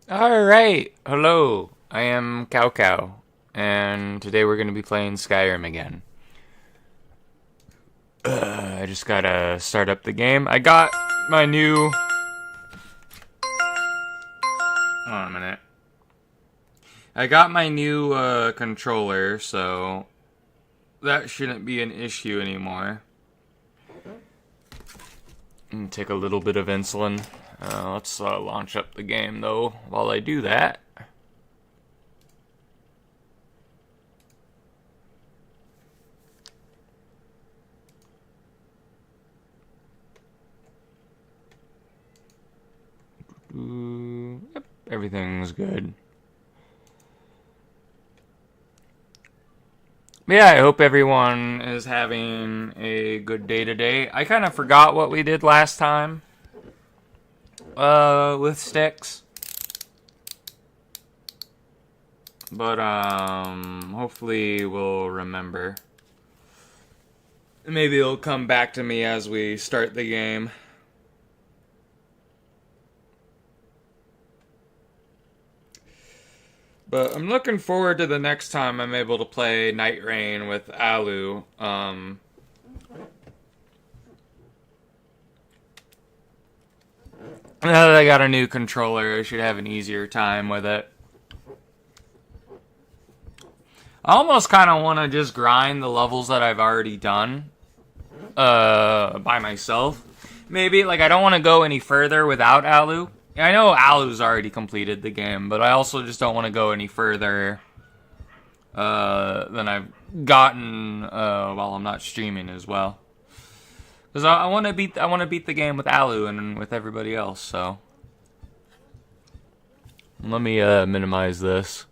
Alright, hello, I am Cow Cow, and today we're going to be playing Skyrim again. I just gotta start up the game. I got my new... Hold on a minute. I got my new controller, so that shouldn't be an issue anymore. Take a little bit of insulin. Let's launch up the game, though, while I do that. Yep, everything's good. But yeah, I hope everyone is having a good day today. I kind of forgot what we did last time with Styxx. But hopefully we'll remember. Maybe it'll come back to me as we start the game. But I'm looking forward to the next time I'm able to play Night Rain with Alu. Now that I got a new controller, I should have an easier time with it. I almost kind of want to just grind the levels that I've already done by myself. Maybe, like, I don't want to go any further without Alu. I know Alu's already completed the game, but I also just don't want to go any further than I've gotten while I'm not streaming as well. Because I want to beat the game with Alu and with everybody else. So let me minimize this.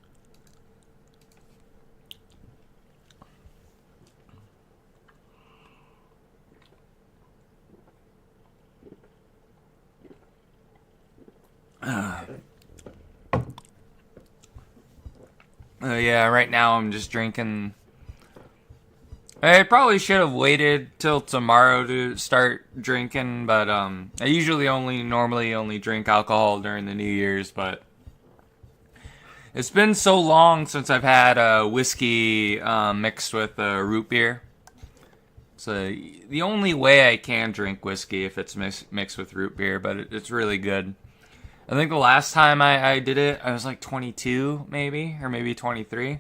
Yeah, right now I'm just drinking. I probably should have waited till tomorrow to start drinking, but I usually normally only drink alcohol during the New Year's, but it's been so long since I've had whiskey mixed with root beer. So the only way I can drink whiskey if it's mixed with root beer, but it's really good. I think the last time I did it, I was like 22, maybe, or maybe 23.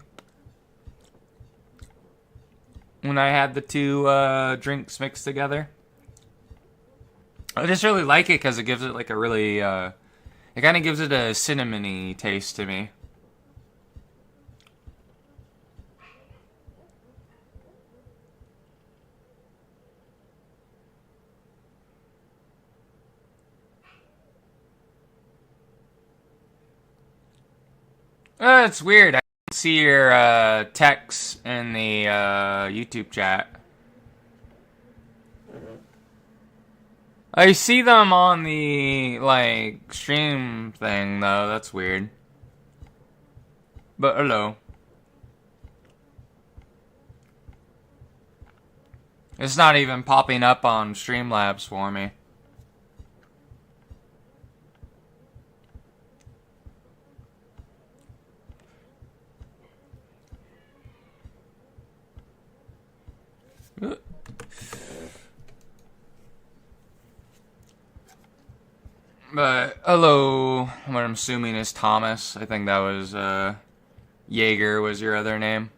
When I had the two drinks mixed together. I just really like it because it gives it like a really, it kind of gives it a cinnamony taste to me. It's weird. I don't see your texts in the YouTube chat. I see them on the like stream thing though. That's weird. But hello. It's not even popping up on Streamlabs for me. But hello, what I'm assuming is Thomas. I think that was Jaeger was your other name.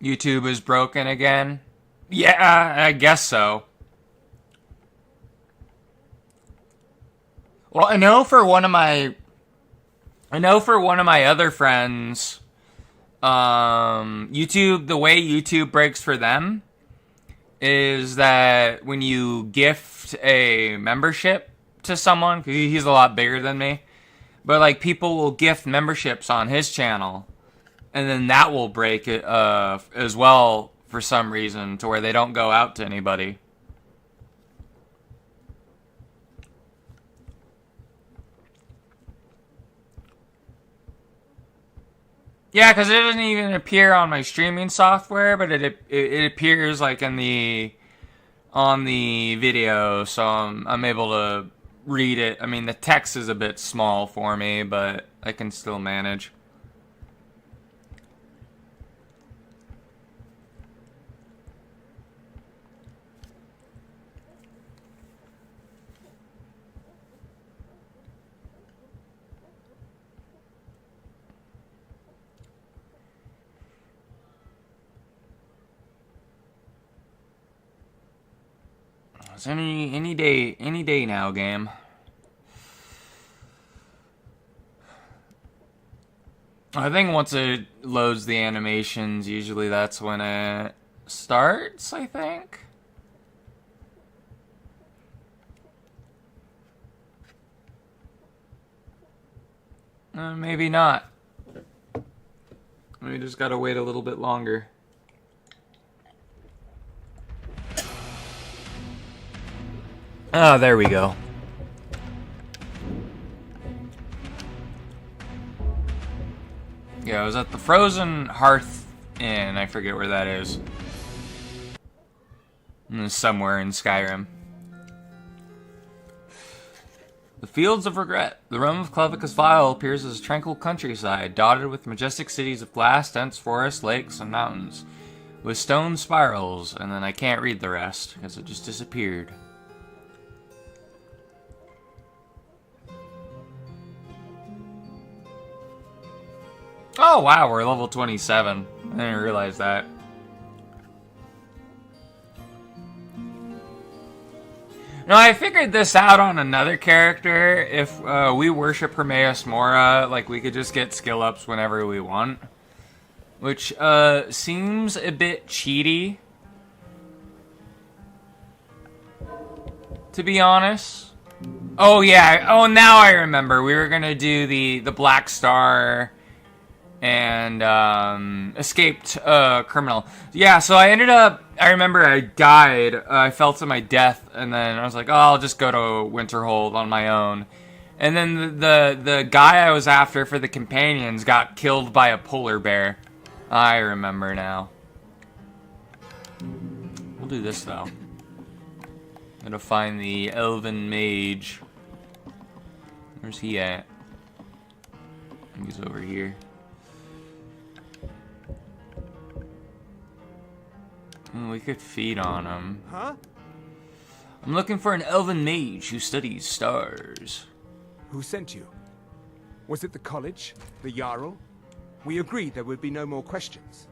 YouTube is broken again. Yeah, I guess so. Well, I know for one of my other friends, YouTube, the way YouTube breaks for them is that when you gift a membership to someone, because he's a lot bigger than me, but like people will gift memberships on his channel, and then that will break it as well for some reason to where they don't go out to anybody. Yeah, because it doesn't even appear on my streaming software, but it appears like in the on the video, so I'm able to read it. I mean, the text is a bit small for me, but I can still manage. It's any day now, game. I think once it loads the animations, usually that's when it starts, I think. Maybe not. We just gotta wait a little bit longer. Oh, there we go. Yeah, I was at the Frozen Hearth Inn. I forget where that is. Somewhere in Skyrim. The Fields of Regret. The realm of Clevica's Vile appears as a tranquil countryside, dotted with majestic cities of glass, dense forests, lakes, and mountains, with stone spirals. And then I can't read the rest, because it just disappeared. Oh wow, we're level 27. I didn't realize that. No, I figured this out on another character. If we worship Hermaeus Mora, like we could just get skill ups whenever we want. Which seems a bit cheaty, to be honest. Oh yeah, oh now I remember. We were gonna do the Black Star and escaped criminal. Yeah, so I ended up, I remember I died, I fell to my death, and then I was like, oh, I'll just go to Winterhold on my own. And then the guy I was after for the companions got killed by a polar bear. I remember now. We'll do this though. Gotta find the elven mage. Where's he at? He's over here. We could feed on him. Huh? I'm looking for an elven mage who studies stars. Who sent you? Was it the college? The Jarl? We agreed there would be no more questions.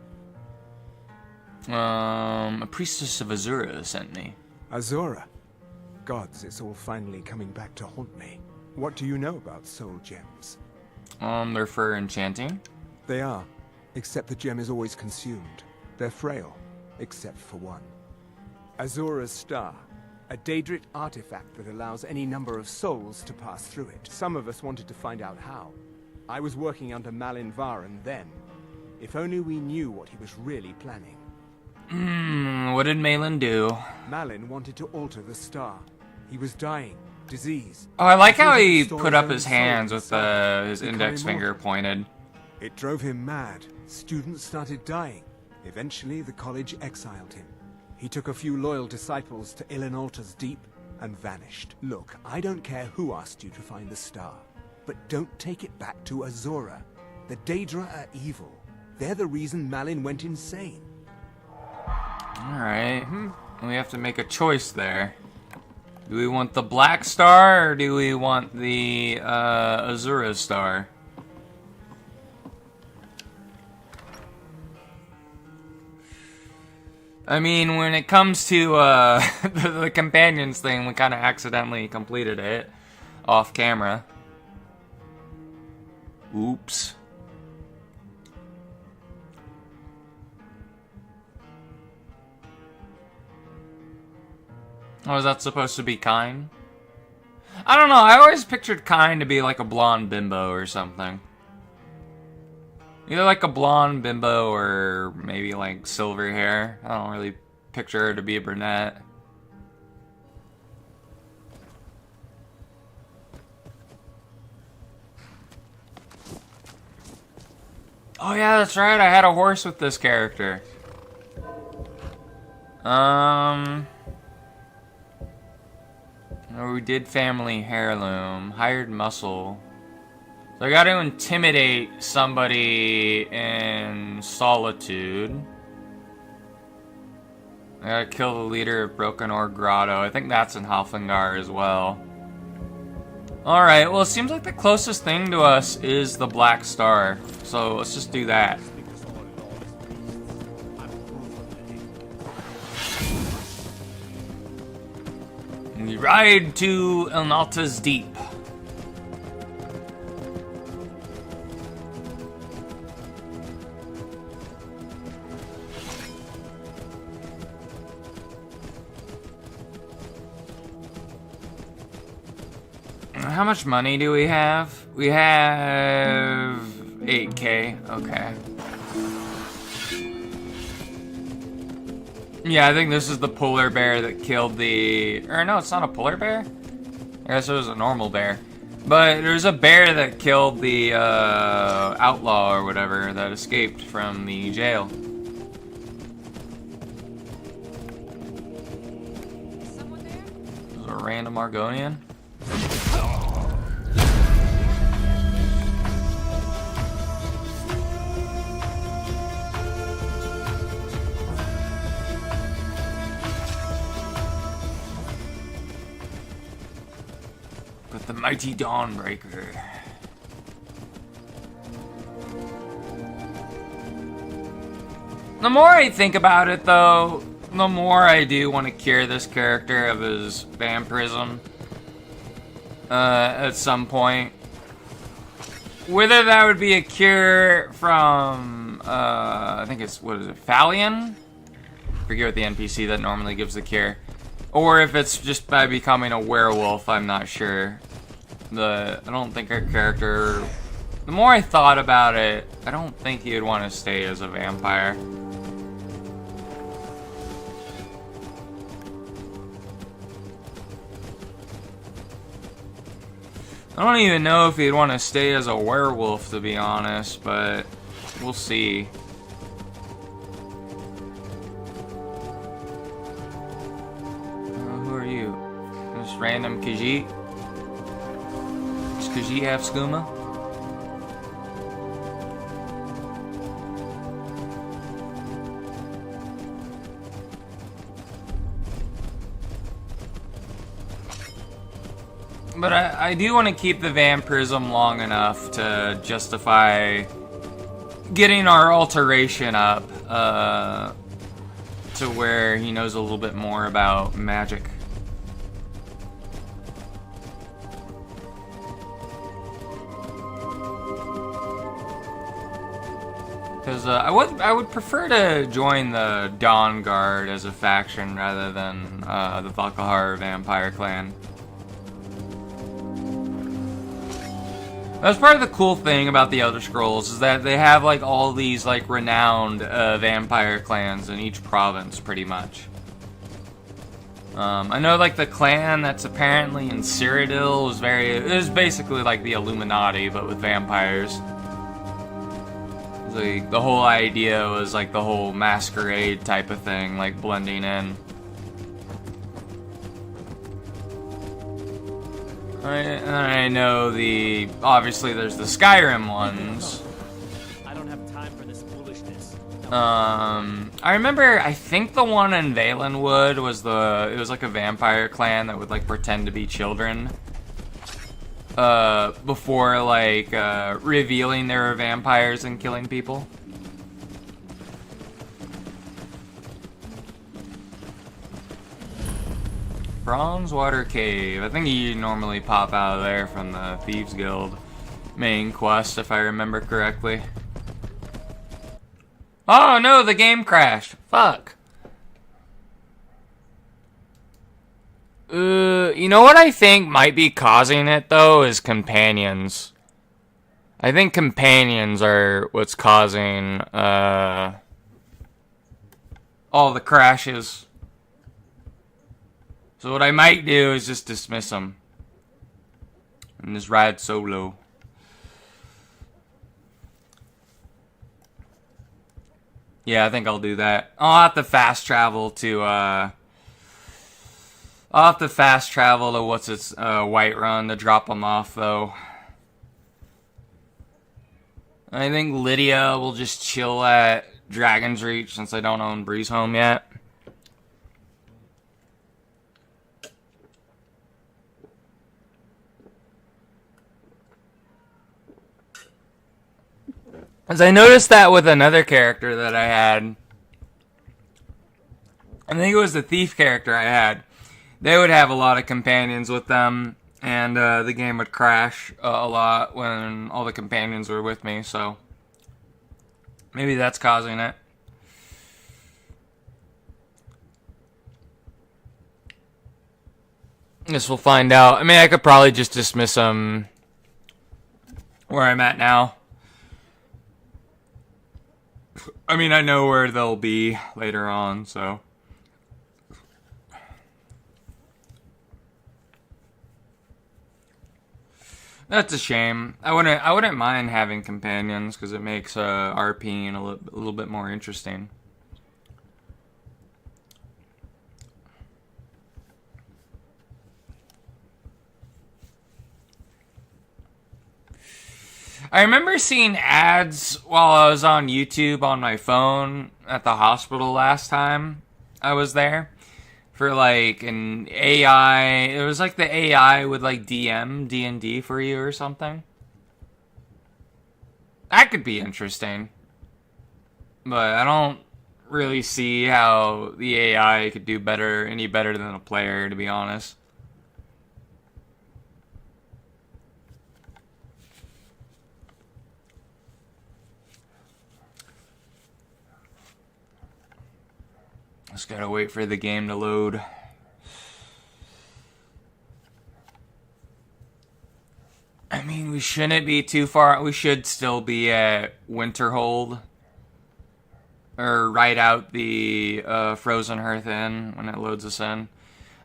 A priestess of Azura sent me. Azura? Gods, it's all finally coming back to haunt me. What do you know about soul gems? They're for enchanting? They are, except the gem is always consumed. They're frail. Except for one. Azura's Star, a Daedric artifact that allows any number of souls to pass through it. Some of us wanted to find out how. I was working under Malin Varen then. If only we knew what he was really planning. What did Malin do? Malin wanted to alter the star. He was dying, disease. Oh, I like how he put up his hands with his index finger pointed. It drove him mad. Students started dying. Eventually, the college exiled him. He took a few loyal disciples to Ilinalta's Deep and vanished. Look, I don't care who asked you to find the star, but don't take it back to Azura. The Daedra are evil. They're the reason Malin went insane. Alright. We have to make a choice there. Do we want the Black Star, or do we want the Azura Star? I mean, when it comes to the companions thing, we kind of accidentally completed it off camera. Oops. Oh, is that supposed to be Kyne? I don't know, I always pictured Kyne to be like a blonde bimbo or something. Either like a blonde bimbo or maybe like silver hair. I don't really picture her to be a brunette. Oh yeah, that's right. I had a horse with this character. Oh, we did family heirloom. Hired muscle. So I gotta intimidate somebody in solitude. I gotta kill the leader of Broken Ore Grotto. I think that's in Halfengar as well. Alright, well it seems like the closest thing to us is the Black Star. So let's just do that. We ride to Elnalta's Deep. How much money do we have? We have 8K. Okay. Yeah, I think this is the polar bear that killed the... Or no, it's not a polar bear? I guess it was a normal bear. But there's a bear that killed the outlaw or whatever that escaped from the jail. Someone there? This is a random Argonian. The mighty Dawnbreaker. The more I think about it, though, the more I do want to cure this character of his vampirism. At some point. Whether that would be a cure from, I think it's, what is it, Phalion? I forget what the NPC that normally gives the cure. Or if it's just by becoming a werewolf, I'm not sure. I don't think our character... The more I thought about it, I don't think he would want to stay as a vampire. I don't even know if he'd want to stay as a werewolf, to be honest, but we'll see. Who are you? This random Khajiit? Does Khajiit have skooma? But I do want to keep the vampirism long enough to justify getting our alteration up to where he knows a little bit more about magic. Because I would prefer to join the Dawn Guard as a faction rather than the Valkahar Vampire Clan. That's part of the cool thing about the Elder Scrolls is that they have like all these like renowned vampire clans in each province, pretty much. I know like the clan that's apparently in Cyrodiil is basically like the Illuminati but with vampires. Like the whole idea was like the whole masquerade type of thing, like blending in. I know obviously there's the Skyrim ones. I don't have time for this foolishness. I remember, I think the one in Valenwood was it was like a vampire clan that would like pretend to be children. Before like, revealing they were vampires and killing people. Bronzewater Cave. I think you normally pop out of there from the Thieves Guild main quest, if I remember correctly. Oh no, the game crashed. Fuck. You know what I think might be causing it, though, is companions. I think companions are what's causing, all the crashes. So what I might do is just dismiss them. And just ride solo. Yeah, I think I'll do that. I'll have to fast travel to what's its Whiterun to drop them off though. I think Lydia will just chill at Dragon's Reach since I don't own Breeze Home yet. As I noticed that with another character that I had, I think it was the thief character I had, they would have a lot of companions with them, and the game would crash a lot when all the companions were with me, so maybe that's causing it. Guess we'll find out. I mean, I could probably just dismiss them where I'm at now. I mean, I know where they'll be later on, so. That's a shame. I wouldn't mind having companions because it makes RPing a little bit more interesting. I remember seeing ads while I was on YouTube on my phone at the hospital last time I was there for like an AI. It was like the AI would like DM D&D for you or something. That could be interesting. But I don't really see how the AI could do any better than a player, to be honest. Just gotta wait for the game to load. I mean, we shouldn't be too far. We should still be at Winterhold. Or right out the Frozen Hearth Inn when it loads us in.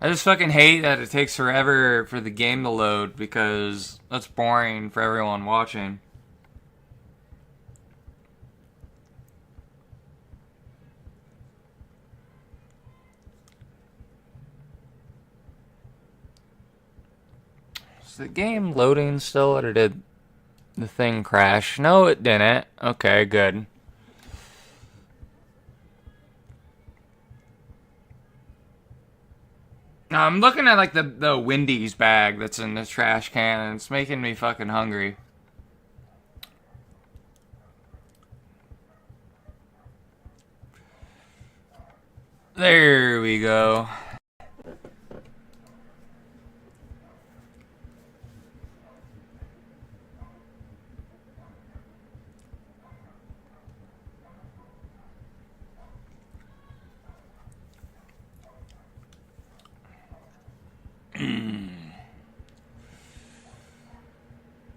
I just fucking hate that it takes forever for the game to load because that's boring for everyone watching. Is the game loading still, or did the thing crash? No, it didn't. Okay, good. Now, I'm looking at like the Wendy's bag that's in the trash can, and it's making me fucking hungry. There we go.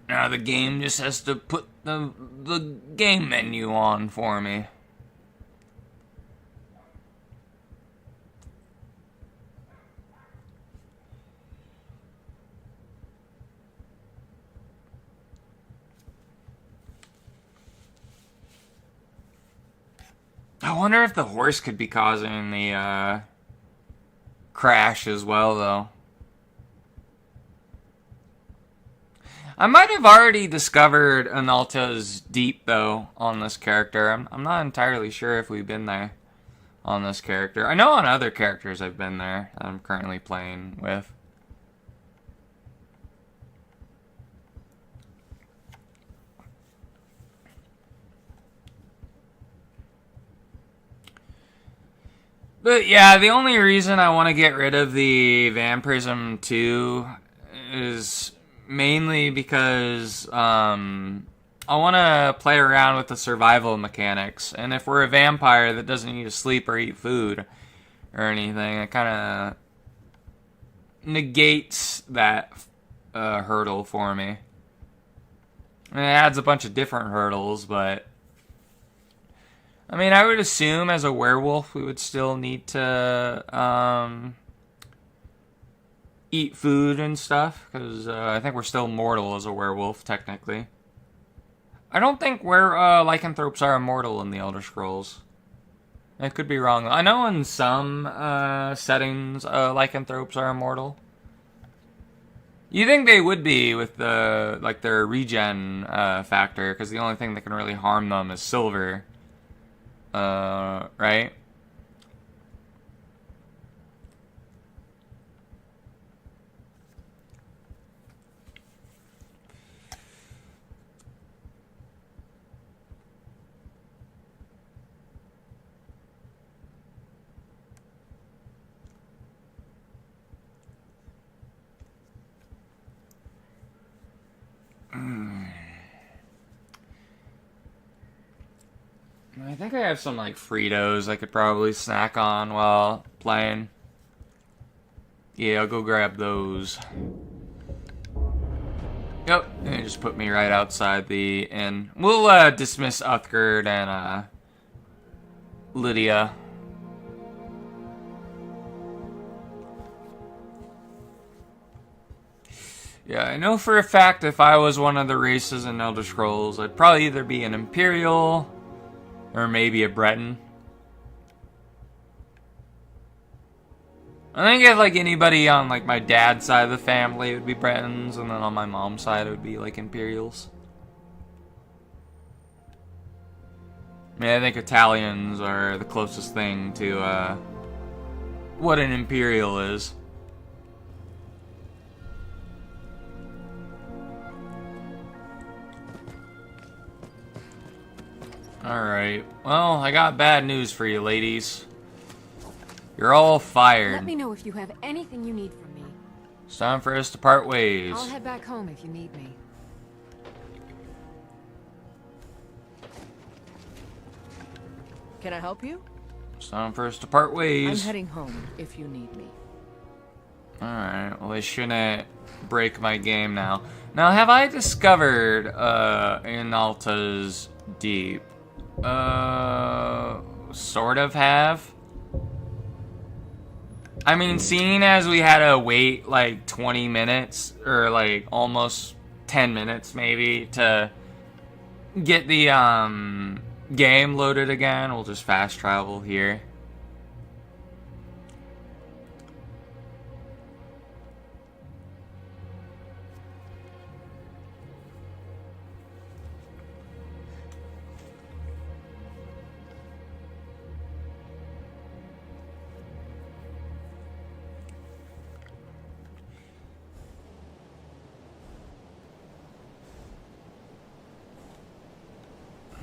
Now the game just has to put the game menu on for me. I wonder if the horse could be causing the crash as well, though. I might have already discovered Analta's Deep, though, on this character. I'm not entirely sure if we've been there on this character. I know on other characters I've been there that I'm currently playing with. But yeah, the only reason I want to get rid of the Vampirism 2 is mainly because I want to play around with the survival mechanics. And if we're a vampire that doesn't need to sleep or eat food or anything, it kind of negates that hurdle for me. And it adds a bunch of different hurdles, but I mean, I would assume as a werewolf we would still need to eat food and stuff, because I think we're still mortal as a werewolf, technically. I don't think lycanthropes are immortal in the Elder Scrolls. I could be wrong. I know in some settings, lycanthropes are immortal. You think they would be with the like their regen factor, because the only thing that can really harm them is silver, right? I think I have some like Fritos I could probably snack on while playing. Yeah, I'll go grab those. Yep, and it just put me right outside the inn. We'll dismiss Uthgerd and Lydia. Yeah, I know for a fact if I was one of the races in Elder Scrolls, I'd probably either be an Imperial or maybe a Breton. I think if like anybody on like my dad's side of the family, it would be Bretons, and then on my mom's side, it would be like Imperials. I mean, I think Italians are the closest thing to what an Imperial is. Alright, well, I got bad news for you, ladies. You're all fired. Let me know if you have anything you need from me. It's time for us to part ways. I'll head back home if you need me. Can I help you? It's time for us to part I'm ways. heading home if you need me. Alright, well, they shouldn't break my game now. Now, have I discovered Inalta's Deep? Sort of have. I mean, seeing as we had to wait like 20 minutes, or like almost 10 minutes maybe, to get the game loaded again, we'll just fast travel here.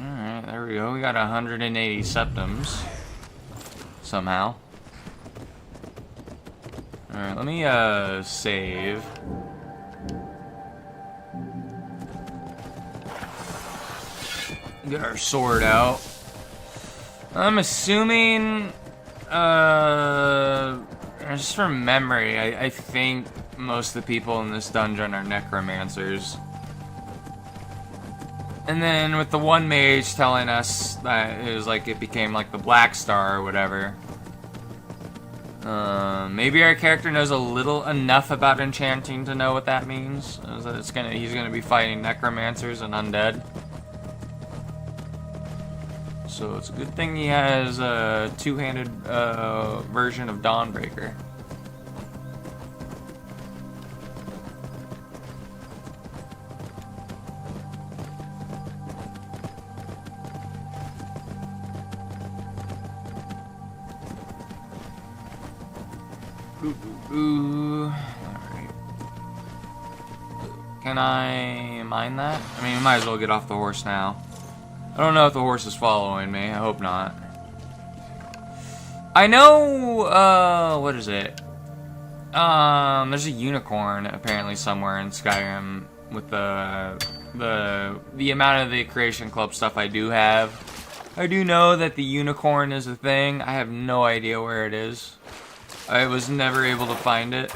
Alright, there we go. We got 180 septums. Somehow. Alright, let me, save. Get our sword out. I'm assuming, just from memory, I think most of the people in this dungeon are necromancers. And then with the one mage telling us that it was like it became like the Black Star or whatever. Maybe our character knows a little enough about enchanting to know what that means. Is that he's gonna be fighting necromancers and undead. So it's a good thing he has a two-handed version of Dawnbreaker. Ooh. Alright. Can I mine that? I mean, we might as well get off the horse now. I don't know if the horse is following me. I hope not. I know, what is it? There's a unicorn apparently somewhere in Skyrim with the amount of the Creation Club stuff I do have. I do know that the unicorn is a thing. I have no idea where it is. I was never able to find it.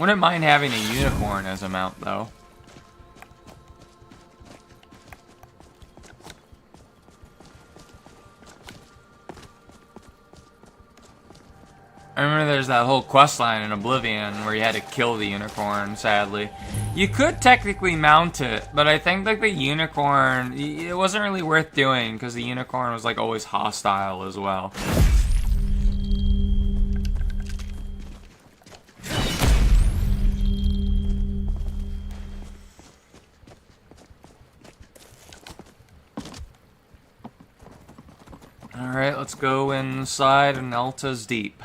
Wouldn't mind having a unicorn as a mount, though. I remember there's that whole quest line in Oblivion where you had to kill the unicorn, sadly. You could technically mount it, but I think like the unicorn, it wasn't really worth doing because the unicorn was like always hostile as well. Alright, let's go inside Nelta's Deep.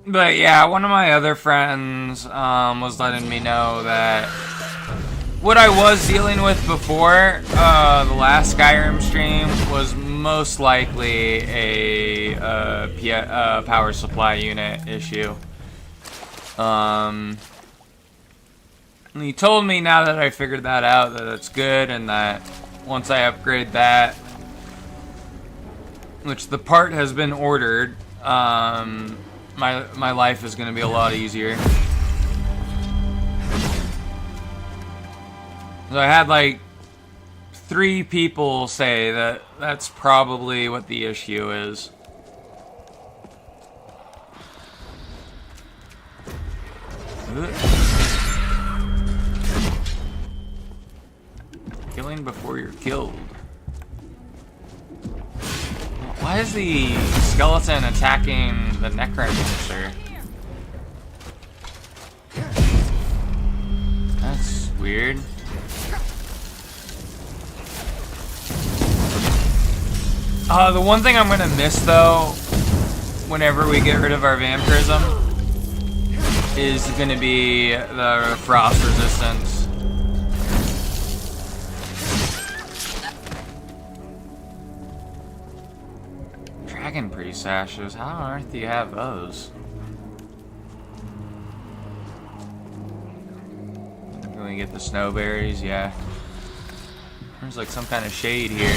But yeah, one of my other friends was letting me know that what I was dealing with before the last Skyrim stream was most likely a power supply unit issue. And he told me now that I figured that out that it's good, and that once I upgrade that, which the part has been ordered, my life is going to be a lot easier. So I had like 3 people say that that's probably what the issue is. Killing before you're killed. Why is the skeleton attacking the necromancer? That's weird. The one thing I'm gonna miss though, whenever we get rid of our vampirism, is gonna be the frost resistance. Dragon priest ashes. How on earth do you have those? Can we get the snowberries? Yeah. There's like some kind of shade here.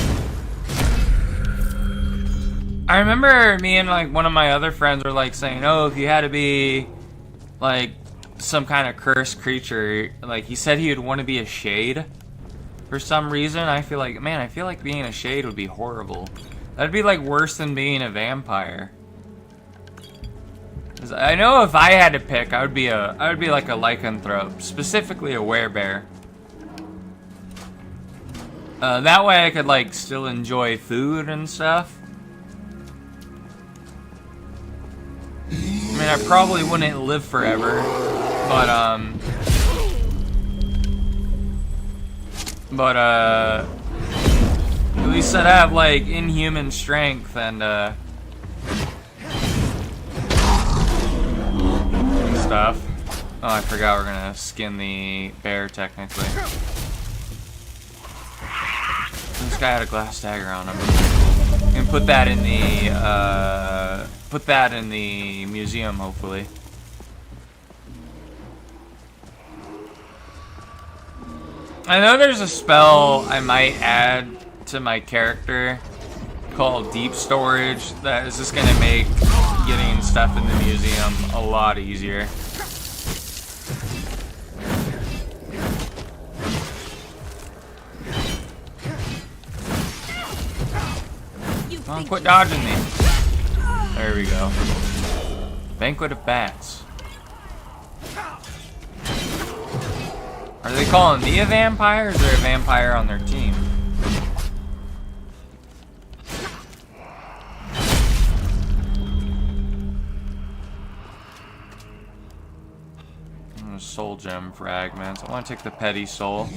I remember me and like one of my other friends were like saying, oh, if you had to be like some kind of cursed creature, like he said he would want to be a shade for some reason. I feel like, man, I feel like being a shade would be horrible. That'd be like worse than being a vampire. 'Cause I know if I had to pick, I would be like a lycanthrope, specifically a werebear. That way I could like still enjoy food and stuff. I mean, I probably wouldn't live forever, but at least I'd have like inhuman strength and stuff. Oh, I forgot we're gonna skin the bear technically. This guy had a glass dagger on him. And put that in the museum, hopefully. I know there's a spell I might add to my character called Deep Storage that is just gonna make getting stuff in the museum a lot easier. Come on, quit dodging me. There we go. Banquet of Bats. Are they calling me a vampire, or is there a vampire on their team? Soul gem fragments. I want to take the petty soul.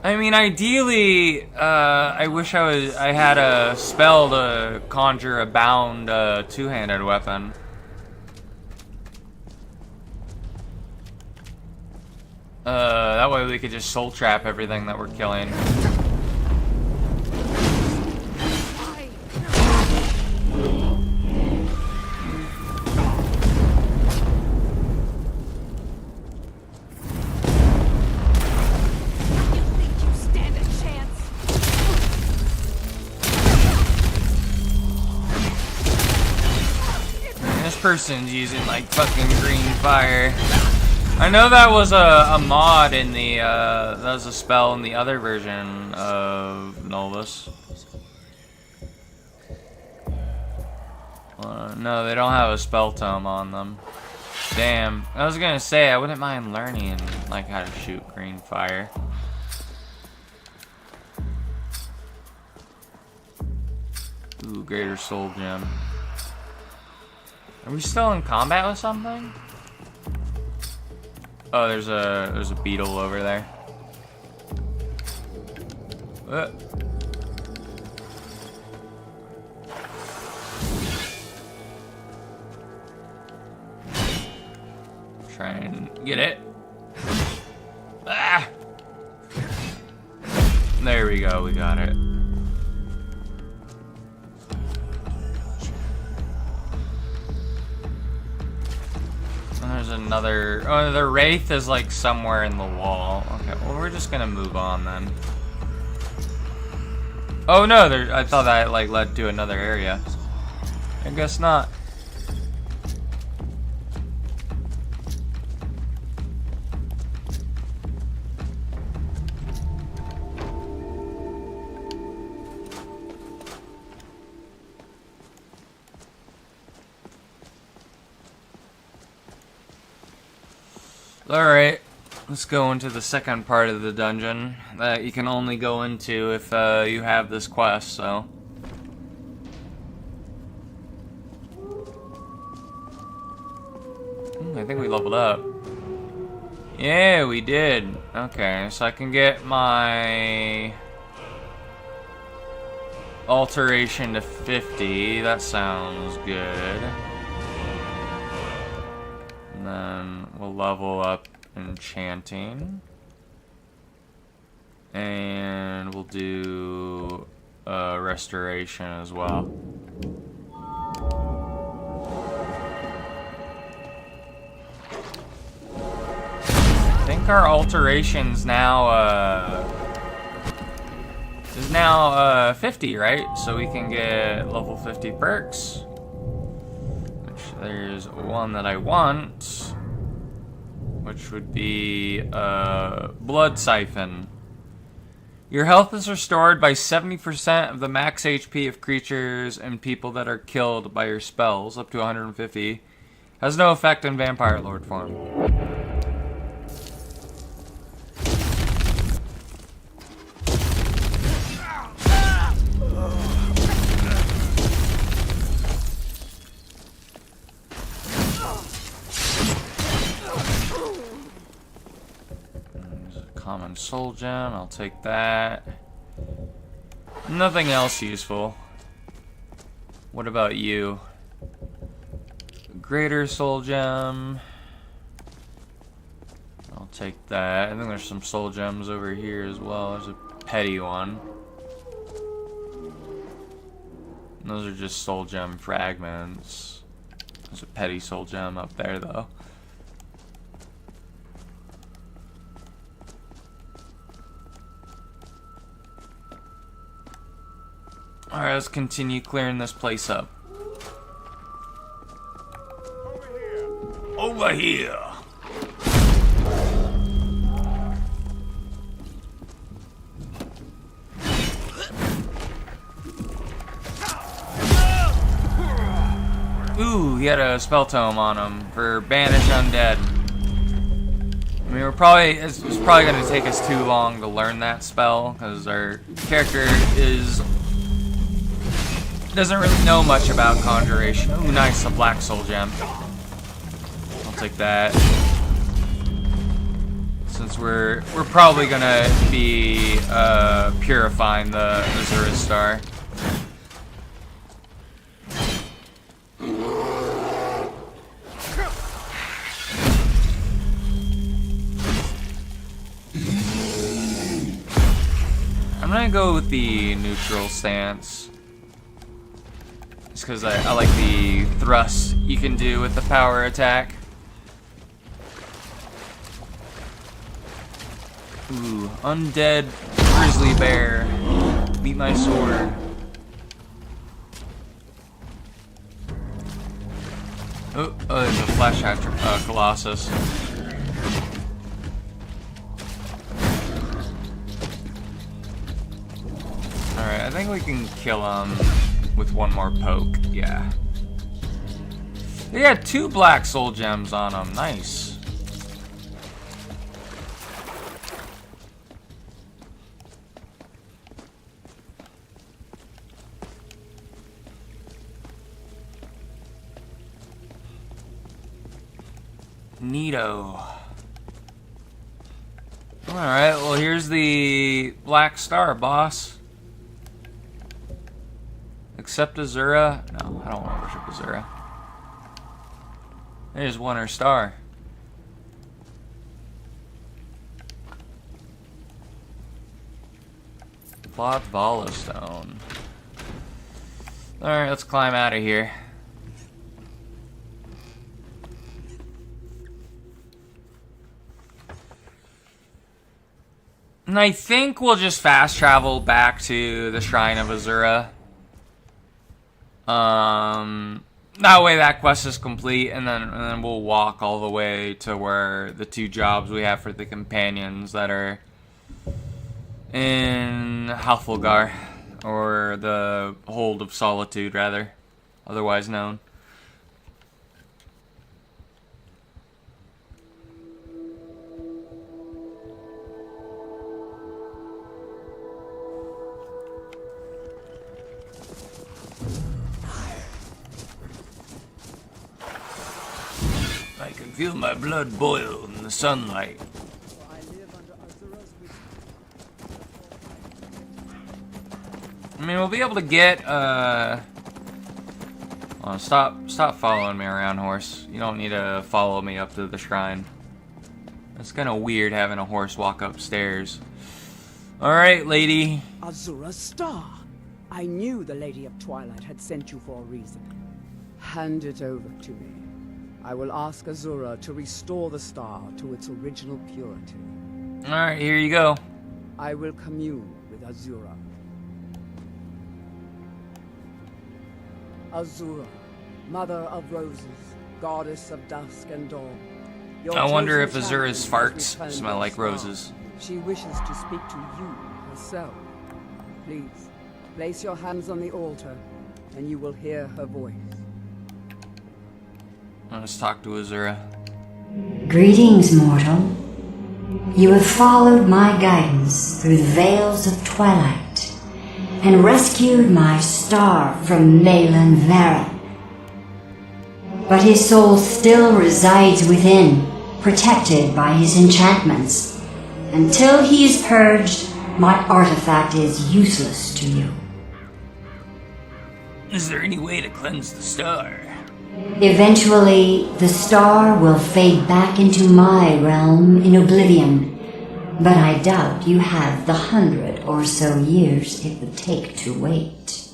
I mean, ideally, I wish I had a spell to conjure a bound two-handed weapon. That way we could just soul trap everything that we're killing. Person's using like fucking green fire. I know that was a mod in the, that was a spell in the other version of Novus. No, they don't have a spell tome on them. Damn. I was gonna say, I wouldn't mind learning, like, how to shoot green fire. Ooh, Greater Soul Gem. Are we still in combat with something? Oh, there's a beetle over there. Try and get it. Ah! There we go, we got it. And there's another. Oh, the Wraith is like somewhere in the wall. Okay, well, we're just gonna move on then. Oh no, I thought that like led to another area. I guess not. Alright, let's go into the second part of the dungeon that you can only go into if you have this quest, so. I think we leveled up. Yeah, we did. Okay, so I can get my alteration to 50. That sounds good. And then we'll level up enchanting. And we'll do restoration as well. I think our alteration's now is now 50, right? So we can get level 50 perks. There's one that I want, which would be Blood Siphon. Your health is restored by 70% of the max HP of creatures and people that are killed by your spells, up to 150. Has no effect in Vampire Lord form. Common soul gem, I'll take that. Nothing else useful. What about you? Greater soul gem. I'll take that. I think there's some soul gems over here as well. There's a petty one. And those are just soul gem fragments. There's a petty soul gem up there though. Alright, let's continue clearing this place up. Over here! Ooh, he had a spell tome on him for Banish Undead. I mean, it's probably going to take us too long to learn that spell, because our character doesn't really know much about conjuration. Ooh, nice, a black soul gem. I'll take that. Since we're probably gonna be purifying the Azura Star. I'm gonna go with the neutral stance. Because I like the thrust you can do with the power attack. Ooh, undead grizzly bear. Meet my sword. Oh, there's a flash colossus. Alright, I think we can kill him with one more poke. Yeah. They had 2 black soul gems on him. Nice. Neato. Alright, well here's the Black Star, boss. Accept Azura? No, I don't want to worship Azura. There's won her star. Plot Vala Stone. Alright, let's climb out of here. And I think we'll just fast travel back to the Shrine of Azura. That way that quest is complete, and then we'll walk all the way to where the 2 jobs we have for the companions that are in Halfulgar, or the Hold of Solitude, rather, otherwise known. I can feel my blood boil in the sunlight. I mean, we'll be able to get, oh, stop following me around, horse. You don't need to follow me up to the shrine. It's kind of weird having a horse walk upstairs. Alright, lady. Azura's star. I knew the Lady of Twilight had sent you for a reason. Hand it over to me. I will ask Azura to restore the star to its original purity. Alright, here you go. I will commune with Azura. Azura, Mother of Roses, Goddess of Dusk and Dawn. Your I wonder if chosen Azura's champion has farts returned smell your like star. roses. She wishes to speak to you herself. Please, place your hands on the altar, and you will hear her voice. Let's talk to Azura. Greetings, mortal. You have followed my guidance through the veils of twilight and rescued my star from Malin Varen. But his soul still resides within, protected by his enchantments. Until he is purged, my artifact is useless to you. Is there any way to cleanse the star? Eventually, the star will fade back into my realm in oblivion, but I doubt you have the 100 or so years it would take to wait.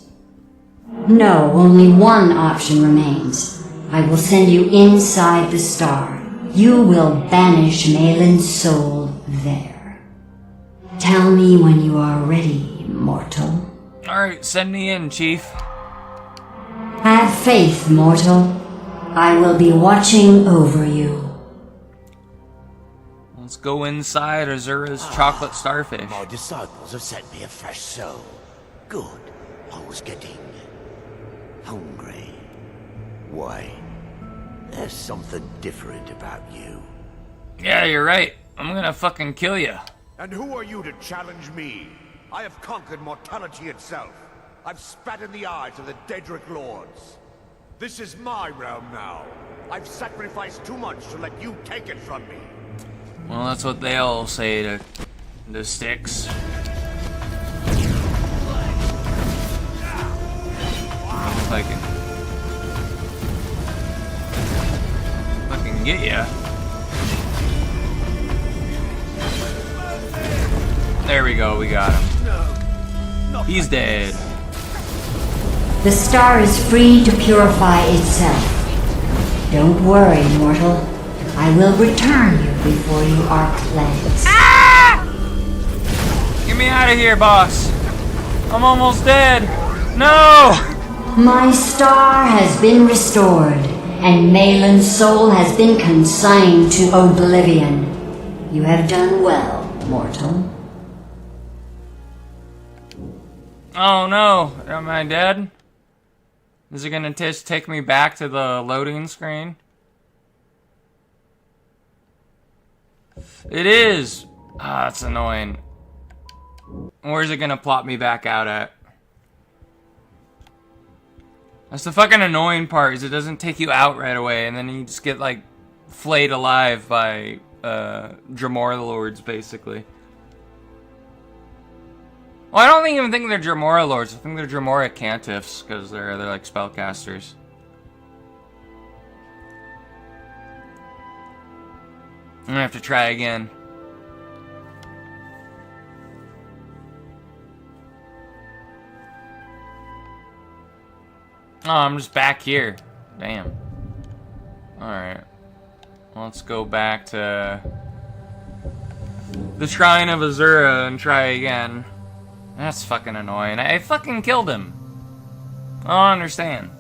No, only one option remains. I will send you inside the star. You will banish Malin's soul there. Tell me when you are ready, mortal. Alright, send me in, Chief. Have faith, mortal. I will be watching over you. Let's go inside Azura's chocolate starfish. My disciples have sent me a fresh soul. Good. I was getting hungry. Why? There's something different about you. Yeah, you're right. I'm gonna fucking kill you. And who are you to challenge me? I have conquered mortality itself. I've spat in the eyes of the Daedric Lords. This is my realm now. I've sacrificed too much to let you take it from me. Well, that's what they all say to Styxx. If I can get ya. There we go, we got him. He's dead. The star is free to purify itself. Don't worry, mortal. I will return you before you are cleansed. Ah! Get me out of here, boss. I'm almost dead. No! My star has been restored, and Malin's soul has been consigned to oblivion. You have done well, mortal. Oh no, am I dead? Is it gonna just take me back to the loading screen? It is! Ah, that's annoying. Where's it gonna plop me back out at? That's the fucking annoying part, is it doesn't take you out right away, and then you just get, like, flayed alive by, Dremora Lords, basically. Well, I don't even think they're Dremora Lords. I think they're Dremora Cantifs, because they're like spellcasters. I'm gonna have to try again. Oh, I'm just back here. Damn. Alright. Let's go back to the Shrine of Azura and try again. That's fucking annoying. I fucking killed him. I don't understand.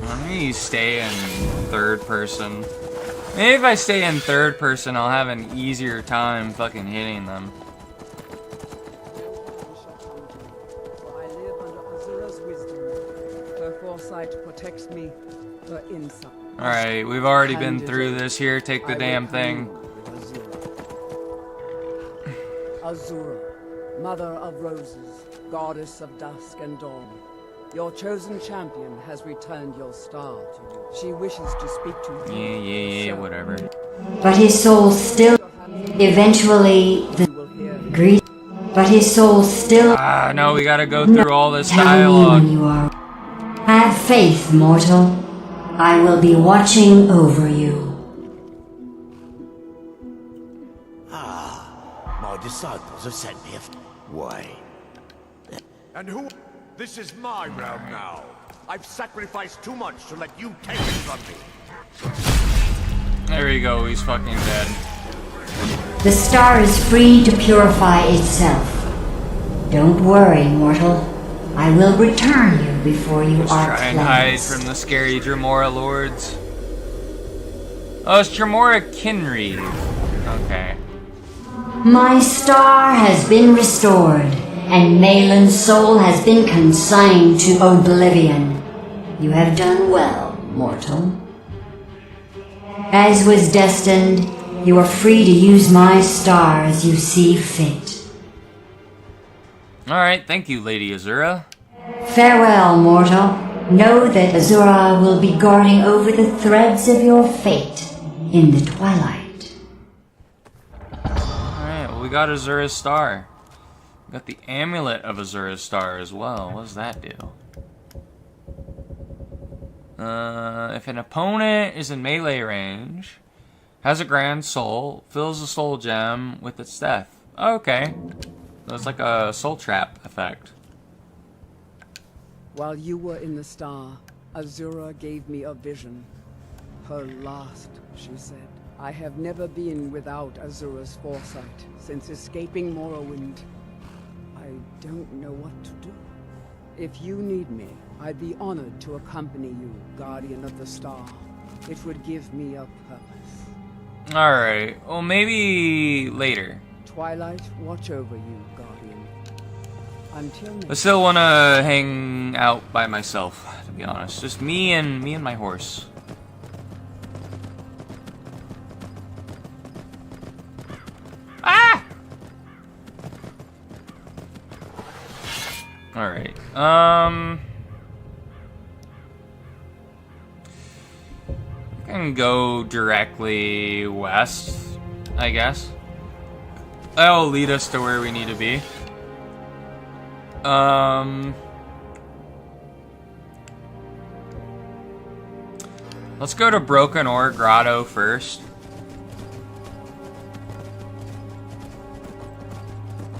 Let me stay in third person. Maybe if I stay in third person, I'll have an easier time fucking hitting them. I live under Azura's wisdom. Her foresight protects me. Her insight. Alright, we've already been through this here. Take the damn thing. Azura, mother of roses, goddess of dusk and dawn. Your chosen champion has returned your star to you. She wishes to speak to you. Yeah, whatever. But his soul still eventually but his soul still Ah, no, we gotta go through all this dialogue. when you are. Have faith, mortal. I will be watching over you. My disciples have sent me Why? And who? This is my realm now. I've sacrificed too much to let you take it from me. There you go, he's fucking dead. The star is free to purify itself. Don't worry, mortal. I will return you before you Let's are try and hide cleansed. from the scary Dremora Lords. Oh, it's Dremora Kinreed. Okay. My star has been restored, and Malin's soul has been consigned to oblivion. You have done well, mortal. As was destined, you are free to use my star as you see fit. Alright, thank you, Lady Azura. Farewell, mortal. Know that Azura will be guarding over the threads of your fate in the twilight. Alright, well, we got Azura's star. We got the amulet of Azura's star as well. What does that do? If an opponent is in melee range, has a grand soul, fills a soul gem with its death. Okay. So it's like a soul trap effect. While you were in the star, Azura gave me a vision. Her last, she said. I have never been without Azura's foresight since escaping Morrowind. I don't know what to do. If you need me, I'd be honored to accompany you, Guardian of the Star. It would give me a purpose. Alright, well maybe later. Twilight, watch over you, Guardian. Until next. I still want to hang out by myself, to be honest. Just me and my horse. Ah! Alright, I can go directly west, I guess. That'll lead us to where we need to be. Let's go to Broken Ore Grotto first.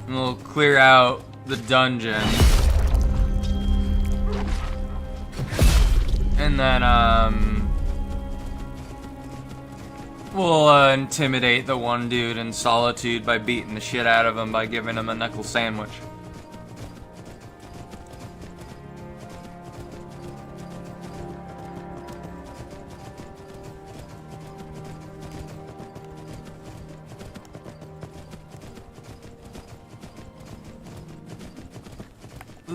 And we'll clear out the dungeon. And then, we'll intimidate the one dude in Solitude by beating the shit out of him by giving him a knuckle sandwich.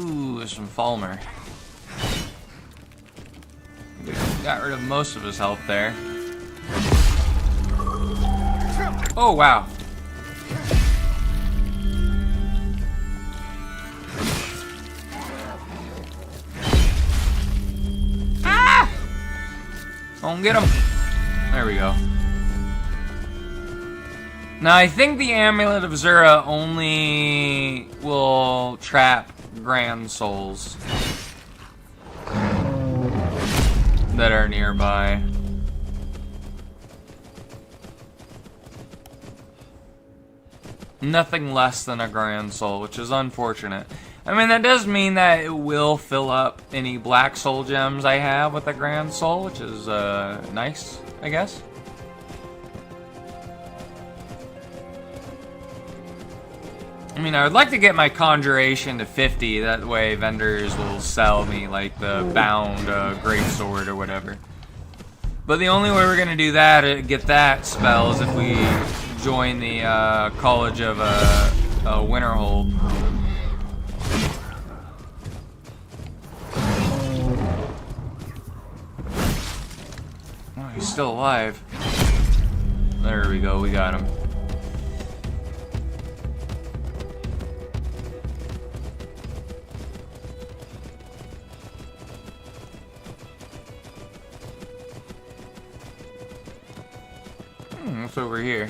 Ooh, there's some Falmer. Got rid of most of his health there. Oh, wow. Ah! Don't get him. There we go. Now, I think the Amulet of Zura only will trap Grand Souls that are nearby. Nothing less than a Grand Soul, which is unfortunate. I mean, that does mean that it will fill up any Black Soul gems I have with a Grand Soul, which is nice, I guess. I mean, I would like to get my Conjuration to 50, that way vendors will sell me, like, the bound Great Sword or whatever. But the only way we're gonna do that, get that spell, is if we join the College of Winterhold. Oh, he's still alive. There we go, we got him. What's over here?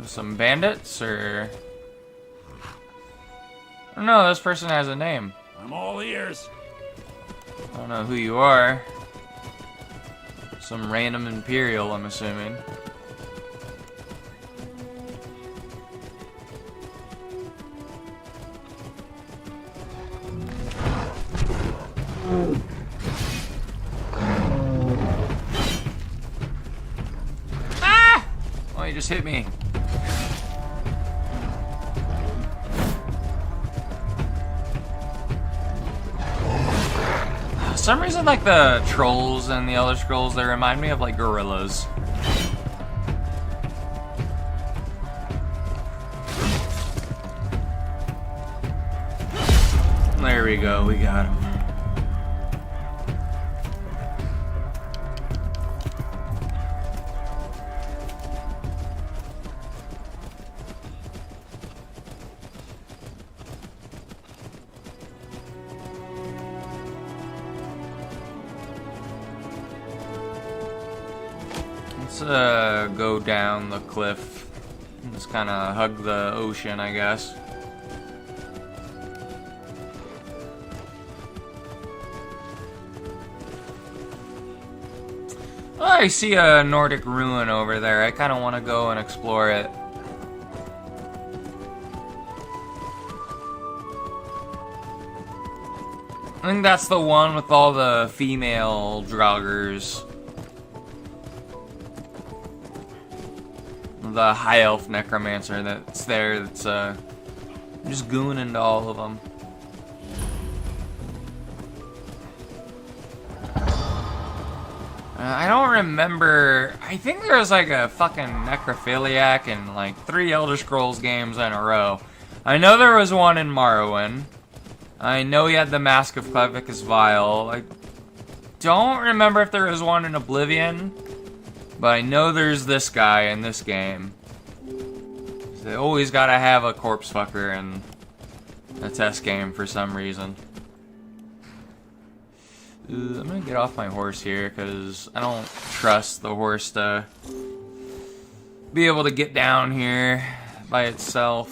Some bandits, or... I don't know, this person has a name. I'm all ears. I don't know who you are. Some random Imperial, I'm assuming. Oh, he just hit me. For some reason, like, the trolls and the Elder Scrolls, they remind me of, like, gorillas. There we go, we got him. Let's go down the cliff. Just kind of hug the ocean, I guess. Oh, I see a Nordic ruin over there. I kind of want to go and explore it. I think that's the one with all the female draugrs. The high elf necromancer that's there, that's just gooning into all of them. I don't remember. I think there was like a fucking necrophiliac in like 3 Elder Scrolls games in a row. I know there was one in Morrowind. I know he had the Mask of Clevicus Vial. I don't remember if there was one in Oblivion. But I know there's this guy in this game. They always gotta have a corpse fucker in a test game for some reason. I'm gonna get off my horse here because I don't trust the horse to be able to get down here by itself.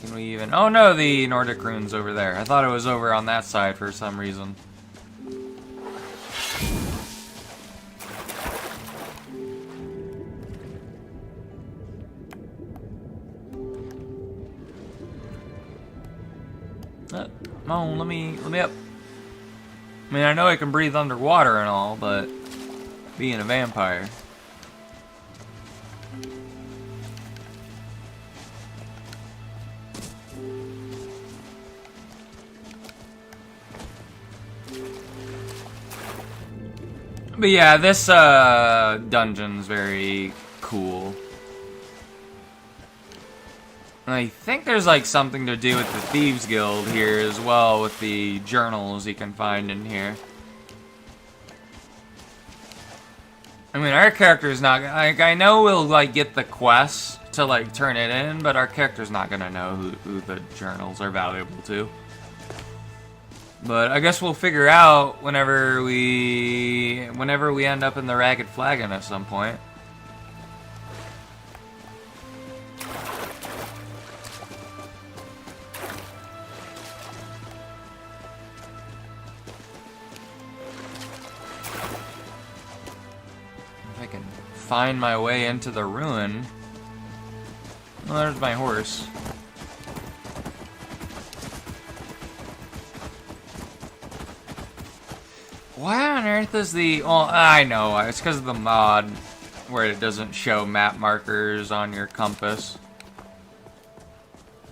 Can we even... Oh no, the Nordic rune's over there. I thought it was over on that side for some reason. Come on, let me up. I mean, I know I can breathe underwater and all, but being a vampire. But yeah, this dungeon's very cool. I think there's like something to do with the Thieves Guild here as well, with the journals you can find in here. I mean, our character's not, like, I know we'll like get the quest to like turn it in, but our character's not gonna know who the journals are valuable to. But I guess we'll figure out whenever we end up in the Ragged Flagon at some point. If I can find my way into the ruin. Oh, there's my horse. Why on earth is the... Oh, I know. It's because of the mod where it doesn't show map markers on your compass.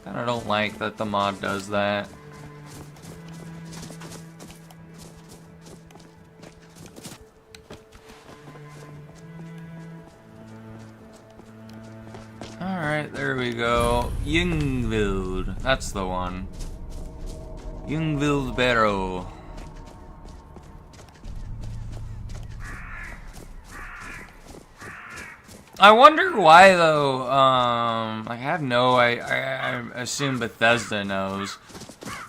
Kinda don't like that the mod does that. Alright, there we go. Yngvild. That's the one. Yngvild Barrow. I wonder why though. I have no. I assume Bethesda knows,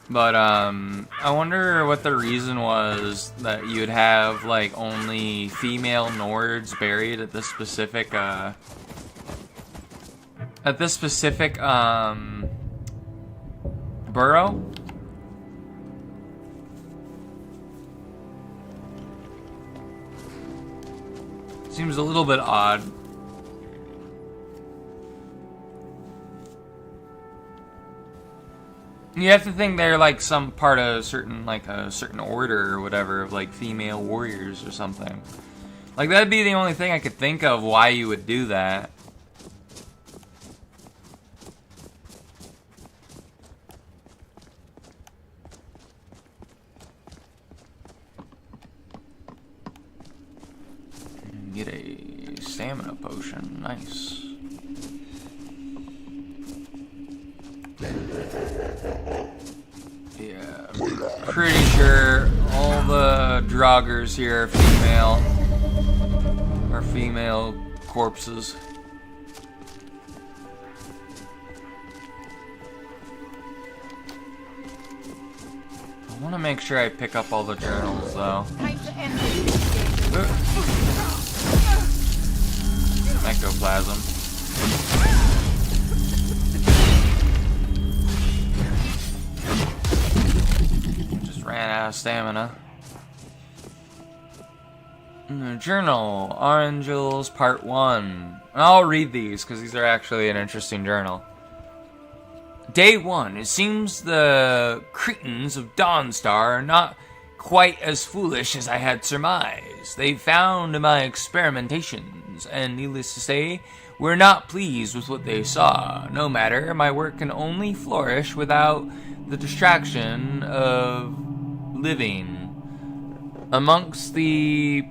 but I wonder what the reason was that you'd have like only female Nords buried at this specific burrow. Seems a little bit odd. You have to think they're like some part of a certain order or whatever of like female warriors or something. Like that'd be the only thing I could think of why you would do that. Get a stamina potion. Nice. Yeah, I'm pretty sure all the Draugrs here are female corpses. I want to make sure I pick up all the journals though. Ectoplasm. Ran out of stamina. Journal, Orangeals, Part 1. I'll read these because these are actually an interesting journal. Day 1. It seems the Cretans of Dawnstar are not quite as foolish as I had surmised. They found my experimentations, and needless to say, were not pleased with what they saw. No matter, my work can only flourish without the distraction of living amongst the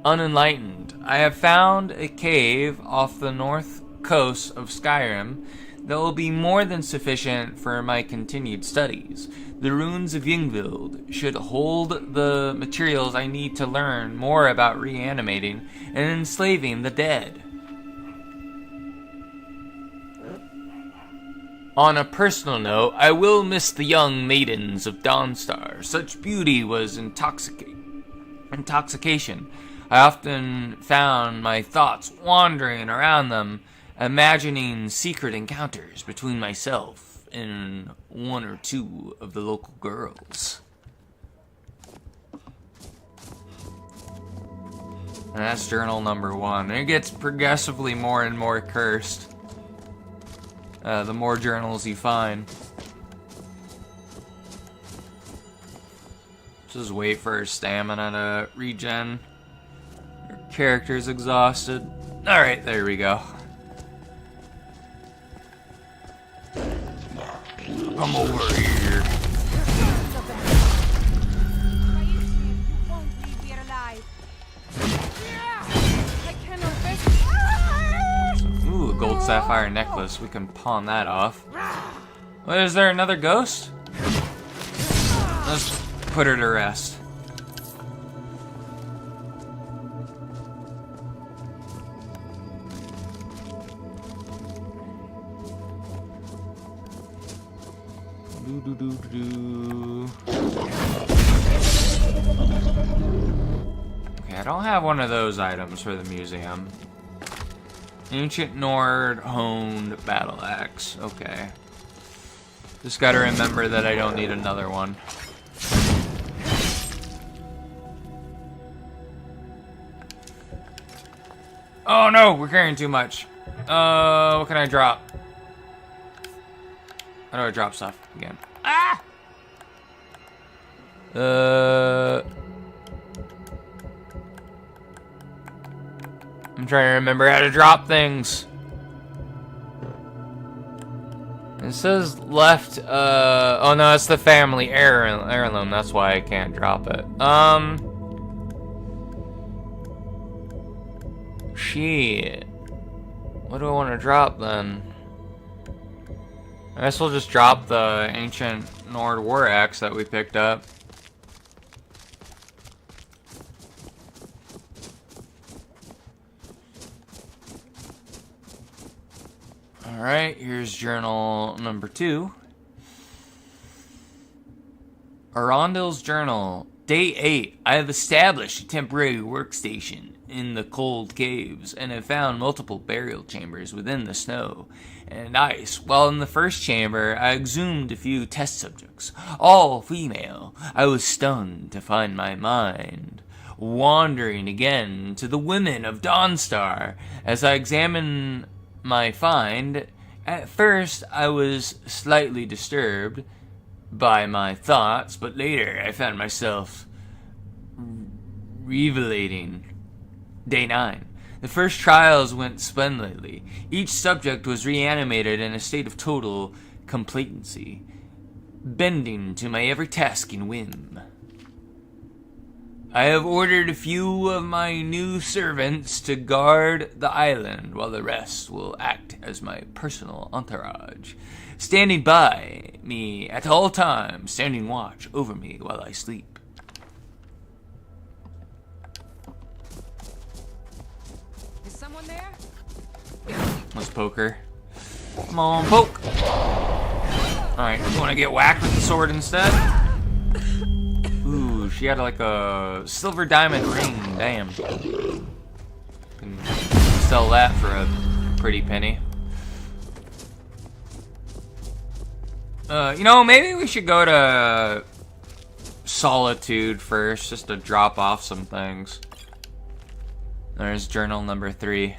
unenlightened. I have found a cave off the north coast of Skyrim that will be more than sufficient for my continued studies. The ruins of Yngvild should hold the materials I need to learn more about reanimating and enslaving the dead. On a personal note, I will miss the young maidens of Dawnstar. Such beauty was intoxication. I often found my thoughts wandering around them, imagining secret encounters between myself and one or two of the local girls. And that's journal number 1. It gets progressively more and more cursed. The more journals you find. Just wait for her stamina to regen. Her character's exhausted. Alright, there we go. Come over here. Won't leave here alive. sapphire necklace. We can pawn that off. What, is there another ghost? Let's put her to rest. Okay, I don't have one of those items for the museum. Ancient Nord honed battle axe. Okay. Just gotta remember that I don't need another one. Oh no, we're carrying too much. What can I drop? How do I drop stuff again? Ah! I'm trying to remember how to drop things. It says left, oh no, it's the family heirloom, that's why I can't drop it. Shit. What do I want to drop then? I guess we'll just drop the ancient Nord war axe that we picked up. Alright, here's journal number 2. Arundel's journal. Day 8. I have established a temporary workstation in the cold caves and have found multiple burial chambers within the snow and ice. While in the first chamber, I exhumed a few test subjects, all female. I was stunned to find my mind wandering again to the women of Dawnstar. As I examined my find, at first I was slightly disturbed by my thoughts, but later I found myself revelating. Day 9. The first trials went splendidly. Each subject was reanimated in a state of total complacency, bending to my ever-tasking whim. I have ordered a few of my new servants to guard the island, while the rest will act as my personal entourage, standing by me at all times, standing watch over me while I sleep. Is someone there? Let's poke her. Come on, poke! Alright, you want to get whacked with the sword instead? Ooh, she had like a silver diamond ring. Damn. Can sell that for a pretty penny. You know, maybe we should go to Solitude first, just to drop off some things. There's journal number 3.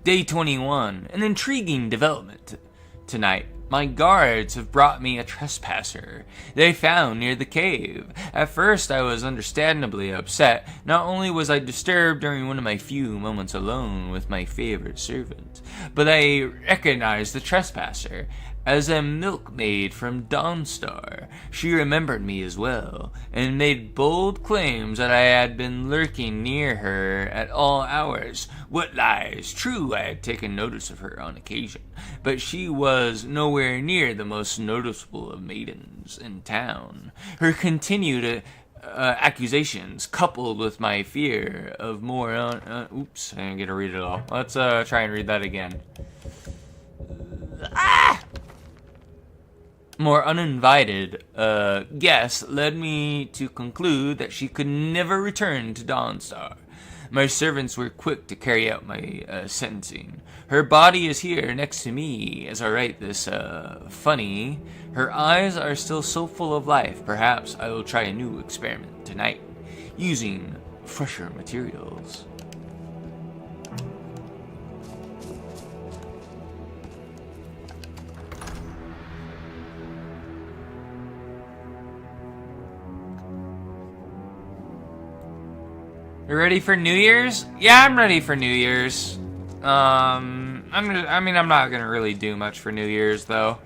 Day 21. An intriguing development tonight. My guards have brought me a trespasser they found near the cave. At first, I was understandably upset. Not only was I disturbed during one of my few moments alone with my favorite servant, but I recognized the trespasser as a milkmaid from Dawnstar. She remembered me as well, and made bold claims that I had been lurking near her at all hours. What lies? True, I had taken notice of her on occasion, but she was nowhere near the most noticeable of maidens in town. Her continued accusations, coupled with my fear of more oops, I didn't get to read it all. Let's try and read that again. More uninvited guests led me to conclude that she could never return to Dawnstar. My servants were quick to carry out my sentencing. Her body is here next to me as I write this funny. Her eyes are still so full of life. Perhaps I will try a new experiment tonight, using fresher materials. You ready for New Year's? Yeah, I'm ready for New Year's. I'm not gonna really do much for New Year's though.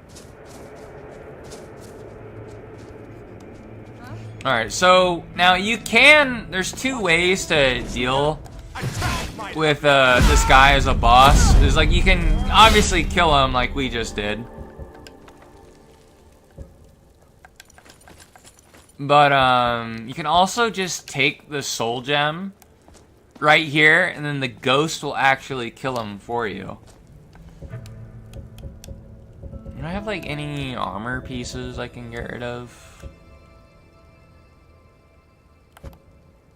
Alright, so now there's 2 ways to deal with this guy as a boss is like you can obviously kill him like we just did. But you can also just take the soul gem right here and then the ghost will actually kill him for you. Do I have like any armor pieces I can get rid of?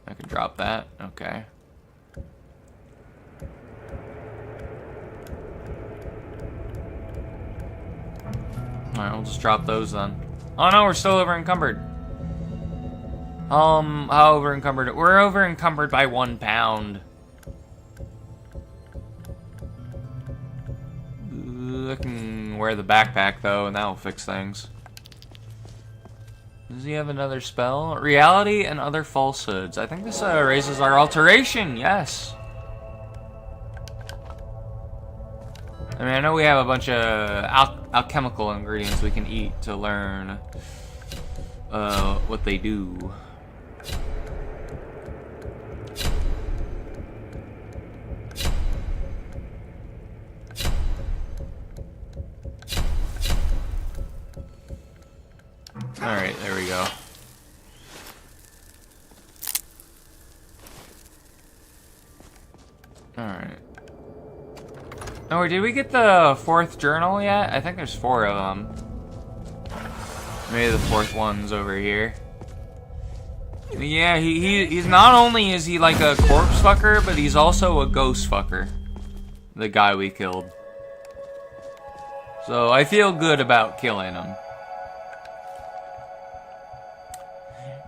I can drop that. Okay. Alright, we'll just drop those then. Oh no, we're still over encumbered. How over encumbered? We're over encumbered by 1 pound. I can wear the backpack though, and that will fix things. Does he have another spell? Reality and other falsehoods. I think this raises our alteration. Yes. I mean, I know we have a bunch of alchemical ingredients we can eat to learn what they do. Alright, there we go. Alright. Oh, did we get the 4th journal yet? I think there's 4 of them. Maybe the 4th one's over here. Yeah, he's not only is he like a corpse fucker, but he's also a ghost fucker. The guy we killed. So I feel good about killing him.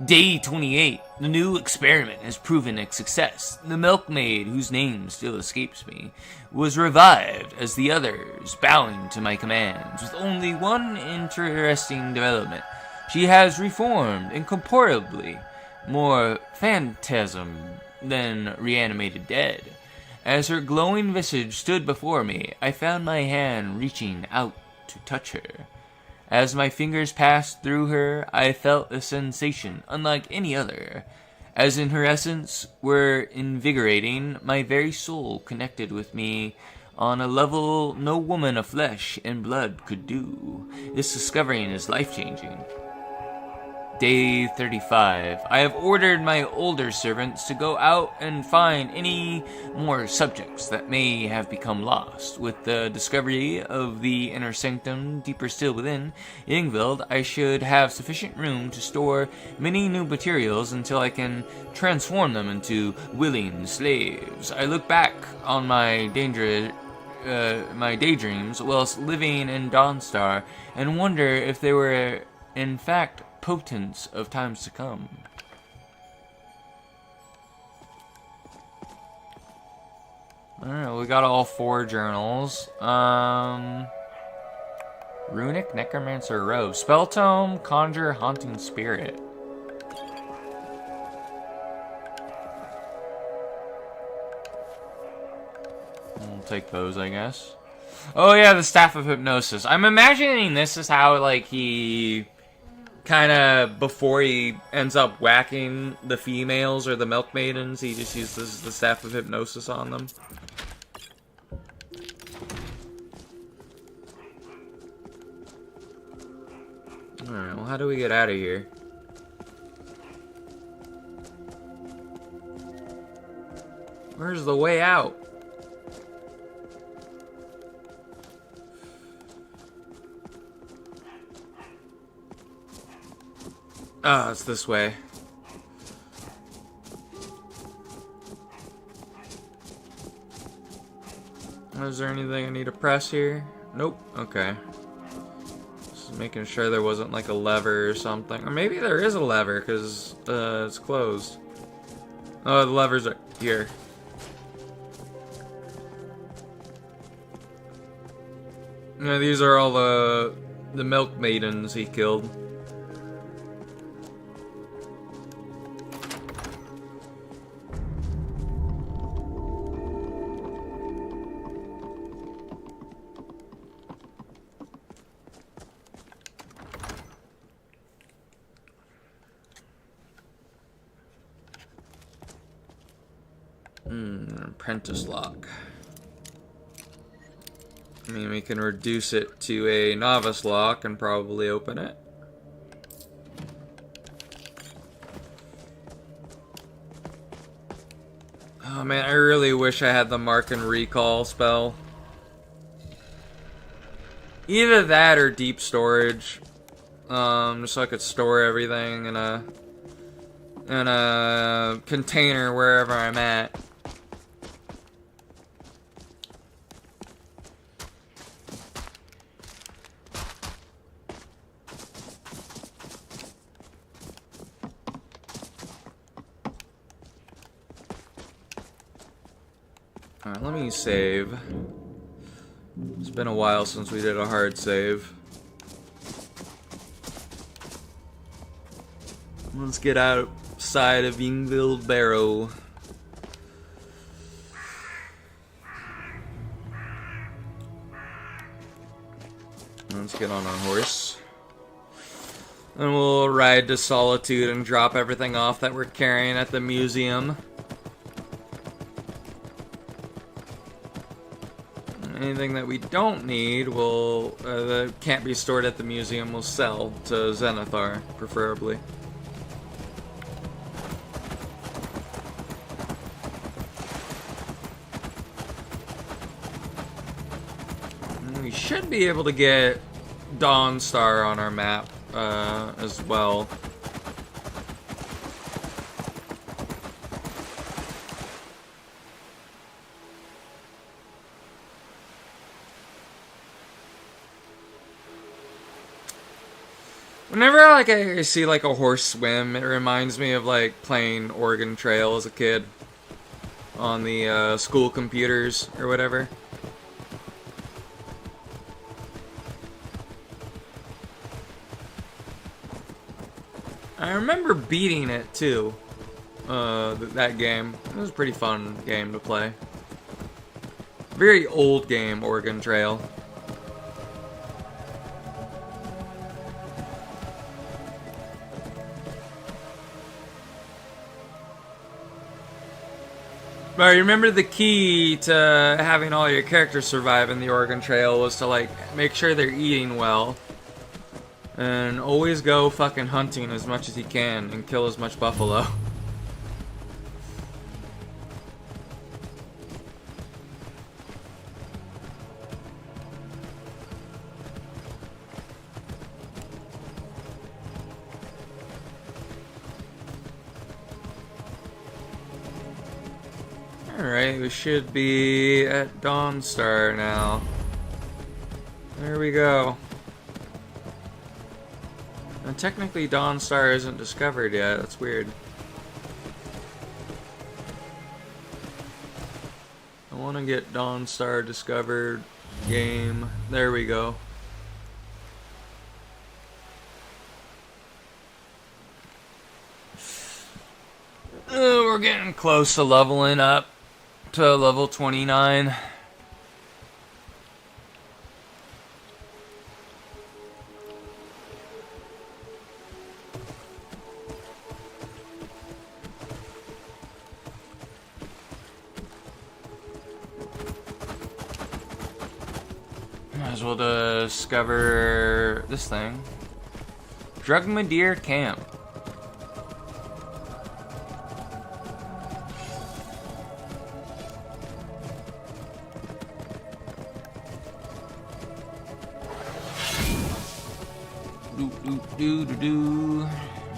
Day 28. The new experiment has proven a success. The milkmaid, whose name still escapes me, was revived as the others, bowing to my commands, with only one interesting development. She has reformed incomparably, more phantasm than reanimated dead. As her glowing visage stood before me, I found my hand reaching out to touch her. As my fingers passed through her, I felt a sensation unlike any other. As in her essence were invigorating, my very soul connected with me on a level no woman of flesh and blood could do. This discovery is life-changing. Day 35. I have ordered my older servants to go out and find any more subjects that may have become lost. With the discovery of the inner sanctum deeper still within Yngvild, I should have sufficient room to store many new materials until I can transform them into willing slaves. I look back on my daydreams whilst living in Dawnstar and wonder if they were in fact potents of times to come. Alright, we got all 4 journals. Runic Necromancer Rose. Spell Tome, Conjure Haunting Spirit. We'll take those, I guess. Oh yeah, the Staff of Hypnosis. I'm imagining this is how, like, he kind of, before he ends up whacking the females or the milk maidens, he just uses the Staff of Hypnosis on them. Alright, well, how do we get out of here? Where's the way out? Ah, it's this way. Is there anything I need to press here? Nope. Okay. Just making sure there wasn't like a lever or something. Or maybe there is a lever because it's closed. Oh, the levers are here. No, these are all the milk maidens he killed. apprentice lock. I mean, we can reduce it to a novice lock and probably open it. Oh man, I really wish I had the mark and recall spell. Either that or deep storage. Just so I could store everything in a container wherever I'm at. Alright, let me save. It's been a while since we did a hard save. Let's get outside of Yingville Barrow. Let's get on our horse. And we'll ride to Solitude and drop everything off that we're carrying at the museum. Anything that we don't need will that can't be stored at the museum will sell to Zenithar, preferably. And we should be able to get Dawnstar on our map as well. Whenever I see like a horse swim, it reminds me of like playing Oregon Trail as a kid on the school computers or whatever. I remember beating it too. That game. It was a pretty fun game to play. Very old game, Oregon Trail. But I remember the key to having all your characters survive in the Oregon Trail was to like make sure they're eating well. And always go fucking hunting as much as you can and kill as much buffalo. Alright, we should be at Dawnstar now. There we go. And technically Dawnstar isn't discovered yet, that's weird. I want to get Dawnstar discovered. Game. There we go. We're getting close to leveling up to level 29. Might as well discover this thing. Drugmadeer Camp.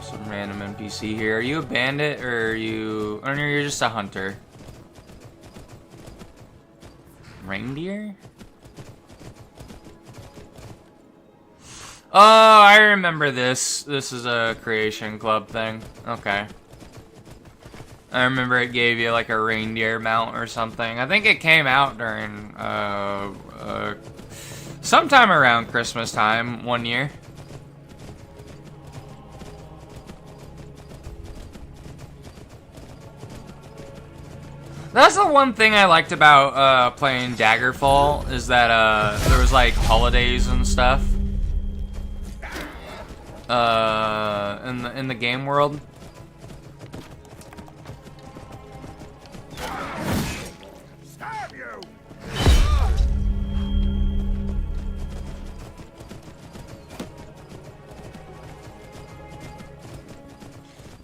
Some random NPC here. Are you a bandit or are you... Oh no, you're just a hunter. Reindeer? Oh, I remember this. This is a creation club thing. Okay. I remember it gave you like a reindeer mount or something. I think it came out during sometime around Christmas time one year. That's the one thing I liked about playing Daggerfall, is that there was like holidays and stuff in the game world.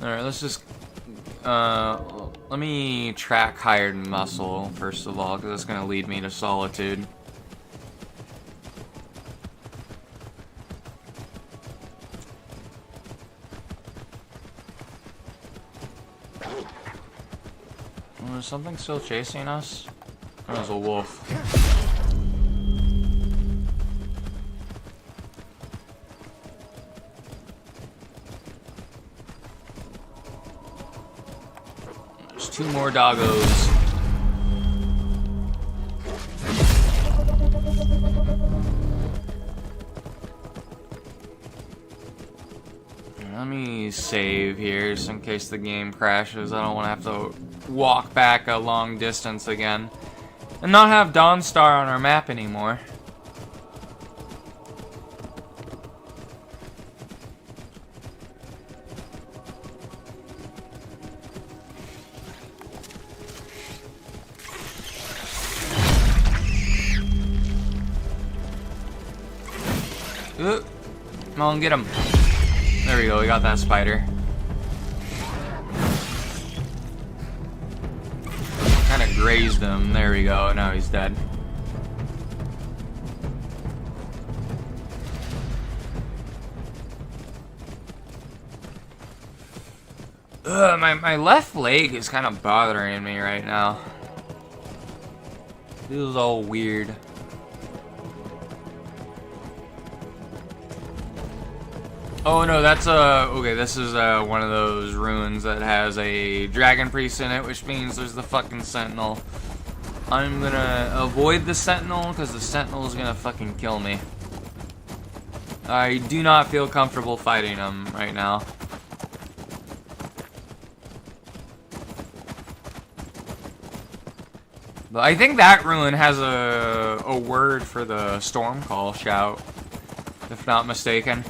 Alright, let's just... let me track hired muscle, first of all, because that's going to lead me to solitude. Is something still chasing us? Oh, there's a wolf. There's 2 more doggos. Let me save here just in case the game crashes. I don't want to have to walk back a long distance again. And not have Dawnstar on our map anymore. Come on, get him. There we go, we got that spider. Kind of grazed him. There we go, now he's dead. My left leg is kind of bothering me right now. Feels all weird. Oh no, that's okay, this is one of those ruins that has a dragon priest in it, which means there's the fucking sentinel. I'm gonna avoid the sentinel because the sentinel is gonna fucking kill me. I do not feel comfortable fighting him right now. But I think that ruin has a word for the storm call shout, if not mistaken.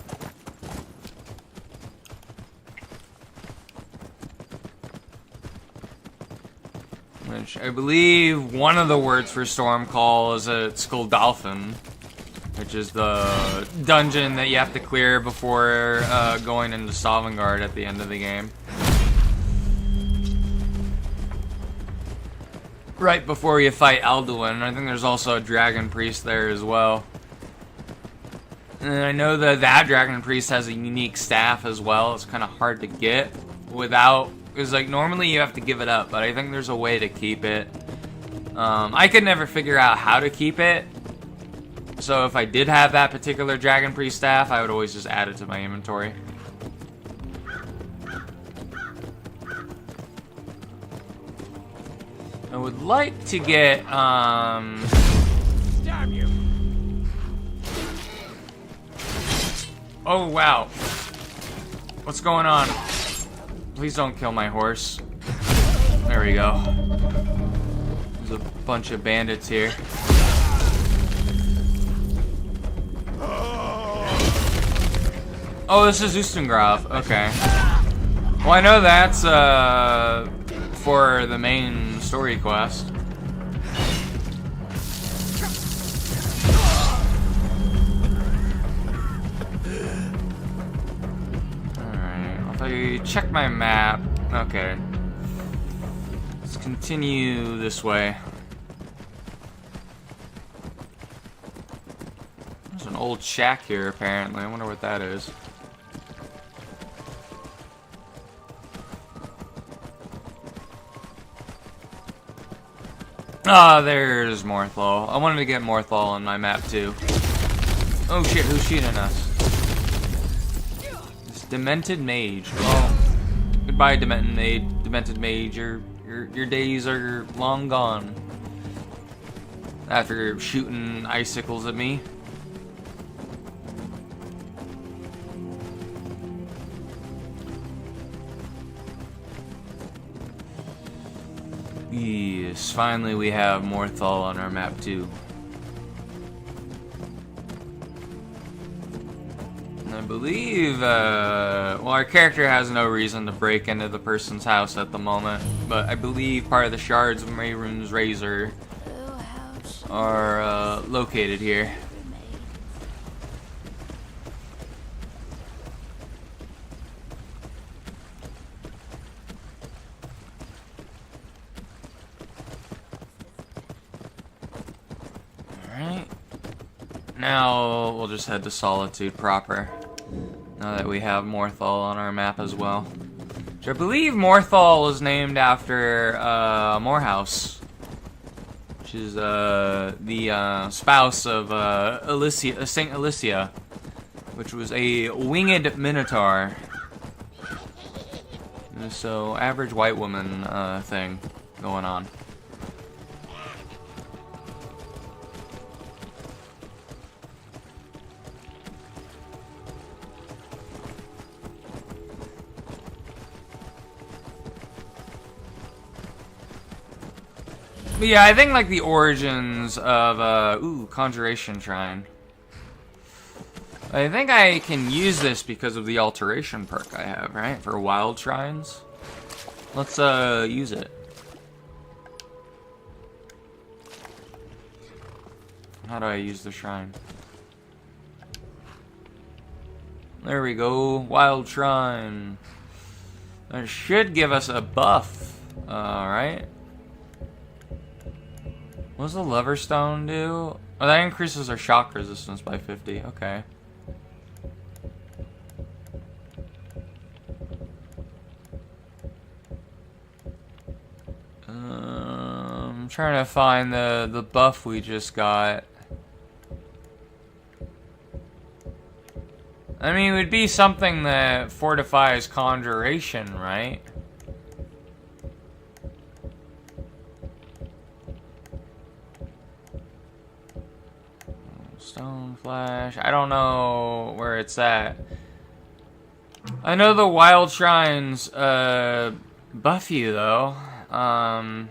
Which I believe one of the words for storm call is a Skulldolphin, which is the dungeon that you have to clear before going into Sovngarde at the end of the game. Right before you fight Alduin. I think there's also a dragon priest there as well. And I know that dragon priest has a unique staff as well. It's kind of hard to get without... Because, like, normally you have to give it up, but I think there's a way to keep it. I could never figure out how to keep it. So if I did have that particular Dragon Priest staff, I would always just add it to my inventory. I would like to get, Damn you! Oh, wow. What's going on? Please don't kill my horse. There we go. There's a bunch of bandits here. Oh, this is Ustengrav. Okay. Well, I know that's for the main story quest. I check my map. Okay. Let's continue this way. There's an old shack here, apparently. I wonder what that is. Ah, there's Morthal. I wanted to get Morthal on my map, too. Oh shit, who's shooting us? Demented Mage. Well, goodbye, Demented Mage. Your days are long gone. After shooting icicles at me. Yes, finally we have Morthal on our map too. I believe, well, our character has no reason to break into the person's house at the moment, but I believe part of the shards of Mehrunes Razor are located here. Now we'll just head to Solitude proper. Now that we have Morthal on our map as well. Which I believe Morthal was named after Morehouse. Which is the spouse of Saint Alicia. Which was a winged minotaur. So, average white woman thing going on. But yeah, I think like the origins of Conjuration Shrine. I think I can use this because of the alteration perk I have, right? For wild shrines. Let's use it. How do I use the shrine? There we go, wild shrine. That should give us a buff, right? What does the lever stone do? Oh, that increases our shock resistance by 50. Okay. I'm trying to find the buff we just got. I mean, it would be something that fortifies conjuration, right? Stone Flash. I don't know where it's at. I know the wild shrines buff you though. I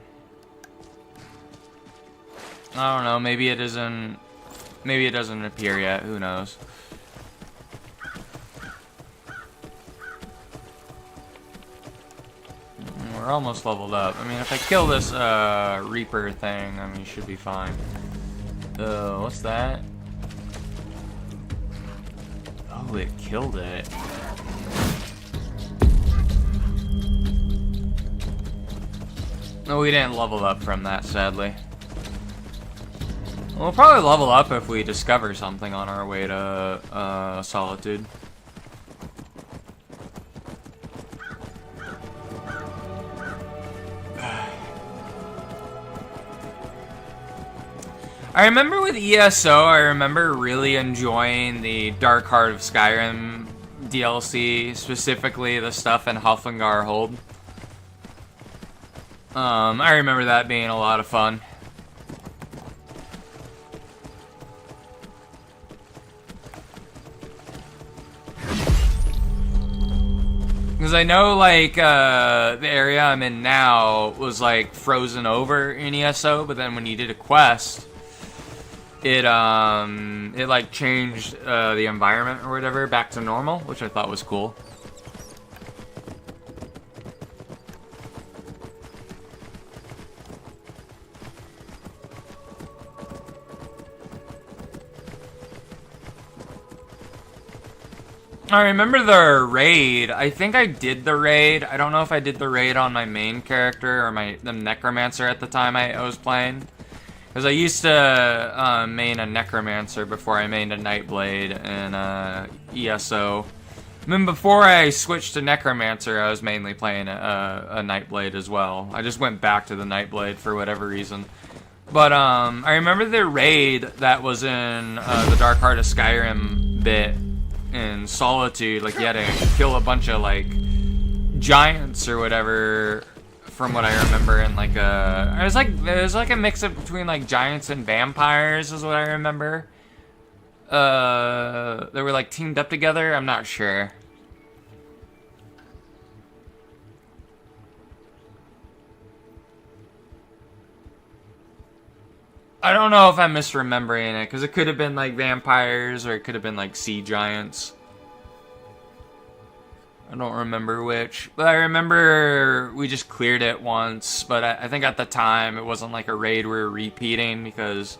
don't know. Maybe it isn't. Maybe it doesn't appear yet. Who knows? We're almost leveled up. I mean, if I kill this Reaper thing, I mean, should be fine. What's that? Oh, it killed it. No, we didn't level up from that, sadly. We'll probably level up if we discover something on our way to Solitude. I remember with ESO, I remember really enjoying the Dark Heart of Skyrim DLC, specifically the stuff in Hafengar Hold. I remember that being a lot of fun. Because I know, like, the area I'm in now was, like, frozen over in ESO, but then when you did a quest, it like, changed, the environment or whatever back to normal, which I thought was cool. I remember the raid. I think I did the raid. I don't know if I did the raid on my main character or the Necromancer at the time I was playing. Because I used to main a Necromancer before I mained a Nightblade in ESO. I mean, before I switched to Necromancer, I was mainly playing a Nightblade as well. I just went back to the Nightblade for whatever reason. But I remember the raid that was in the Dark Heart of Skyrim bit. In Solitude, like, you had to kill a bunch of, like, giants or whatever, from what I remember, and, like, it was like a mix-up between, like, giants and vampires, is what I remember. They were, like, teamed up together, I'm not sure. I don't know if I'm misremembering it, because it could have been, like, vampires, or it could have been, like, sea giants. I don't remember which. But I remember we just cleared it once, but I think at the time it wasn't, like, a raid we were repeating, because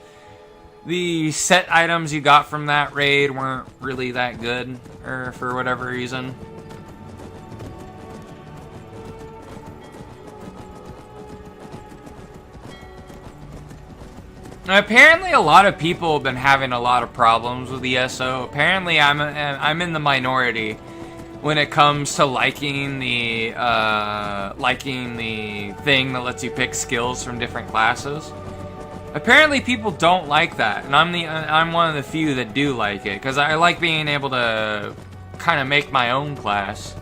the set items you got from that raid weren't really that good, or for whatever reason. Apparently, a lot of people have been having a lot of problems with ESO. Apparently, I'm in the minority when it comes to liking the thing that lets you pick skills from different classes. Apparently, people don't like that, and I'm one of the few that do like it because I like being able to kind of make my own class.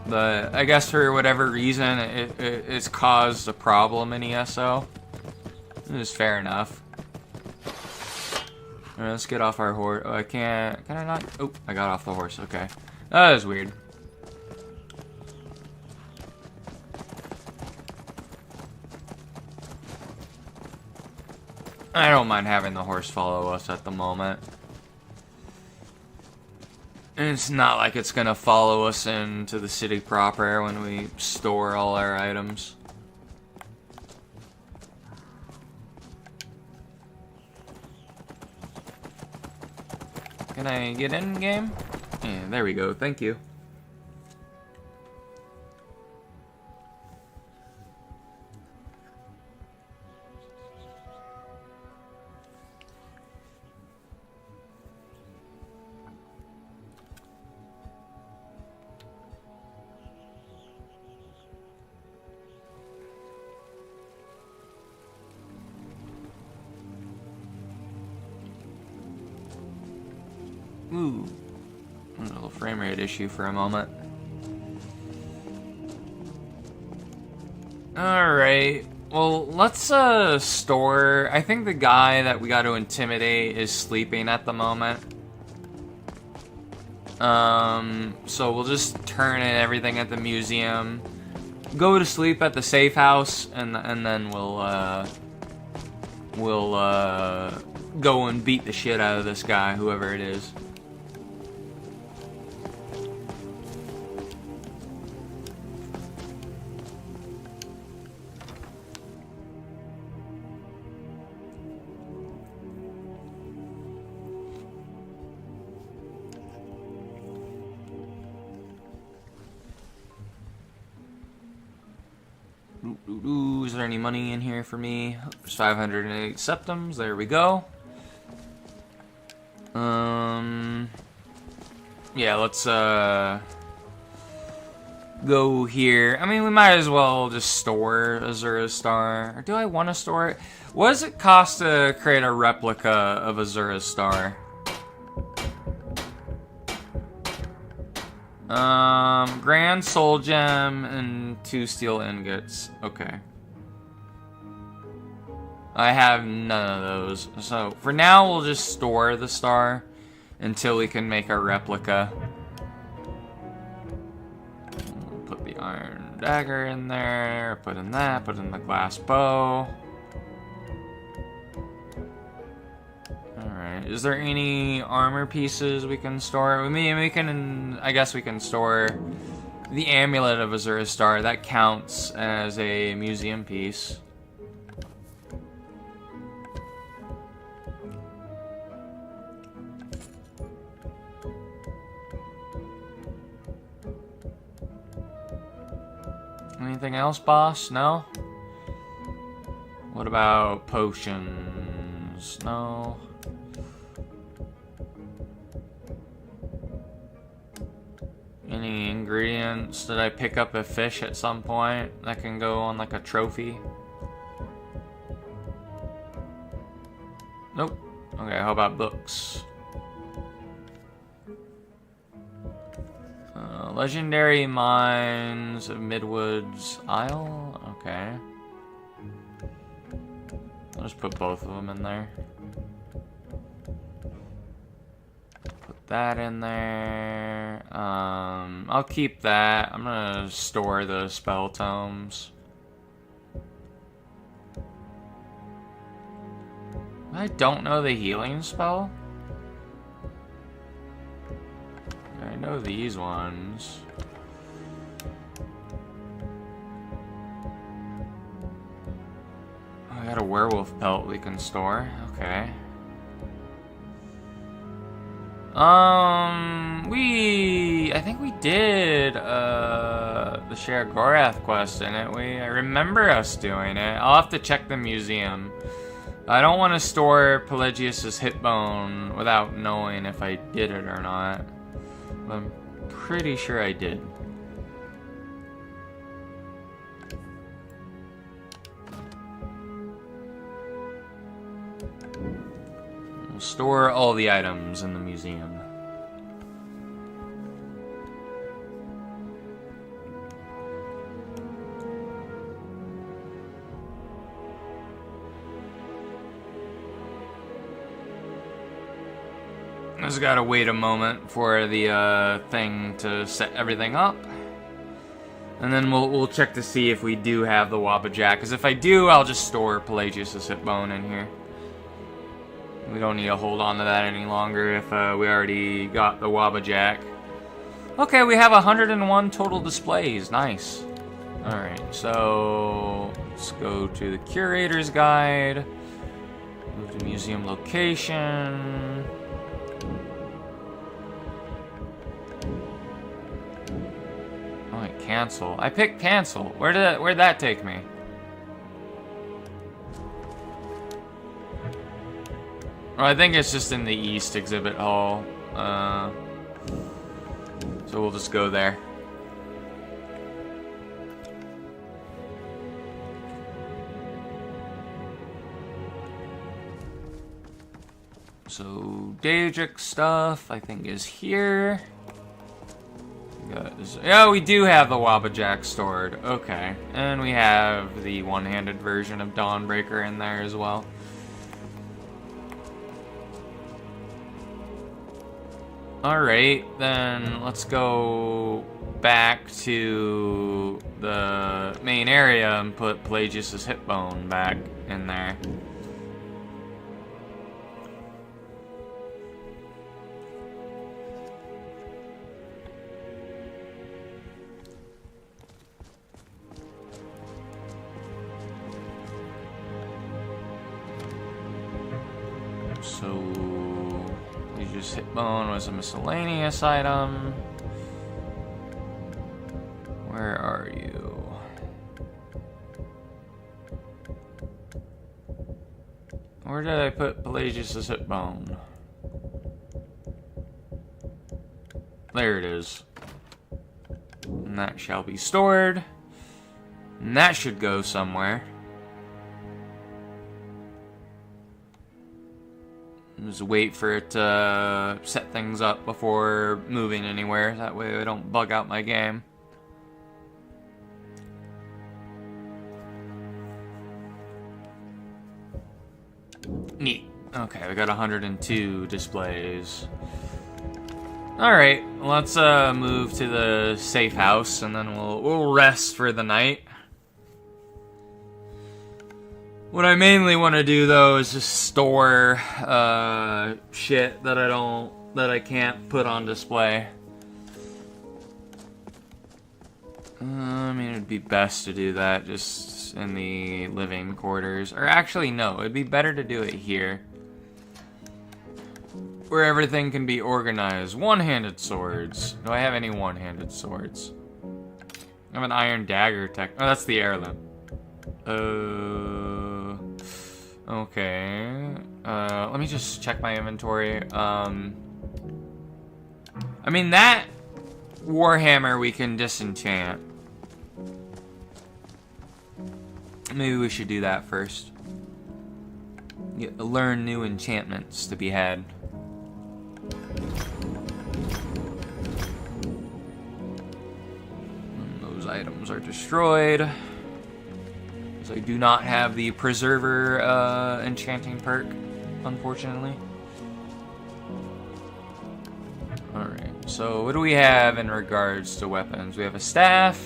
But I guess for whatever reason, it's caused a problem in ESO. It is fair enough. Alright, let's get off our horse. Oh, I can't. Can I not? Oh, I got off the horse. Okay. That is weird. I don't mind having the horse follow us at the moment. And it's not like it's gonna follow us into the city proper when we store all our items. Can I get in game? Yeah, there we go. Thank you. Ooh, a little frame rate issue for a moment. Alright, well, let's store. I think the guy that we got to intimidate is sleeping at the moment. So we'll just turn in everything at the museum, go to sleep at the safe house, and then we'll go and beat the shit out of this guy, whoever it is. Is there any money in here for me? There's 508 septums. There we go. Yeah, let's go here. I mean, we might as well just store Azura's Star. Or do I want to store it? What does it cost to create a replica of Azura's Star? Grand Soul Gem and 2 steel ingots. Okay. I have none of those. So, for now, we'll just store the star until we can make a replica. We'll put the iron dagger in there, put in that, put in the glass bow. Alright, is there any armor pieces we can store? I guess we can store the amulet of Azura's Star. That counts as a museum piece. Anything else, boss? No? What about potions? No. Any ingredients? Did I pick up a fish at some point that can go on like a trophy? Nope. Okay, how about books? Legendary Mines of Midwood's Isle? Okay. I'll just put both of them in there. Put that in there. I'll keep that. I'm gonna store the spell tomes. I don't know the healing spell. I know these ones. Oh, I got a werewolf pelt we can store. Okay. I think we did the Sharagorath quest, didn't we? I remember us doing it. I'll have to check the museum. I don't want to store Pelagius's hit bone without knowing if I did it or not. I'm pretty sure I did. We'll store all the items in the museum. Just gotta wait a moment for the thing to set everything up, and then we'll check to see if we do have the Wabbajack. Because if I do, I'll just store Pelagius's hip bone in here. We don't need to hold on to that any longer if we already got the Wabbajack. Okay, we have 101 total displays. Nice. All right, so let's go to the curator's guide. Move to museum location. Cancel. I picked cancel. Where'd that take me? Oh, I think it's just in the East exhibit hall. So we'll just go there. So Daedric stuff I think is here. Yeah, we do have the Wabbajack stored. Okay. And we have the one-handed version of Dawnbreaker in there as well. Alright, then let's go back to the main area and put Pelagius's hip bone back in there. So, Pelagius's hip bone was a miscellaneous item. Where are you? Where did I put Pelagius's hip bone? There it is. And that shall be stored. And that should go somewhere. Just wait for it to set things up before moving anywhere. That way I don't bug out my game. Neat. Okay, we got 102 displays. Alright, let's move to the safe house and then we'll rest for the night. What I mainly want to do though is just store shit that I can't put on display. I mean, it'd be best to do that just in the living quarters. Or actually, no, it'd be better to do it here, where everything can be organized. One-handed swords. Do I have any one-handed swords? I have an iron dagger tech. Oh, that's the heirloom. Okay. Let me just check my inventory. I mean, that Warhammer we can disenchant. Maybe we should do that first. Learn new enchantments to be had. And those items are destroyed. So I do not have the Preserver enchanting perk, unfortunately. Alright, so what do we have in regards to weapons? We have a staff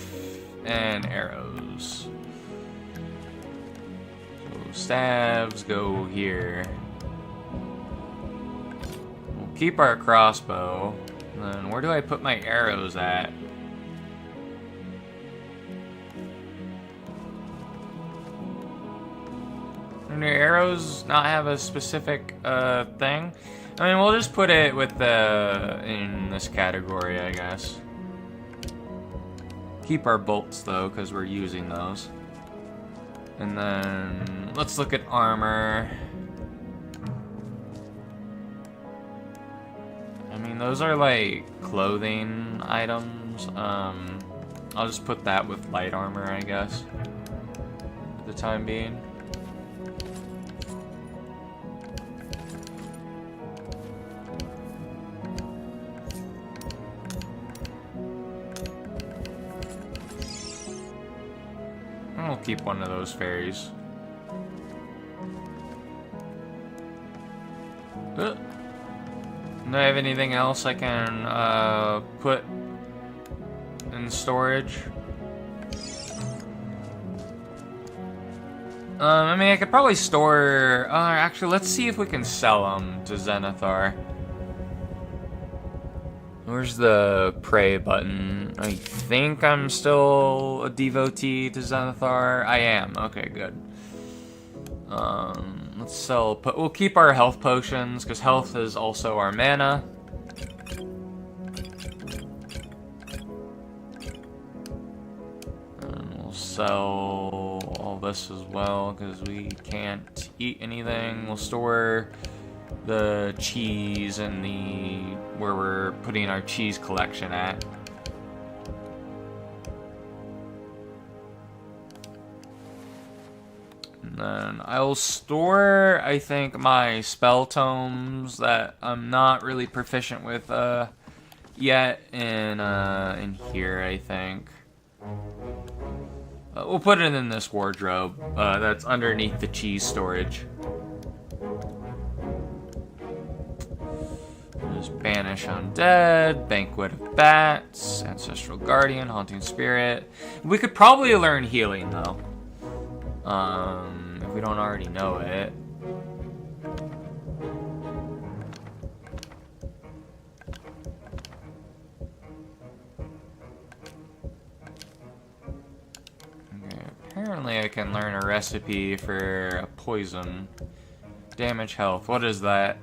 and arrows. So staves go here. We'll keep our crossbow. And then where do I put my arrows at? Do arrows not have a specific thing? I mean, we'll just put it with in this category, I guess. Keep our bolts though, because we're using those. And then let's look at armor. And those are like clothing items. I'll just put that with light armor, I guess, for the time being. I'll keep one of those fairies. Do I have anything else I can put in storage? I mean, I could probably store... actually, let's see if we can sell them to Zenithar. Where's the pray button? I think I'm still a devotee to Zenithar. I am. Okay, good. Let's sell... We'll keep our health potions, because health is also our mana. And we'll sell all this as well, because we can't eat anything. We'll store the cheese in the... where we're putting our cheese collection at. And then I'll store, I think, my spell tomes that I'm not really proficient with yet in here, I think. We'll put it in this wardrobe that's underneath the cheese storage. There's Banish Undead, Banquet of Bats, Ancestral Guardian, Haunting Spirit. We could probably learn Healing, though. If we don't already know it. Okay, apparently I can learn a recipe for a poison. Damage health. What is that?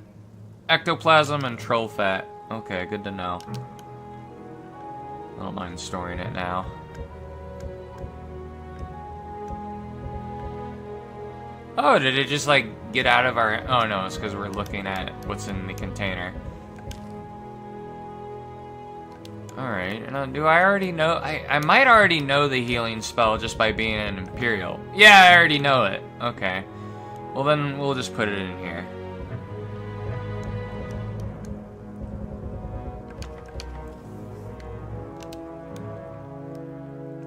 Ectoplasm and troll fat. Okay, good to know. I don't mind storing it now. Oh, did it just like get out of our... Oh no, it's because we're looking at what's in the container. Alright, do I already know... I might already know the healing spell just by being an Imperial. Yeah, I already know it. Okay. Well then, we'll just put it in here.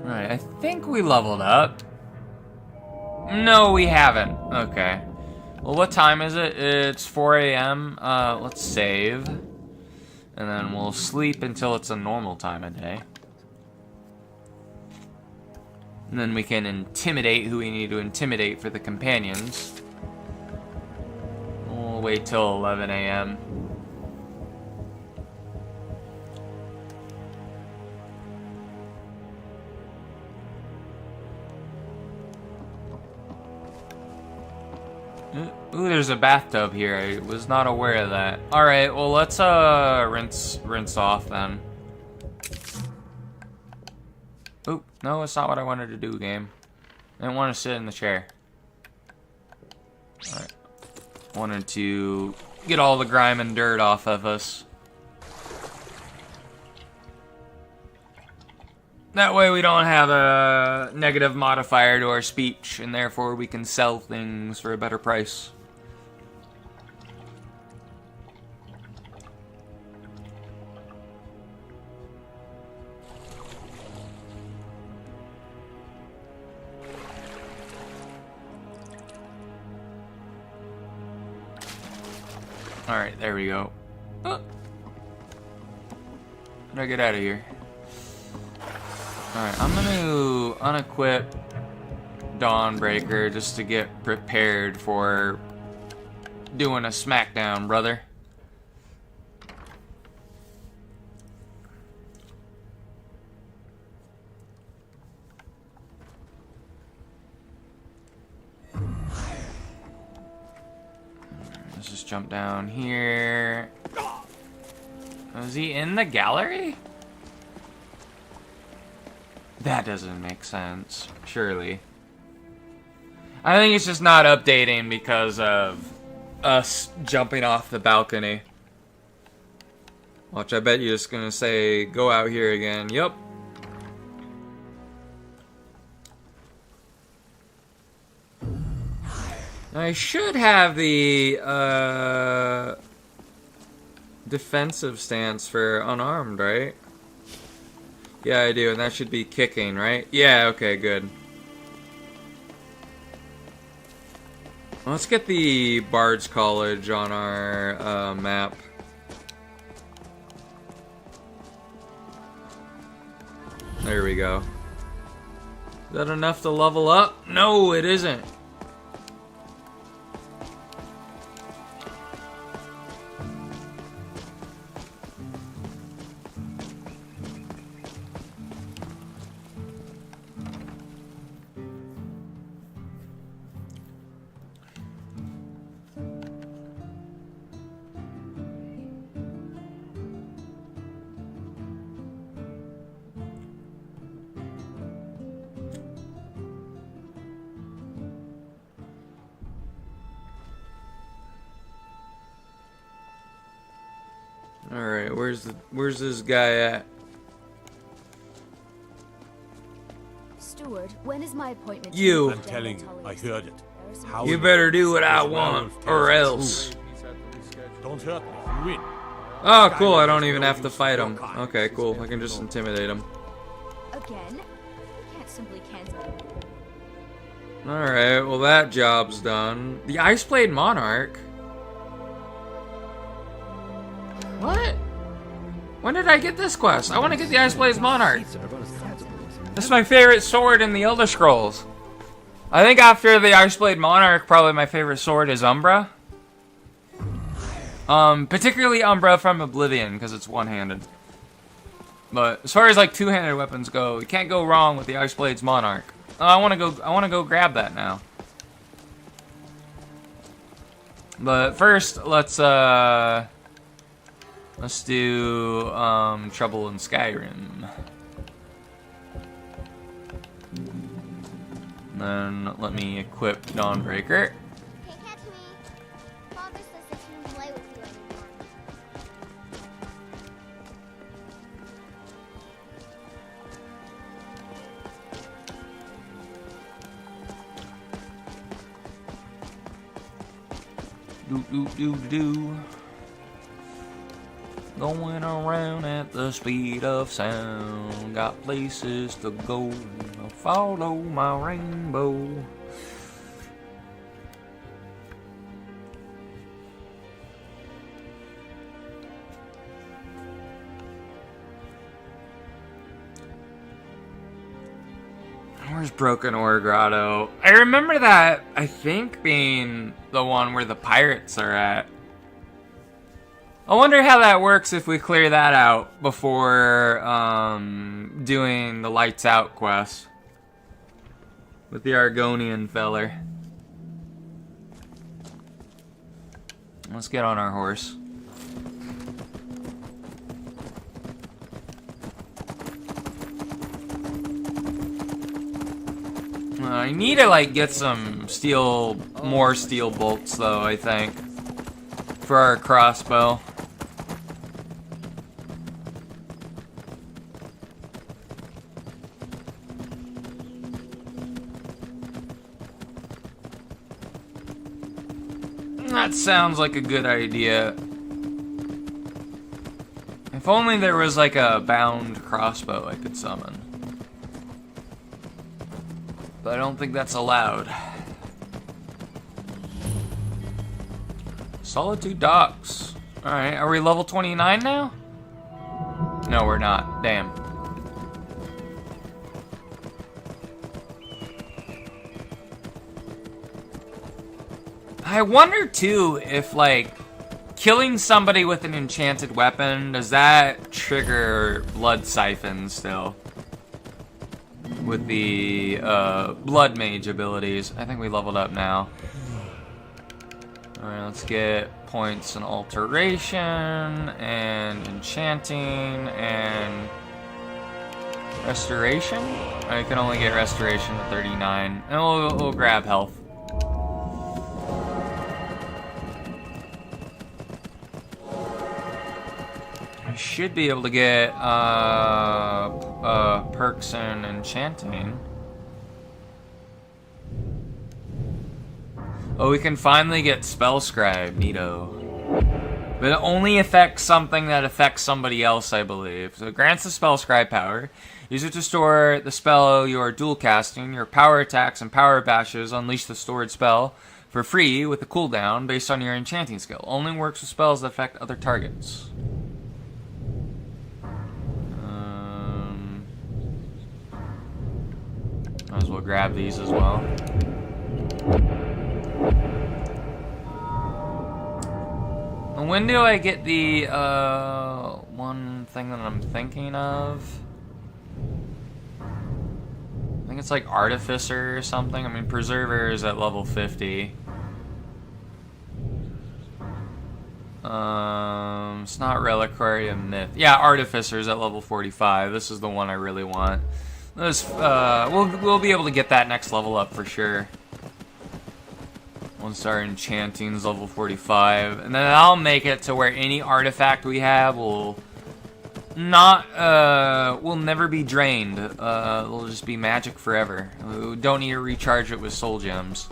Alright, I think we leveled up. No, we haven't. Okay. Well, what time is it? It's 4 a.m. Let's save. And then we'll sleep until it's a normal time of day. And then we can intimidate who we need to intimidate for the companions. We'll wait till 11 a.m. Ooh, there's a bathtub here. I was not aware of that. Alright, well, let's rinse off then. Oop, no, it's not what I wanted to do, game. I didn't want to sit in the chair. Alright. Wanted to get all the grime and dirt off of us. That way we don't have a negative modifier to our speech, and therefore we can sell things for a better price. Alright, there we go. Oh. How do I get out of here? Alright, I'm gonna unequip Dawnbreaker just to get prepared for doing a smackdown, brother. Let's just jump down here. Is he in the gallery? That doesn't make sense, surely. I think it's just not updating because of us jumping off the balcony. Watch, I bet you're just gonna say, go out here again. Yup. I should have the, defensive stance for unarmed, right? Yeah, I do, and that should be kicking, right? Yeah, okay, good. Let's get the Bard's College on our, map. There we go. Is that enough to level up? No, it isn't. Alright, where's this guy at? Steward, when is my appointment? You. I'm telling you, I heard it. You better do what I want, or else. Don't hurt me, you win. Oh, cool, I don't even have to fight him. Okay, cool, I can just intimidate him. Again? You can't simply cancel it. Alright, well that job's done. The Iceblade Monarch? What? When did I get this quest? I want to get the Iceblade Monarch. This is my favorite sword in the Elder Scrolls. I think after the Iceblade Monarch, probably my favorite sword is Umbra. Particularly Umbra from Oblivion, because it's one-handed. But as far as like two-handed weapons go, you can't go wrong with the Iceblade's Monarch. I want to go grab that now. But first, let's do Trouble in Skyrim. And then let me equip Dawnbreaker. Can't catch me. Father says I shouldn't play with you anymore. Do. Going around at the speed of sound. Got places to go. Follow my rainbow. Where's Broken Ore Grotto? I remember that, I think, being the one where the pirates are at. I wonder how that works if we clear that out before doing the Lights Out quest with the Argonian feller. Let's get on our horse. I need to like get some more steel bolts though, I think, for our crossbow. That sounds like a good idea. If only there was like a bound crossbow I could summon. But I don't think that's allowed. Solitude Docks. Alright, are we level 29 now? No, we're not. Damn. I wonder too if like killing somebody with an enchanted weapon, does that trigger blood siphon still? With the blood mage abilities. I think we leveled up now. Alright, let's get points in alteration and enchanting and restoration. I can only get restoration at 39. And we'll grab health. should be able to get perks and enchanting. Oh, we can finally get Spell Scribe, neato. But it only affects something that affects somebody else, I believe. So it grants the Spell Scribe power. Use it to store the spell you are dual casting. Your power attacks and power bashes unleash the stored spell for free with a cooldown based on your enchanting skill. Only works with spells that affect other targets. Might as well grab these as well. And when do I get the one thing that I'm thinking of? I think it's like Artificer or something. I mean, Preserver is at level 50. It's not Reliquary of Myth. Yeah, Artificer is at level 45. This is the one I really want. This, we'll be able to get that next level up for sure. Once our enchanting's level 45, and then I'll make it to where any artifact we have will never be drained. It'll just be magic forever. We don't need to recharge it with soul gems.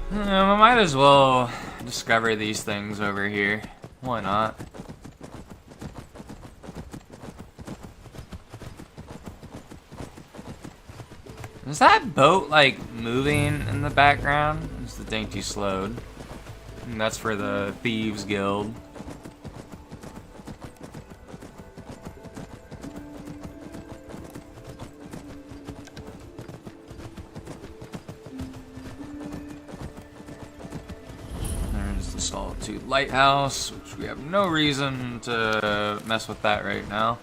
We might as well discover these things over here. Why not? Is that boat, like, moving in the background? It's the Dainty Slode. And that's for the Thieves Guild. There's the Solitude Lighthouse, which we have no reason to mess with that right now.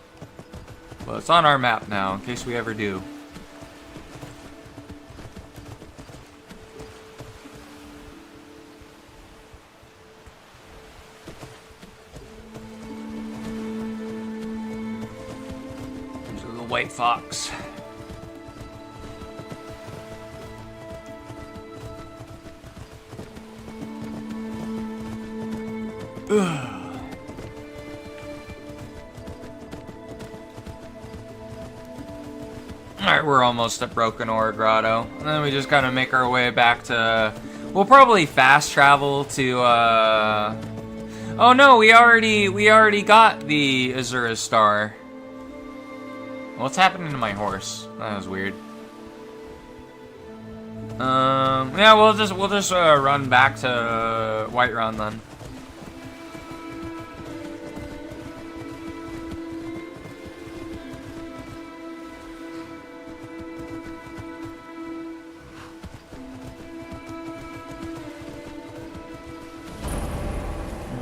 But it's on our map now, in case we ever do. White fox. Alright, we're almost at Broken Ore Grotto. And then we just gotta make our way back to... We'll probably fast travel to, Oh no, we already got the Azura Star. What's happening to my horse? That was weird. Yeah, we'll just run back to Whiterun then.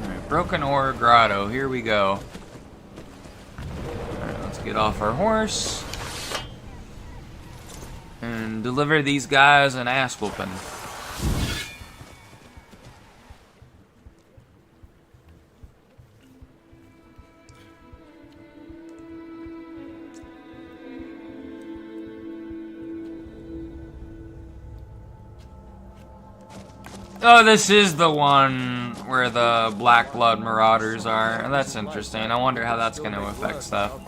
Alright, Broken Ore Grotto, here we go. Get off our horse and deliver these guys an ass whooping. Oh, this is the one where the Black Blood Marauders are. That's interesting. I wonder how that's going to affect stuff.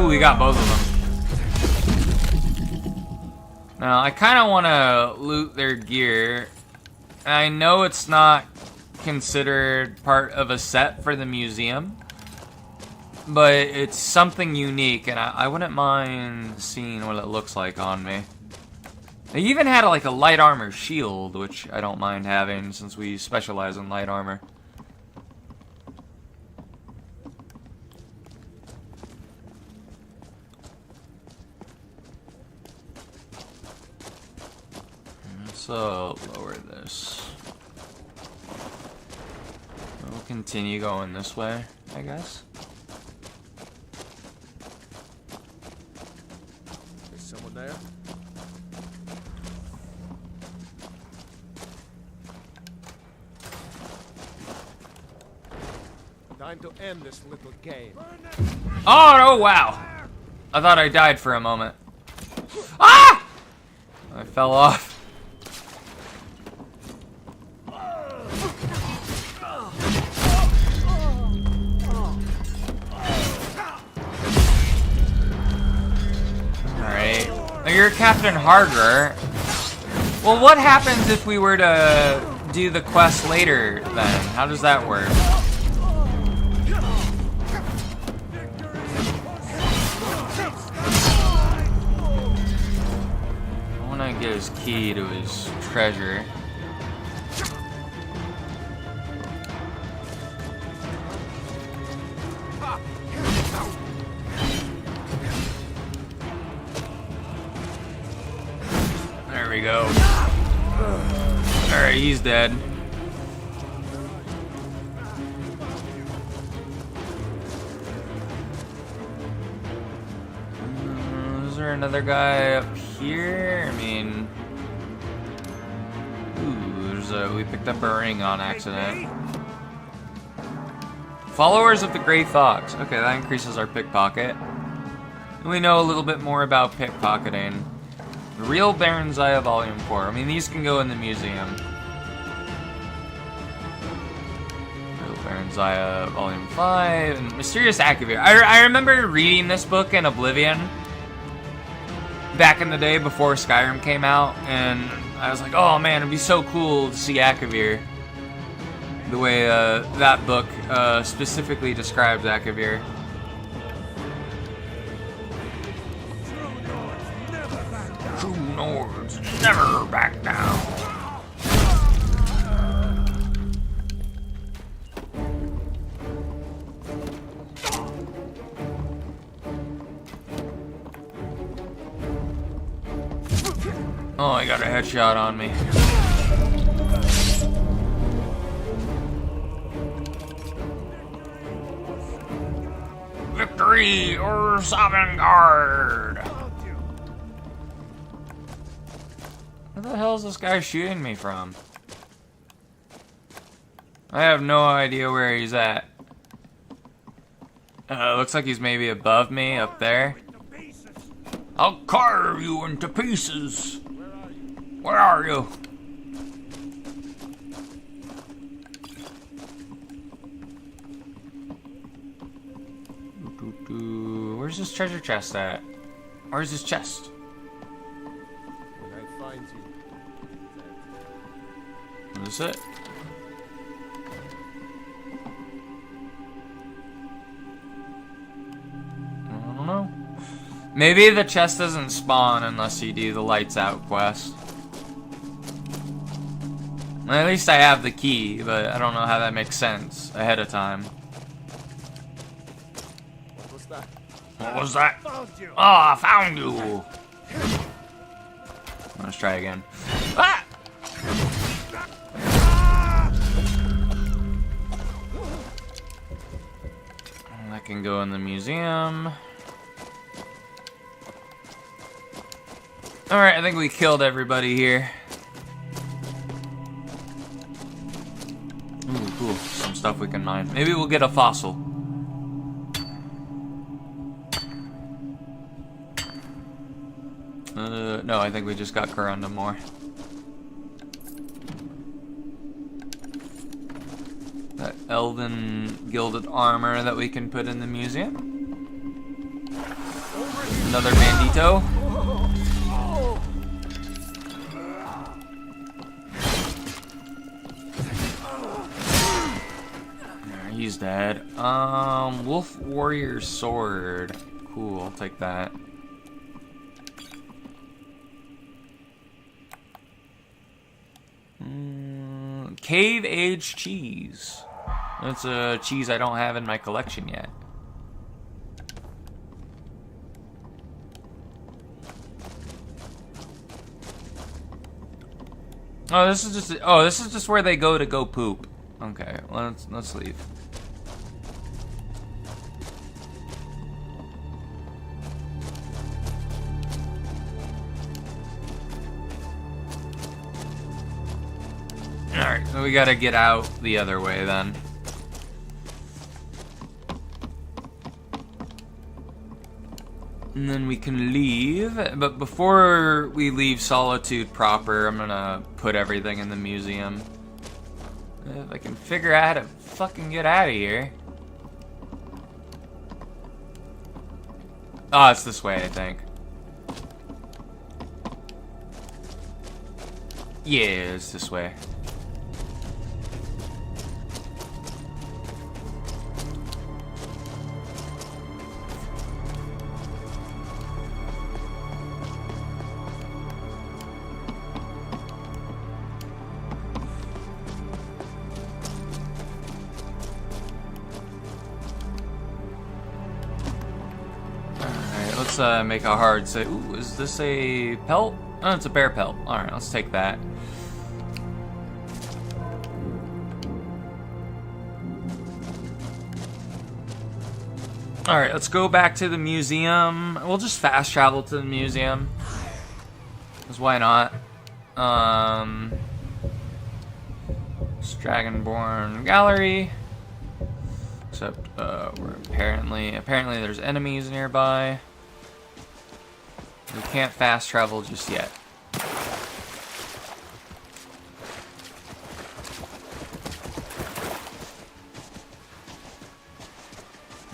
We got both of them. Now, I kind of want to loot their gear. I know it's not considered part of a set for the museum, but it's something unique, and I wouldn't mind seeing what it looks like on me. They even had like a light armor shield, which I don't mind having since we specialize in light armor. So, lower this. We'll continue going this way, I guess. Is someone there? Time to end this little game. Oh wow! I thought I died for a moment. Ah! I fell off. Alright. Now you're Captain Harger. Well, what happens if we were to do the quest later then? How does that work? I want to get his key to his treasure. There we go. Alright, he's dead. Is there another guy up here? I mean... Ooh, we picked up a ring on accident. Followers of the Grey Fox. Okay, that increases our pickpocket. And we know a little bit more about pickpocketing. The Real Baron's Eye Volume 4. I mean, these can go in the museum. Real Baron's Eye Volume 5. And Mysterious Acuvir. I remember reading this book in Oblivion back in the day before Skyrim came out. And I was like, oh man, it'd be so cool to see Acuvir. The way that book specifically describes Acuvir. True Nords never back down. Oh, I got a headshot on me. Victory or Sovngarde! Where the hell is this guy shooting me from? I have no idea where he's at. Looks like he's maybe above me, up there. I'll carve you into pieces! Where are you? Where's this treasure chest at? Where's this chest? When I find you. What is it? I don't know. Maybe the chest doesn't spawn unless you do the lights out quest. Well, at least I have the key, but I don't know how that makes sense ahead of time. What was that? What was that? Found you. Oh, I found you! Let's try again. Ah! That can go in the museum. Alright, I think we killed everybody here. Ooh, cool. Some stuff we can mine. Maybe we'll get a fossil. No, I think we just got Corundum more. That elven gilded armor that we can put in the museum. Another bandito. He's dead. Wolf Warrior Sword. Cool, I'll take that. Cave aged cheese. That's a cheese I don't have in my collection yet. Oh, this is just where they go to go poop. Okay, let's leave. Alright, so we gotta get out the other way then. And then we can leave. But before we leave Solitude proper, I'm gonna put everything in the museum. If I can figure out how to fucking get out of here. Oh, it's this way, I think. Yeah, it's this way. Let's make a hard say. Ooh, is this a pelt? Oh, it's a bear pelt. Alright, let's take that. Alright, let's go back to the museum. We'll just fast travel to the museum. Because why not? It's Dragonborn Gallery. Except, we're apparently there's enemies nearby. We can't fast travel just yet.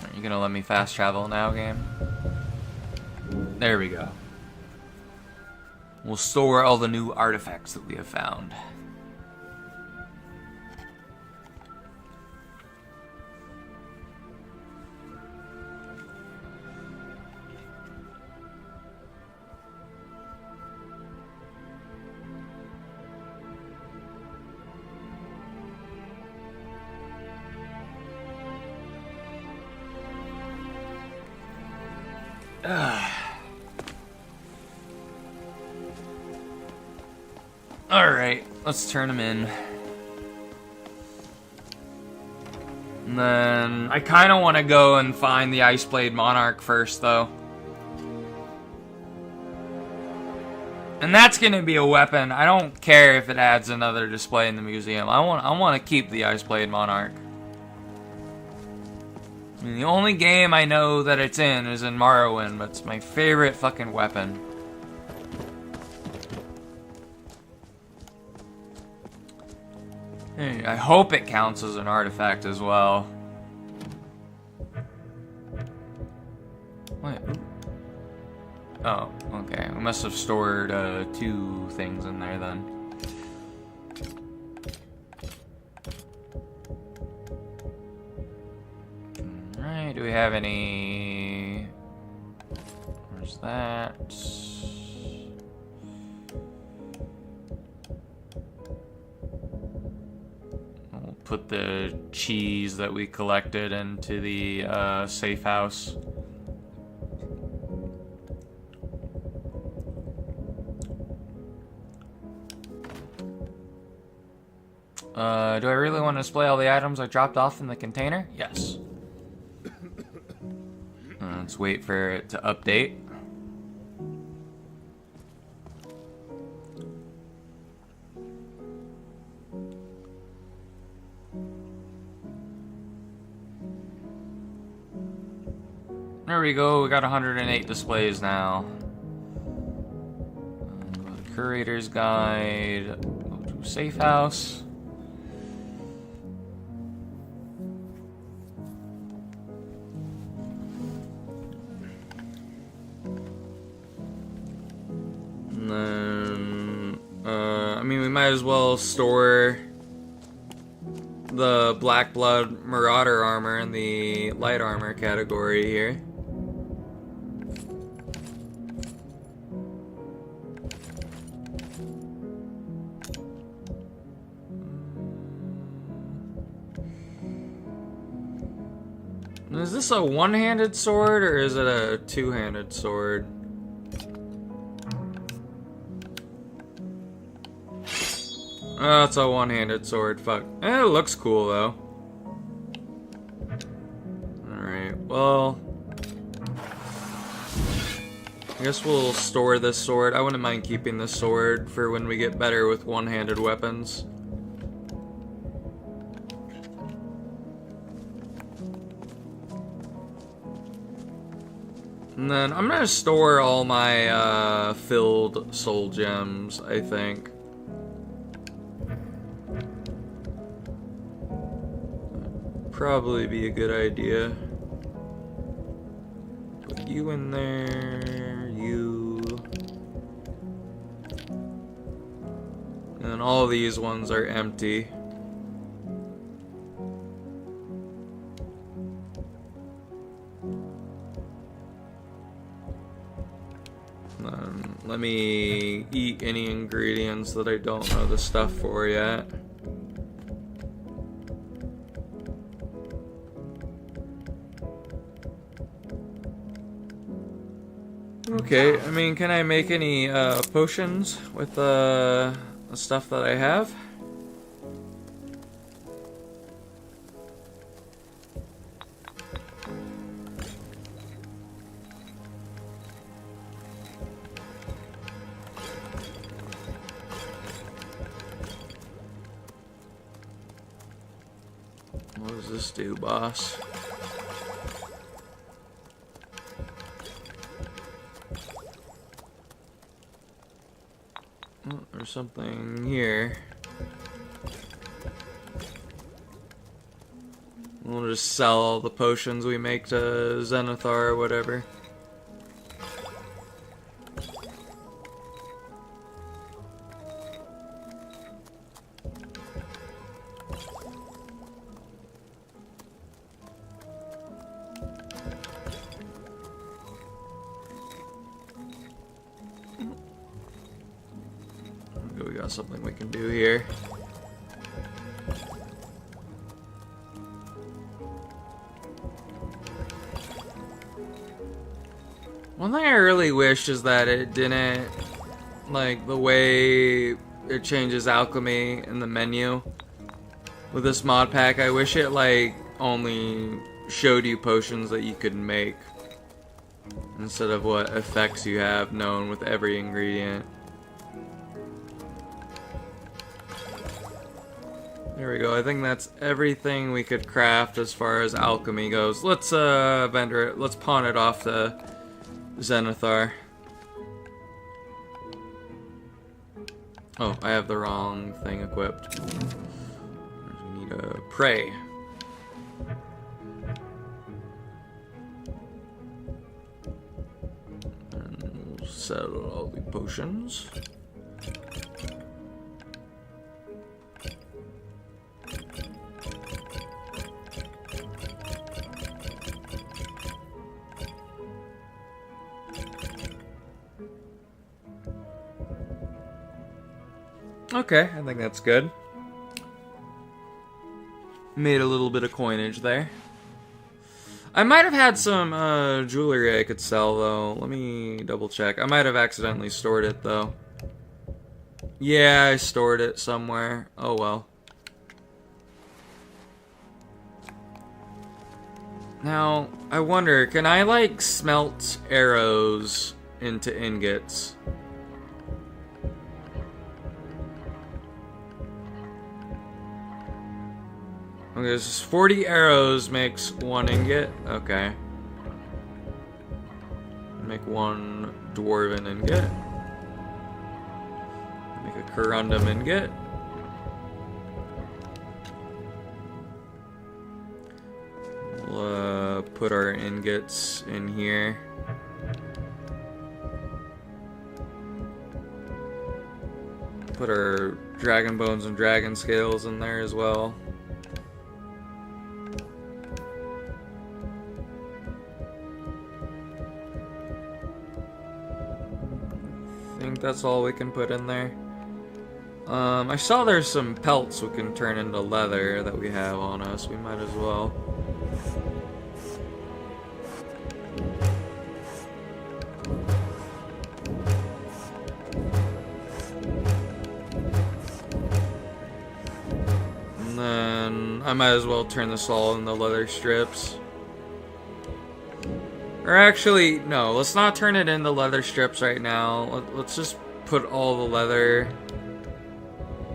Are you gonna let me fast travel now, game? There we go. We'll store all the new artifacts that we have found. Alright, let's turn them in. And then I kind of want to go and find the Iceblade Monarch first, though. And that's going to be a weapon. I don't care if it adds another display in the museum. I want to keep the Iceblade Monarch. I mean, the only game I know that it's in is in Morrowind, but it's my favorite fucking weapon. Hey, I hope it counts as an artifact as well. What? Oh, okay. We must have stored 2 things in there then. Alright, do we have any... Where's that? We'll put the cheese that we collected into the safe house. Do I really want to display all the items I dropped off in the container? Yes. Let's wait for it to update. There we go, we got 108 displays now. Go to the Curator's Guide, go to Safe House. And then, I mean, we might as well store the Black Blood Marauder armor in the light armor category here. Is this a one-handed sword or is it a two-handed sword? Oh, it's a one-handed sword. Fuck. Eh, it looks cool though. Alright, well, I guess we'll store this sword. I wouldn't mind keeping this sword for when we get better with one-handed weapons. And And then I'm gonna store all my filled soul gems, I think. Probably be a good idea. Put you in there, you. And then all these ones are empty. Let me eat any ingredients that I don't know the stuff for yet. Okay, I mean, can I make any potions with the stuff that I have? What does this do, boss? Oh, there's something here. We'll just sell all the potions we make to Zenithar or whatever. We got something we can do here. One thing I really wish is that it didn't, like, the way it changes alchemy in the menu with this mod pack. I wish it, like, only showed you potions that you could make instead of what effects you have known with every ingredient. There we go. I think that's everything we could craft as far as alchemy goes. Let's vendor it. Let's pawn it off to Zenithar. Oh, I have the wrong thing equipped. We need a prey. And we'll sell all the potions. Okay, I think that's good. Made a little bit of coinage there. I might have had some jewelry I could sell, though. Let me double check. I might have accidentally stored it, though. Yeah, I stored it somewhere. Oh, well. Now, I wonder, can I, like, smelt arrows into ingots? Okay, so 40 arrows makes 1 ingot. Okay. Make 1 dwarven ingot. Make a corundum ingot. We'll put our ingots in here. Put our dragon bones and dragon scales in there as well. I think that's all we can put in there. I saw there's some pelts we can turn into leather that we have on us. We might as well. And then I might as well turn this all into leather strips. Or actually, no, let's not turn it into leather strips right now. Let's just put all the leather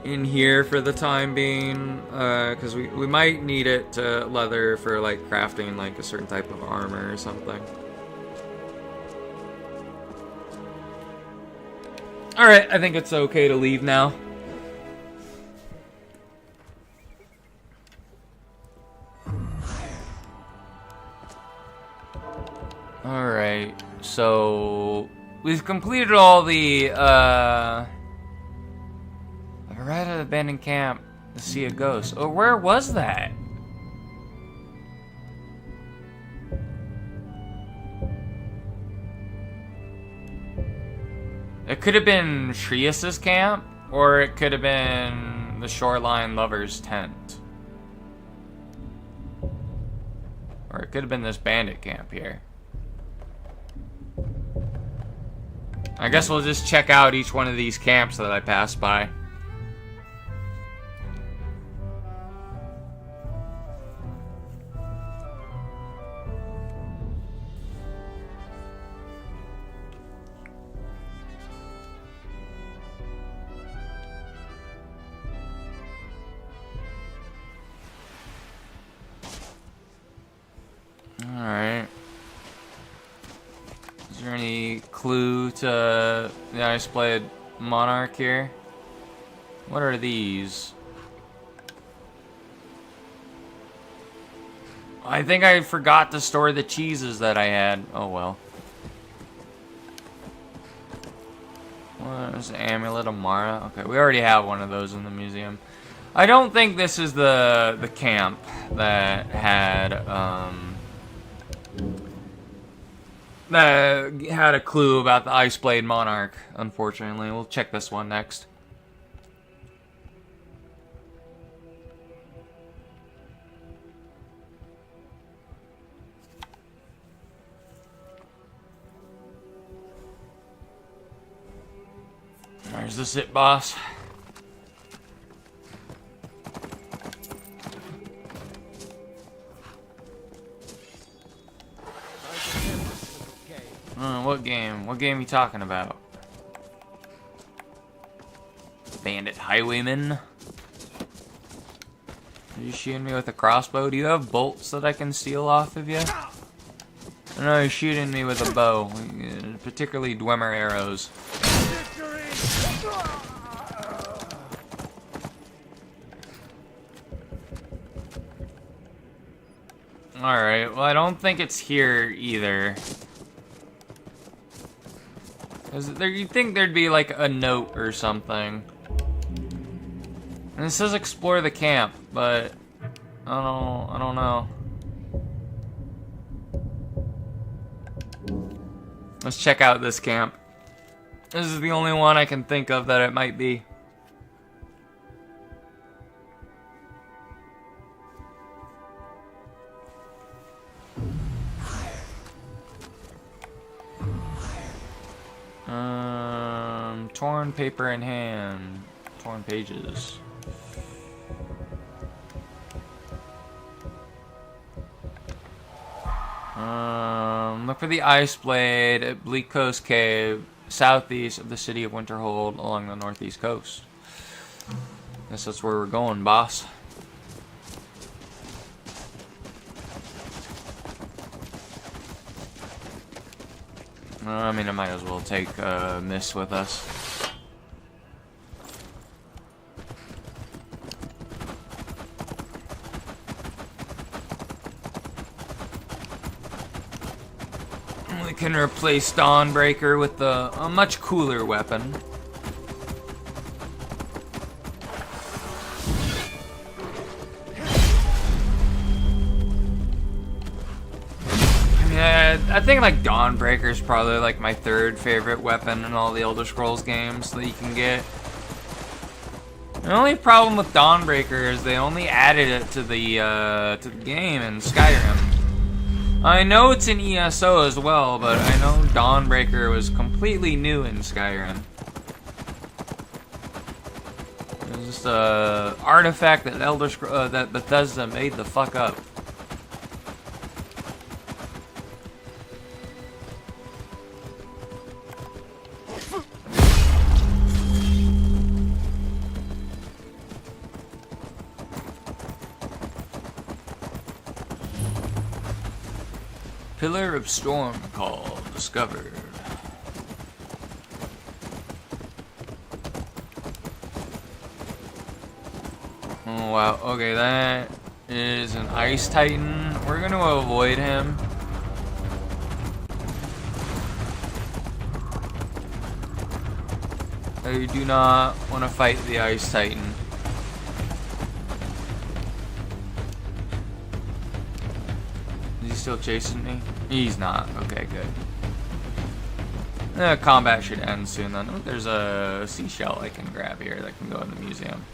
in here for the time being, because we might need it leather for like crafting like a certain type of armor or something. Alright, I think it's okay to leave now. Alright, so we've completed all the arrived at the abandoned camp to see a ghost. Oh, where was that? It could have been Shrius's camp, or it could have been the Shoreline Lovers' tent. Or it could have been this bandit camp here. I guess we'll just check out each one of these camps that I passed by. Alright. Is there any clue to the ice-blade monarch here? What are these? I think I forgot to store the cheeses that I had. Oh well. What is the amulet of Mara? Okay, we already have one of those in the museum. I don't think this is the camp that had a clue about the Iceblade Monarch, unfortunately. We'll check this one next. Alright, is this it, boss? What game? What game are you talking about? Bandit Highwayman? Are you shooting me with a crossbow? Do you have bolts that I can steal off of you? No, you're shooting me with a bow. Particularly Dwemer arrows. Alright, well I don't think it's here either. You'd think there'd be like a note or something. And it says explore the camp, but I don't know. Let's check out this camp. This is the only one I can think of that it might be. Torn paper in hand. Torn pages. Look for the ice blade at Bleak Coast Cave, southeast of the city of Winterhold, along the northeast coast. Guess that's where we're going, boss. I mean, I might as well take Miss with us. We can replace Dawnbreaker with a much cooler weapon. I think like Dawnbreaker is probably like my third favorite weapon in all the Elder Scrolls games that you can get. The only problem with Dawnbreaker is they only added it to the game in Skyrim. I know it's in ESO as well, but I know Dawnbreaker was completely new in Skyrim. It was just a artifact that that Bethesda made the fuck up. Pillar of Storm Call discovered. Oh wow, okay, that is an ice titan. We're gonna avoid him. I do not want to fight the ice titan. Is he still chasing me? He's not. Okay, good. Combat should end soon then. Oh, there's a seashell I can grab here that can go in the museum.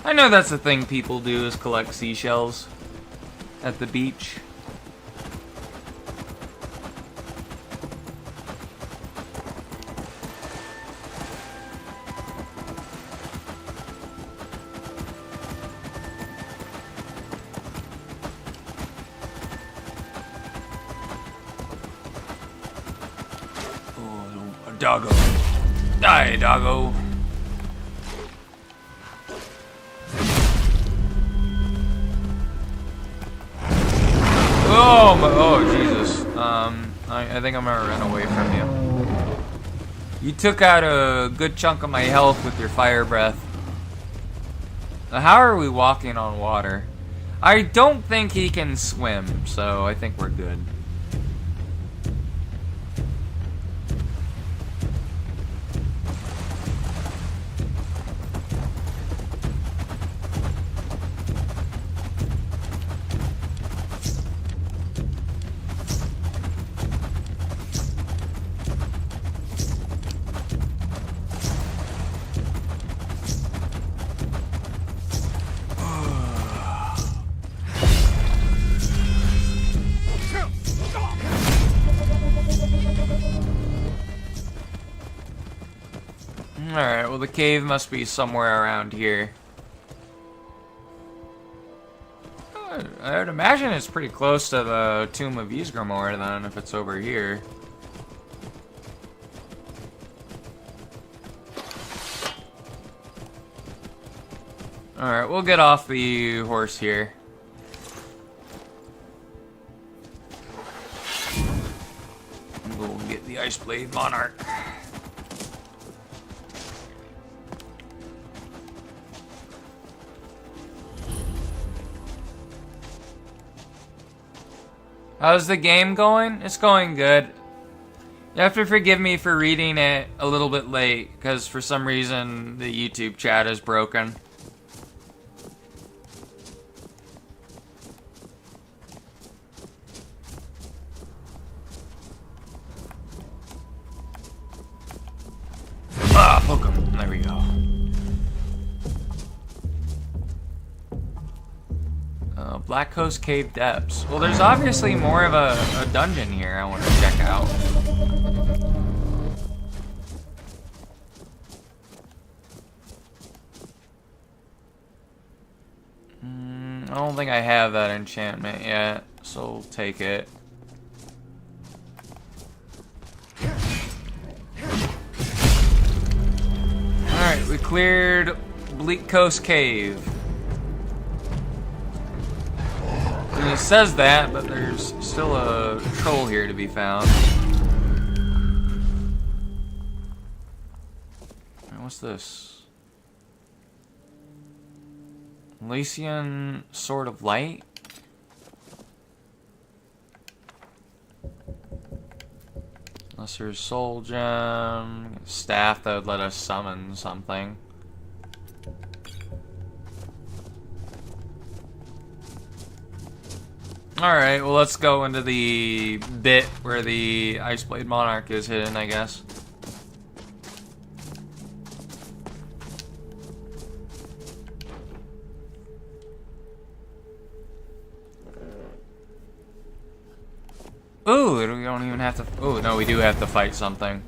I know that's the thing people do, is collect seashells at the beach. Oh, a doggo. Die, doggo. Oh, Jesus. I think I'm gonna run away from you. You took out a good chunk of my health with your fire breath. How are we walking on water? I don't think he can swim, so I think we're good. Alright, well the cave must be somewhere around here. I would imagine it's pretty close to the Tomb of Ysgramor then, if it's over here. Alright, we'll get off the horse here. We'll get the Ice Blade Monarch. How's the game going? It's going good. You have to forgive me for reading it a little bit late, because for some reason the YouTube chat is broken. Ah, poke him. There we go. Black Coast Cave Depths. Well, there's obviously more of a dungeon here I want to check out. I don't think I have that enchantment yet, so we'll take it. Alright, we cleared Bleak Coast Cave. And it says that, but there's still a troll here to be found. What's this? Elysian Sword of Light? Lesser Soul Gem. Staff that would let us summon something. Alright, well let's go into the bit where the Ice Blade Monarch is hidden, I guess. Ooh, we don't even have to... Ooh, no, we do have to fight something.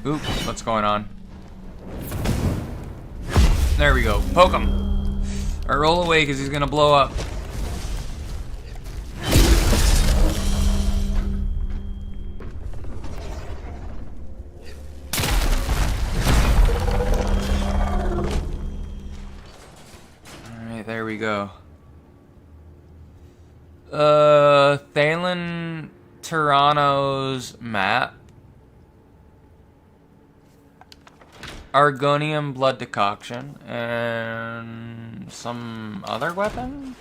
Ooh, what's going on? There we go. Poke him. Or roll away because he's gonna blow up. Alright, there we go. Thalen Tyranno's map. Argonium blood decoction. And some other weapon?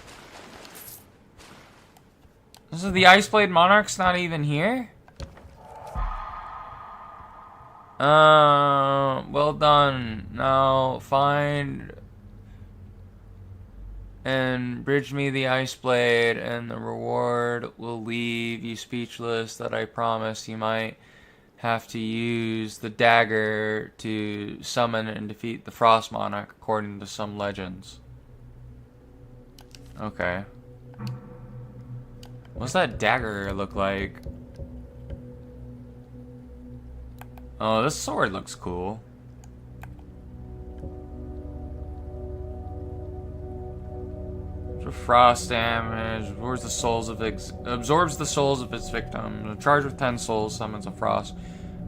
This is the Iceblade Monarch's not even here? Well done. Now find and bridge me the Iceblade, and the reward will leave you speechless. That I promise. You might have to use the dagger to summon and defeat the Frost Monarch, according to some legends. Okay. What's that dagger look like? Oh, this sword looks cool. For frost damage, absorbs the souls of its victim. Charged with 10 souls, summons a frost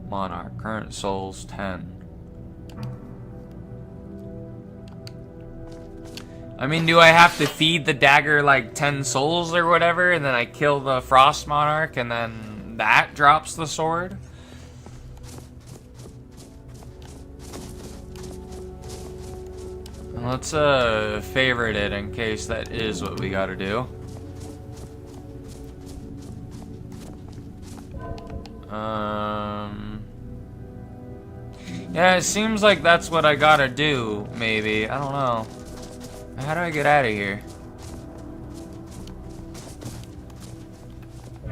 monarch. Current souls 10. I mean, do I have to feed the dagger like 10 souls or whatever, and then I kill the frost monarch, and then that drops the sword? Let's favorite it in case that is what we gotta do. Yeah, it seems like that's what I gotta do, maybe. I don't know. How do I get out of here?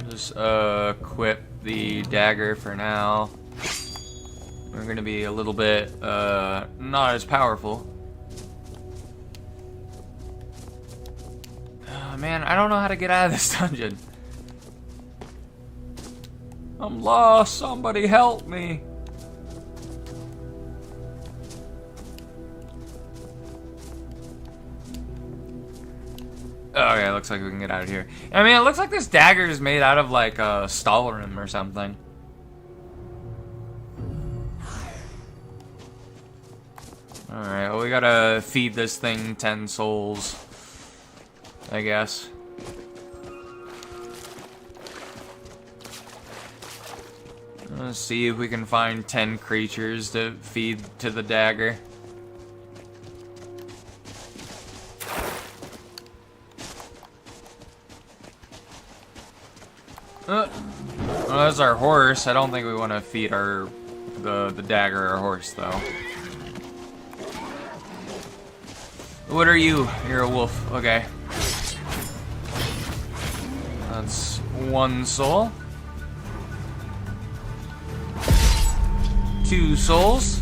Just equip the dagger for now. We're gonna be a little bit not as powerful. Man, I don't know how to get out of this dungeon. I'm lost. Somebody help me. Okay, looks like we can get out of here. I mean, it looks like this dagger is made out of like Skyrim or something. Alright, well, we gotta feed this thing 10 souls, I guess. Let's see if we can find 10 creatures to feed to the dagger. Well, that's our horse. I don't think we want to feed the dagger our horse, though. What are you? You're a wolf. Okay. That's 1 soul. 2 souls.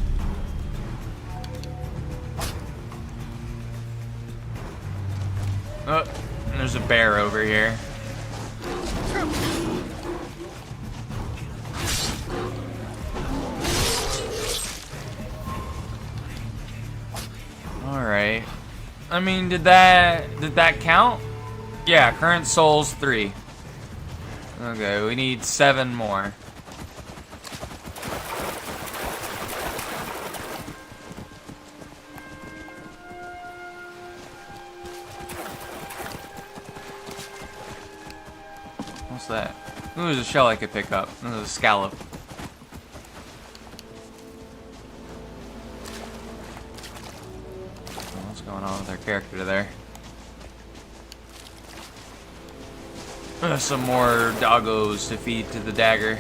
Oh, there's a bear over here. Alright. I mean, did that count? Yeah, current souls 3. Okay, we need 7 more. What's that? Ooh, there's a shell I could pick up. There's a scallop. What's going on with our character there? Some more doggos to feed to the dagger.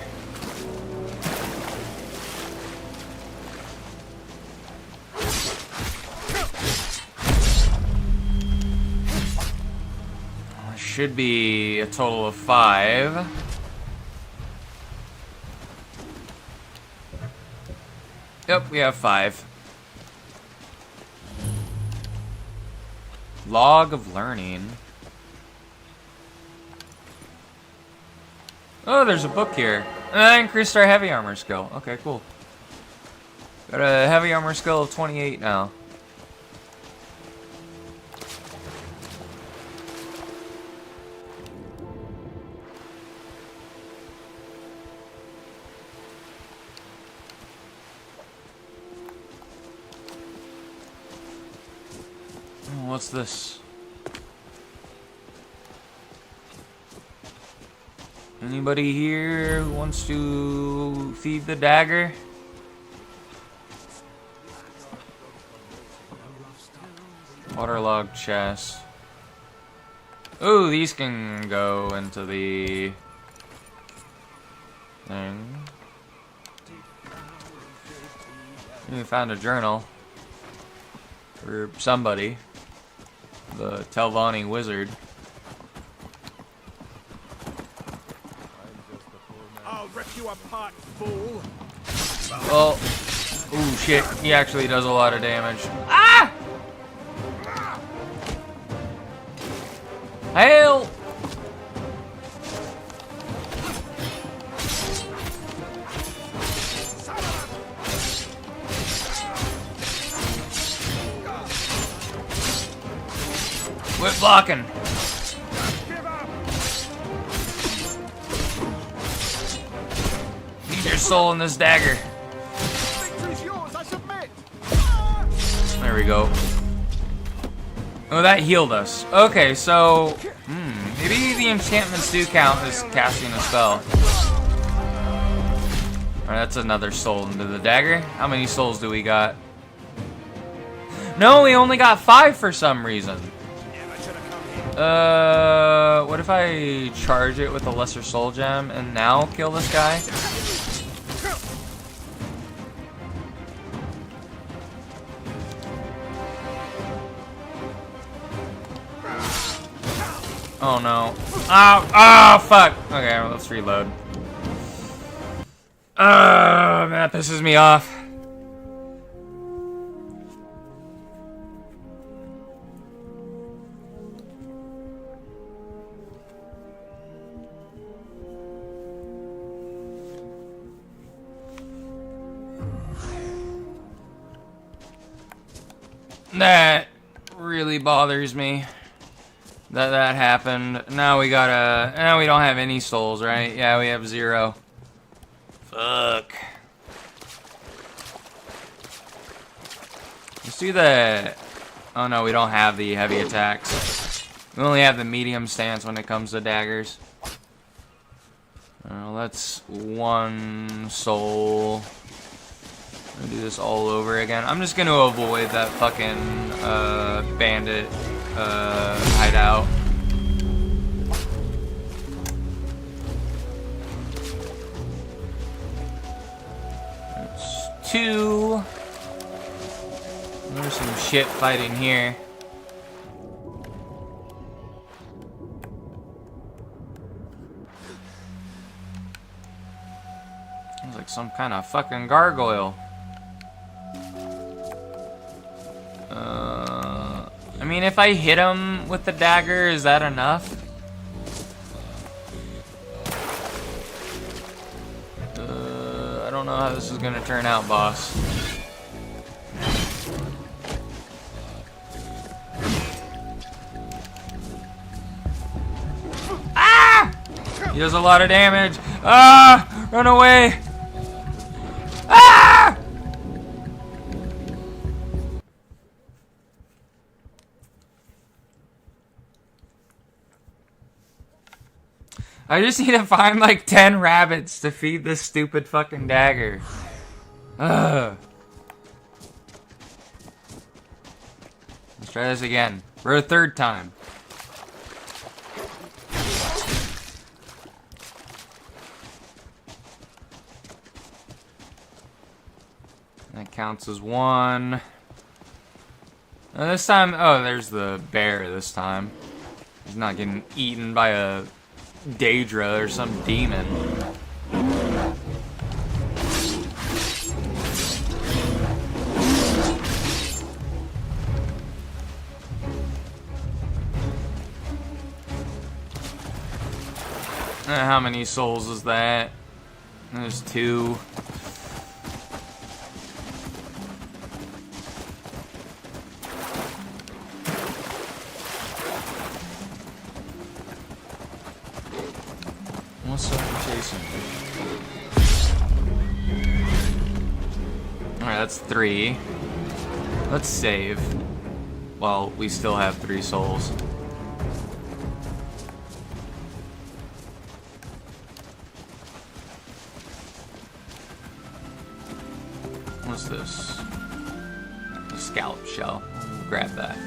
Should be a total of 5. Yep, we have 5. Log of learning. Oh, there's a book here. I increased our heavy armor skill. Okay, cool. Got a heavy armor skill of 28 now. What's this? Anybody here who wants to feed the dagger? Waterlogged chest. Ooh, these can go into the thing. We found a journal for somebody. The Telvanni wizard. I'll rip you apart, fool. Well, ooh, shit. He actually does a lot of damage. Ah! Hail! Quit blocking. Need your soul in this dagger. Victory's yours, I submit. There we go. Oh, that healed us. Okay, so maybe the enchantments do count as casting a spell. Alright, that's another soul into the dagger. How many souls do we got? No, we only got 5 for some reason. What if I charge it with a lesser soul gem and now kill this guy? Oh no. Oh, oh fuck. Okay, well, let's reload. Man, that pisses me off. That really bothers me. That happened. Now we gotta. Now we don't have any souls, right? Yeah, we have 0. Fuck. Let's do the. Oh no, we don't have the heavy attacks. We only have the medium stance when it comes to daggers. That's 1 soul. I'm gonna do this all over again. I'm just gonna avoid that fucking bandit hideout. That's 2. There's some shit fighting here. Sounds like some kind of fucking gargoyle. I mean, if I hit him with the dagger, is that enough? I don't know how this is gonna turn out, boss. Ah! He does a lot of damage. Ah! Run away! Ah! I just need to find like 10 rabbits to feed this stupid fucking dagger. Ugh. Let's try this again. For a 3rd time. That counts as 1. This time, oh, there's the bear this time. He's not getting eaten by a Daedra or some demon. How many souls is that? There's 2. What's up for chasing? Alright, that's 3. Let's save. Well, we still have 3 souls. What's this? A scallop shell. We'll grab that.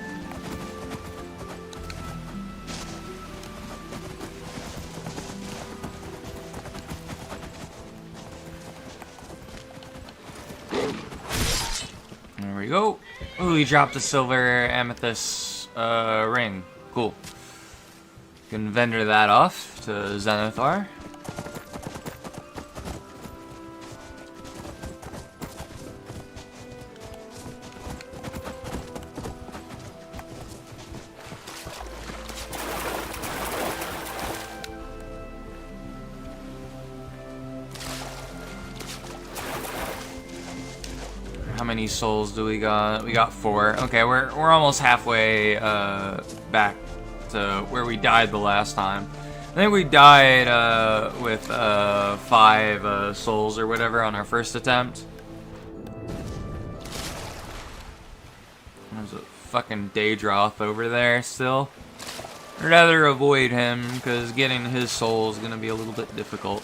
There we go. Ooh, he dropped a silver amethyst ring. Cool. Can vendor that off to Zenithar. How many souls do we got? We got 4. Okay, we're almost halfway back to where we died the last time. I think we died with 5 souls or whatever on our first attempt. There's a fucking Daedroth over there still. I'd rather avoid him because getting his soul is gonna be a little bit difficult.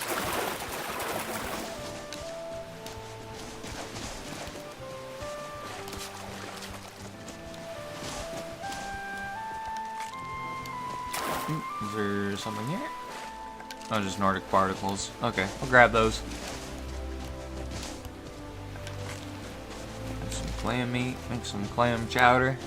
Is there something here? Oh, just Nordic particles. Okay, I'll grab those. Make some clam meat, make some clam chowder.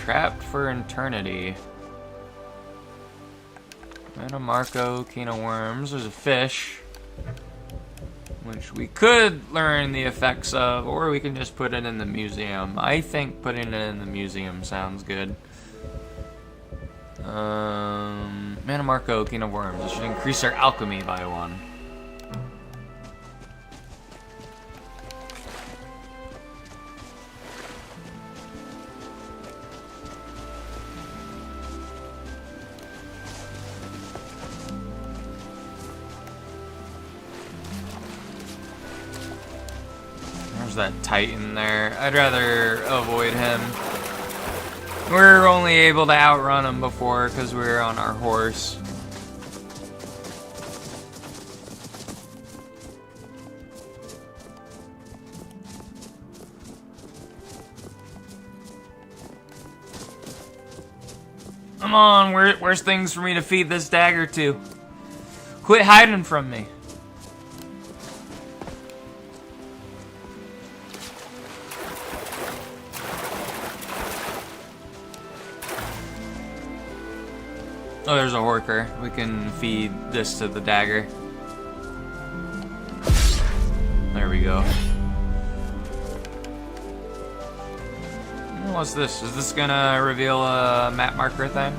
Trapped for eternity. Metamarco, Kina worms. There's a fish, which we could learn the effects of, or we can just put it in the museum. I think putting it in the museum sounds good. Metamarco, Kina worms. It should increase our alchemy by 1. There's that Titan there. I'd rather avoid him. We were only able to outrun him before because we were on our horse. Come on, where's things for me to feed this dagger to? Quit hiding from me. Oh, there's a horker. We can feed this to the dagger. There we go. What's this? Is this gonna reveal a map marker thing?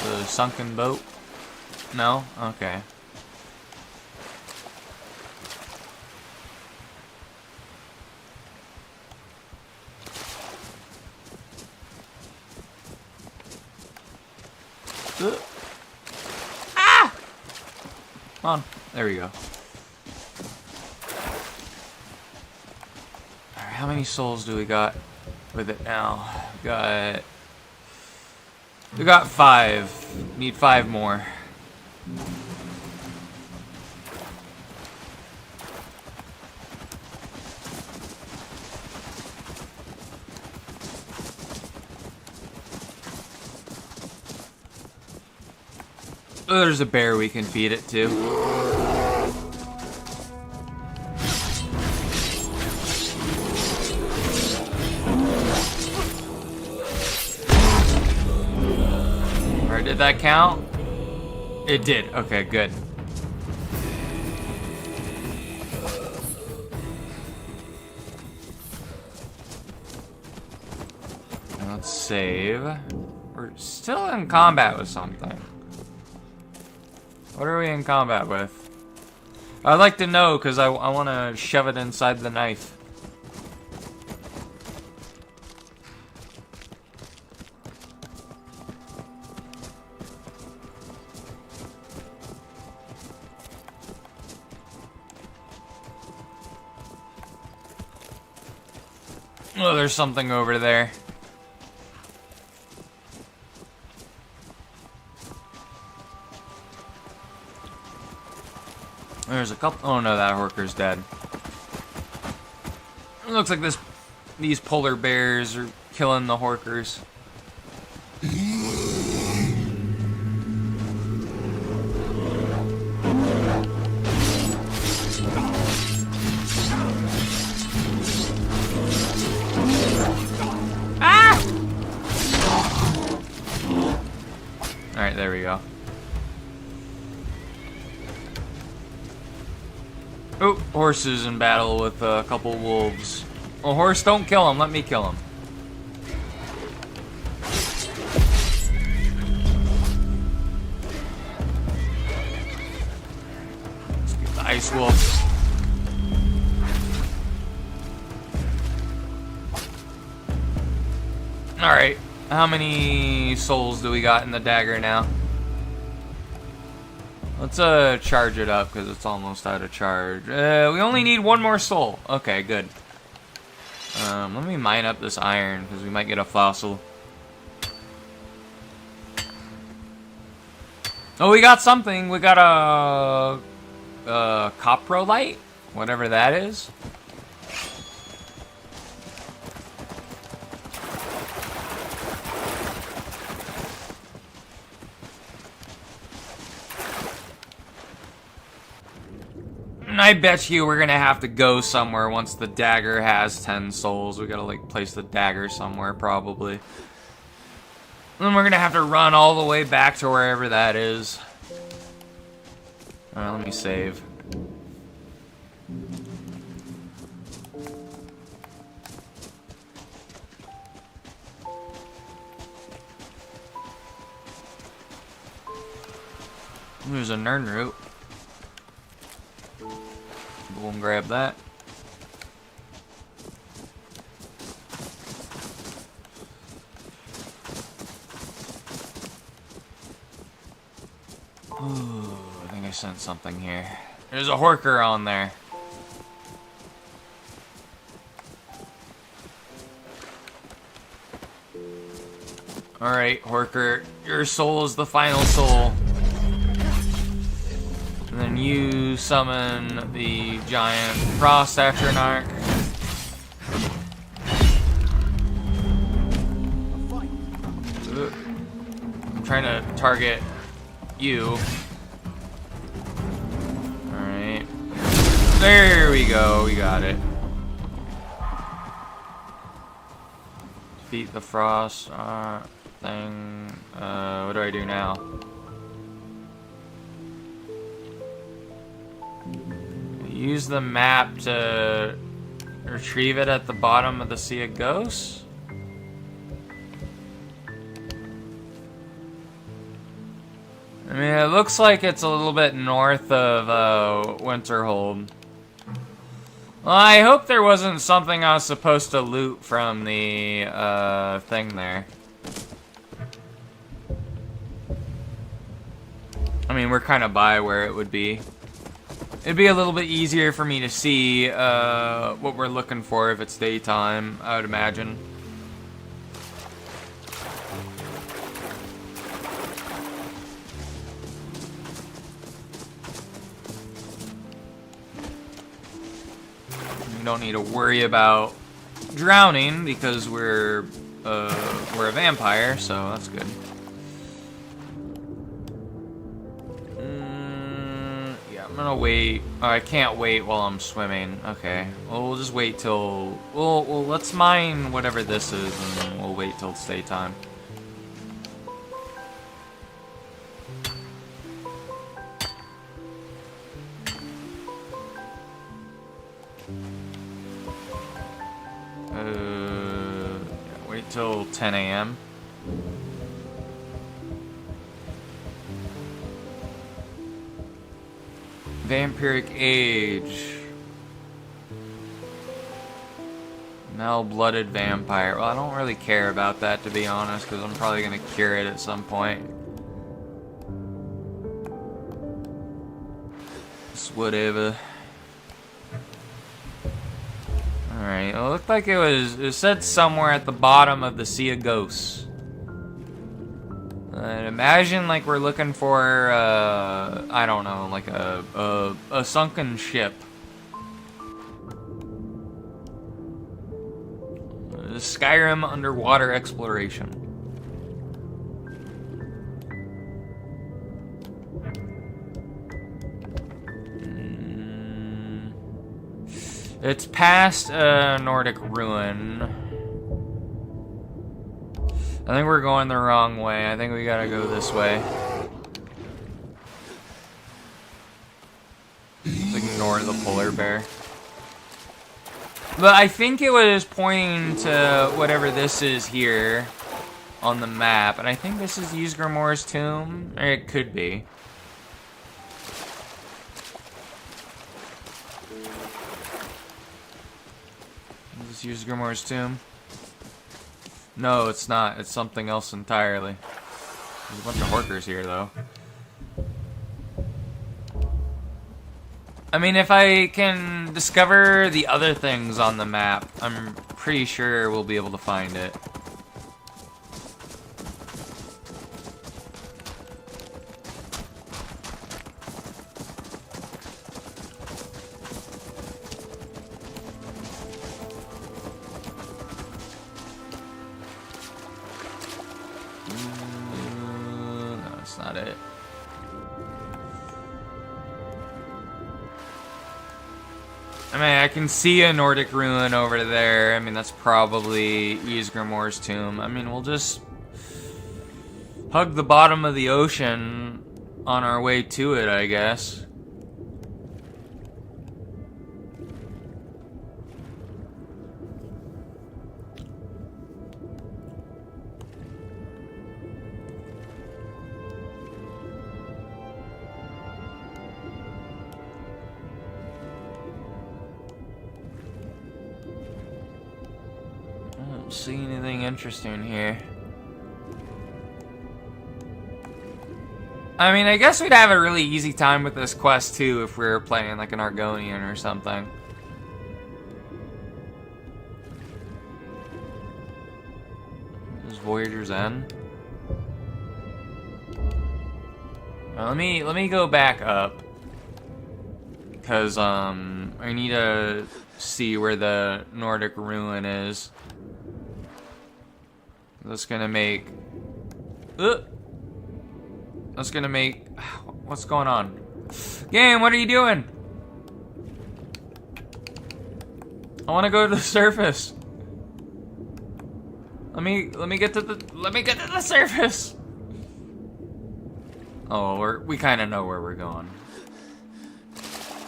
The sunken boat? No? Okay. Ah! Come on. There we go. Alright, how many souls do we got with it now? We got 5. Need 5 more. Oh, there's a bear we can feed it to. Alright, did that count? It did. Okay, good. Let's save. We're still in combat with something. What are we in combat with? I'd like to know, because I want to shove it inside the knife. Oh, there's something over there. There's a couple. Oh no, that Horker's dead. It looks like these polar bears are killing the Horkers. Ah! Alright, there we go. Oh, horses in battle with a couple wolves. Well, horse, don't kill him. Let me kill him. Let's get the ice wolf. Alright, how many souls do we got in the dagger now? Let's charge it up because it's almost out of charge. We only need one more soul. Okay, good. Let me mine up this iron because we might get a fossil. Oh, we got something. We got a coprolite, whatever that is. I bet you we're gonna have to go somewhere once the dagger has 10 souls. We gotta, like, place the dagger somewhere, probably. And then we're gonna have to run all the way back to wherever that is. Alright, let me save. There's a Nern root. We'll grab that. Ooh, I think I sent something here. There's a Horker on there. Alright, Horker, your soul is the final soul. And then you summon the giant frost Atronach. I'm trying to target you. Alright. There we go, we got it. Defeat the frost thing. What do I do now? Use the map to retrieve it at the bottom of the Sea of Ghosts? I mean, it looks like it's a little bit north of Winterhold. Well, I hope there wasn't something I was supposed to loot from the thing there. I mean, we're kind of by where it would be. It'd be a little bit easier for me to see what we're looking for if it's daytime, I would imagine. We don't need to worry about drowning because we're a vampire, so that's good. I'm gonna wait. Oh, I can't wait while I'm swimming. Okay. Well, we'll just wait till... Well, let's mine whatever this is, and then we'll wait till it's daytime. Wait till 10 a.m. Vampiric age. Male-blooded vampire. Well, I don't really care about that, to be honest, because I'm probably going to cure it at some point. It's whatever. Alright, well, it looked like it said somewhere at the bottom of the Sea of Ghosts. Imagine like we're looking for I don't know, like a sunken ship. Skyrim underwater exploration. It's past Nordic ruin. I think we're going the wrong way. I think we gotta go this way. Let's ignore the polar bear. But I think it was pointing to whatever this is here on the map. And I think this is Ysgramor's tomb. Or it could be. Is this Ysgramor's tomb? No, it's not. It's something else entirely. There's a bunch of horkers here, though. I mean, if I can discover the other things on the map, I'm pretty sure we'll be able to find it. No, that's not it. I mean, I can see a Nordic ruin over there. I mean, that's probably Ysgramor's tomb. I mean, we'll just hug the bottom of the ocean on our way to it, I guess. See anything interesting here? I mean, I guess we'd have a really easy time with this quest too if we were playing like an Argonian or something. This is Voyager's End. Well, let me go back up because I need to see where the Nordic ruin is. That's gonna make... That's gonna make... What's going on? Game, what are you doing? I wanna go to the surface. Let me get to the surface. Oh, we kinda know where we're going.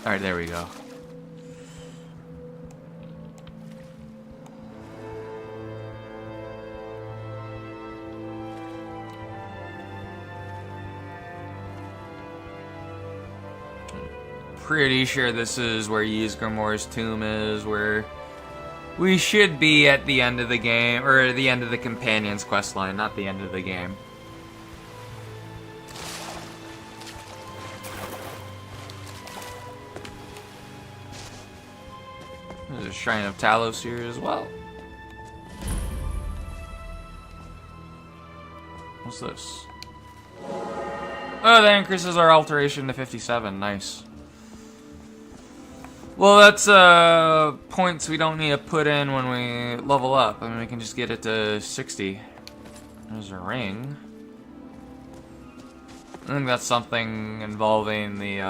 Alright, there we go. Pretty sure this is where Ysgramor's tomb is, where we should be at the end of the game, or the end of the companion's quest line, not the end of the game. There's a Shrine of Talos here as well. What's this? Oh, that increases our alteration to 57. Nice. Well, that's points we don't need to put in when we level up. I mean, we can just get it to 60. There's a ring. I think that's something involving the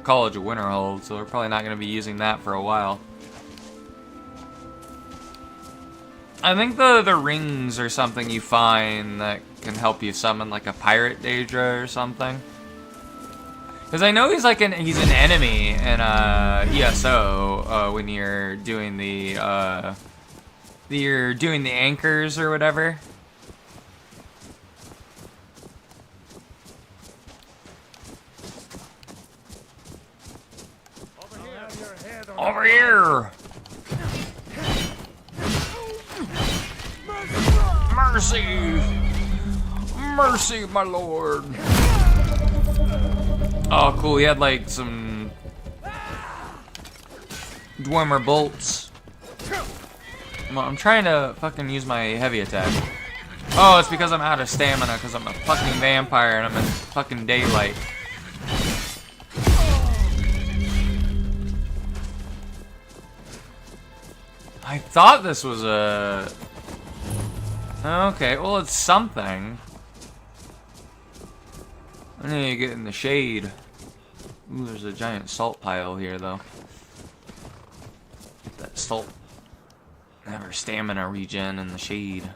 College of Winterhold, so we're probably not going to be using that for a while. I think the rings are something you find that can help you summon like a pirate Daedra or something. Because I know he's like he's an enemy in ESO when you're doing the anchors or whatever. Over here. Mercy! Mercy, my lord! Oh, cool, he had like some Dwemer bolts. I'm trying to fucking use my heavy attack. Oh, it's because I'm out of stamina, because I'm a fucking vampire and I'm in fucking daylight. I thought this was a... Okay, well it's something. I need to get in the shade. Ooh, there's a giant salt pile here, though. Get that salt. Have our stamina regen in the shade.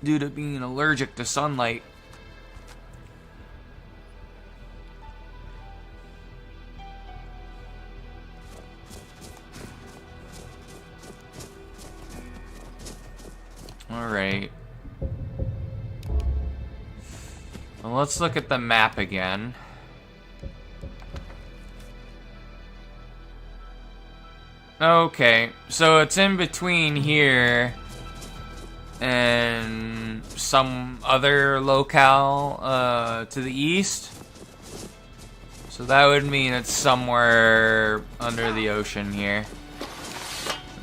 Due to being allergic to sunlight. Alright. Well, let's look at the map again. Okay, so it's in between here and some other locale to the east. So that would mean it's somewhere under the ocean here.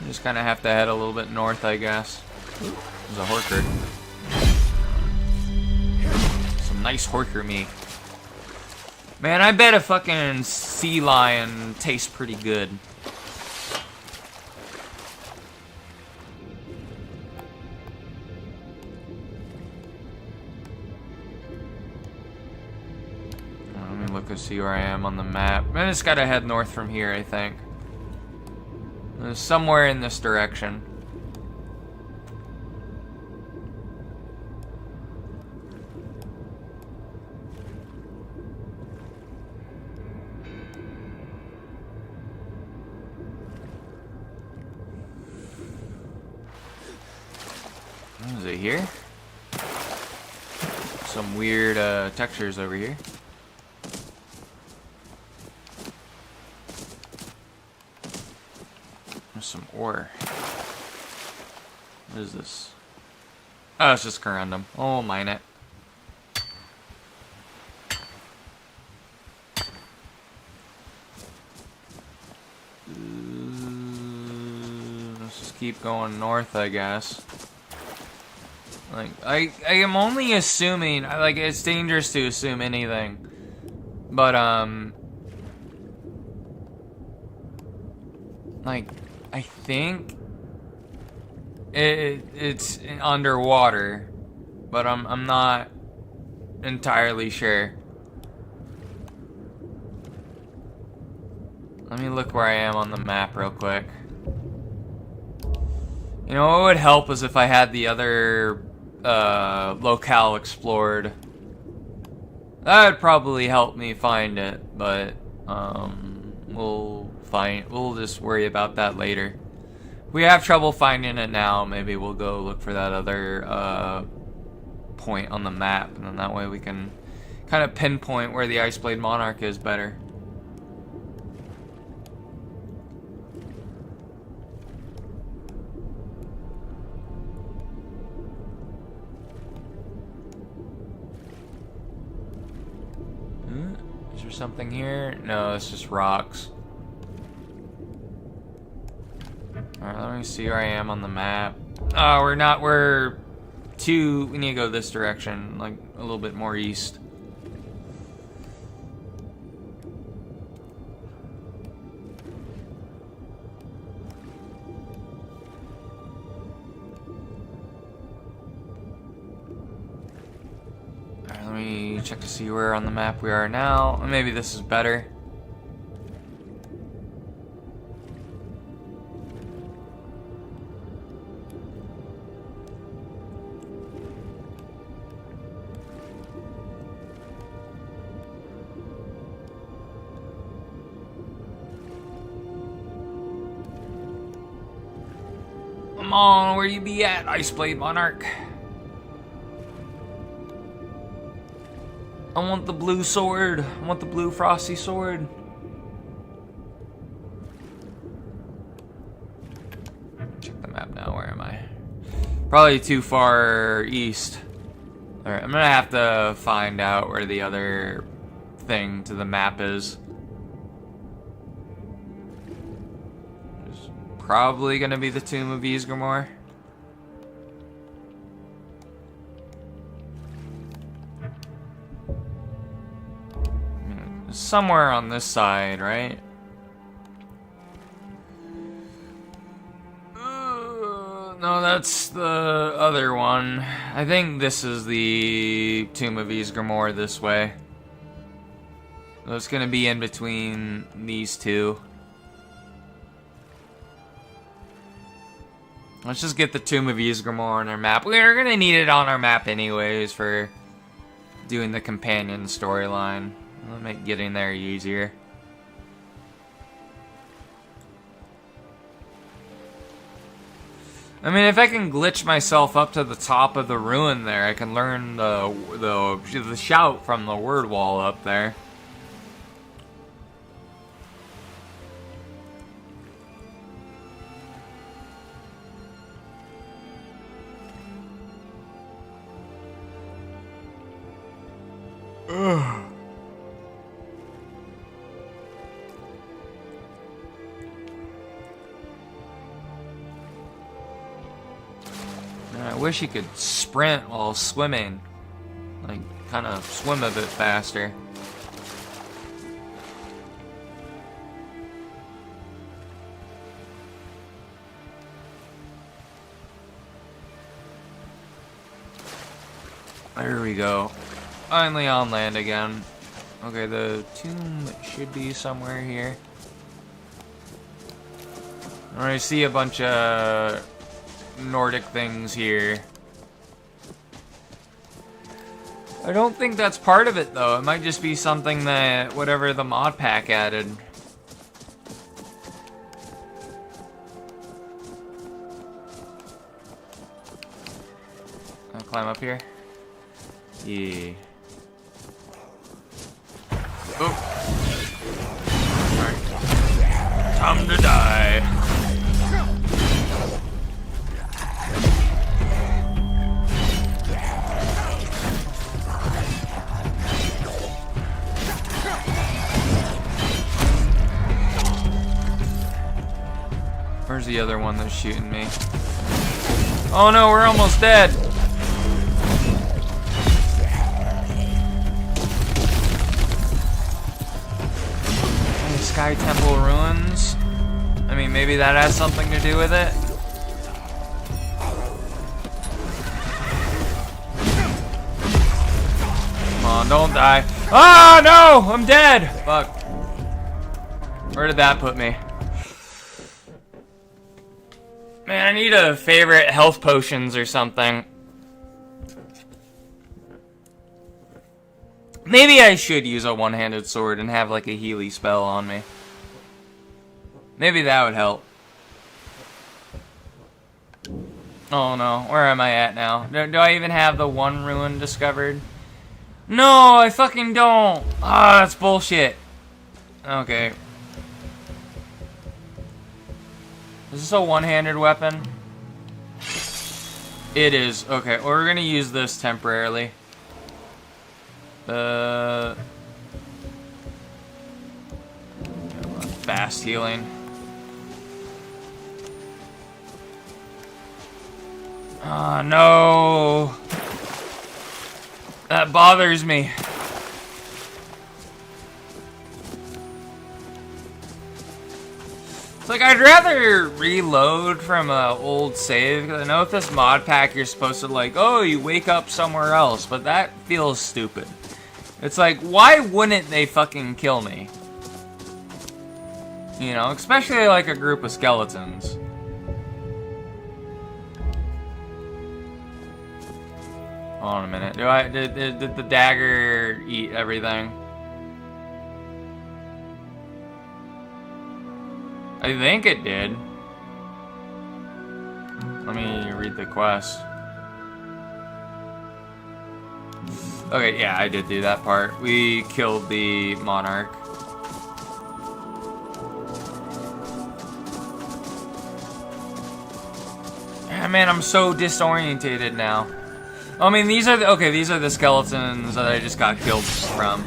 We just kind of have to head a little bit north, I guess. There's a horker. Some nice horker meat. Man, I bet a fucking sea lion tastes pretty good. Let me look and see where I am on the map. I just gotta head north from here, I think. Somewhere in this direction. Is it here? Some weird textures over here. There's some ore. What is this? Oh, it's just corundum. Oh, mine it. Let's just keep going north, I guess. Like, I am only assuming, like, it's dangerous to assume anything. But, like, I think it's underwater, but I'm not entirely sure. Let me look where I am on the map real quick. You know, what would help is if I had the other locale explored. That would probably help me find it, but we'll just worry about that later. If we have trouble finding it now, maybe we'll go look for that other point on the map, and then that way we can kind of pinpoint where the Iceblade Monarch is better. Is there something here? No, it's just rocks. Alright, let me see where I am on the map. Oh, we need to go this direction, like a little bit more east. Alright, let me check to see where on the map we are now. Maybe this is better. Come on, where you be at, Iceblade Monarch? I want the blue sword. I want the blue frosty sword. Check the map now. Where am I? Probably too far east. Alright, I'm gonna have to find out where the other thing to the map is. Probably gonna be the Tomb of Ysgramor. Somewhere on this side, right? No, that's the other one. I think this is the Tomb of Ysgramor this way. So it's gonna be in between these two. Let's just get the Tomb of Ysgramor on our map. We're gonna need it on our map anyways for doing the companion storyline. It'll make getting there easier. I mean, if I can glitch myself up to the top of the ruin there, I can learn the shout from the word wall up there. Ugh. I wish you could sprint while swimming. Like, kind of swim a bit faster. There we go. Finally on land again. Okay, the tomb should be somewhere here. I see a bunch of Nordic things here. I don't think that's part of it though. It might just be something that whatever the mod pack added. I'll climb up here. Yeah. Oh. Alright. Time to die. Where's the other one that's shooting me? Oh no, we're almost dead. Sky Temple ruins. I mean, maybe that has something to do with it. Come on, don't die. Ah, no! I'm dead! Fuck. Where did that put me? Man, I need a favorite health potions or something. Maybe I should use a one-handed sword and have like a Healy spell on me. Maybe that would help. Oh no, where am I at now? Do I even have the one ruin discovered? No, I fucking don't. Ah, that's bullshit. Okay. Is this a one-handed weapon? It is. Okay, well, we're gonna use this temporarily. Fast healing. Oh, no. That bothers me. It's like, I'd rather reload from an old save, because I know with this mod pack you're supposed to like, oh, you wake up somewhere else, but that feels stupid. It's like, why wouldn't they fucking kill me? You know, especially like a group of skeletons. Hold on a minute. Did the dagger eat everything? I think it did. Let me read the quest. Okay, yeah, I did do that part. We killed the monarch. Yeah, man, I'm so disorientated now. I mean, these are the skeletons that I just got killed from.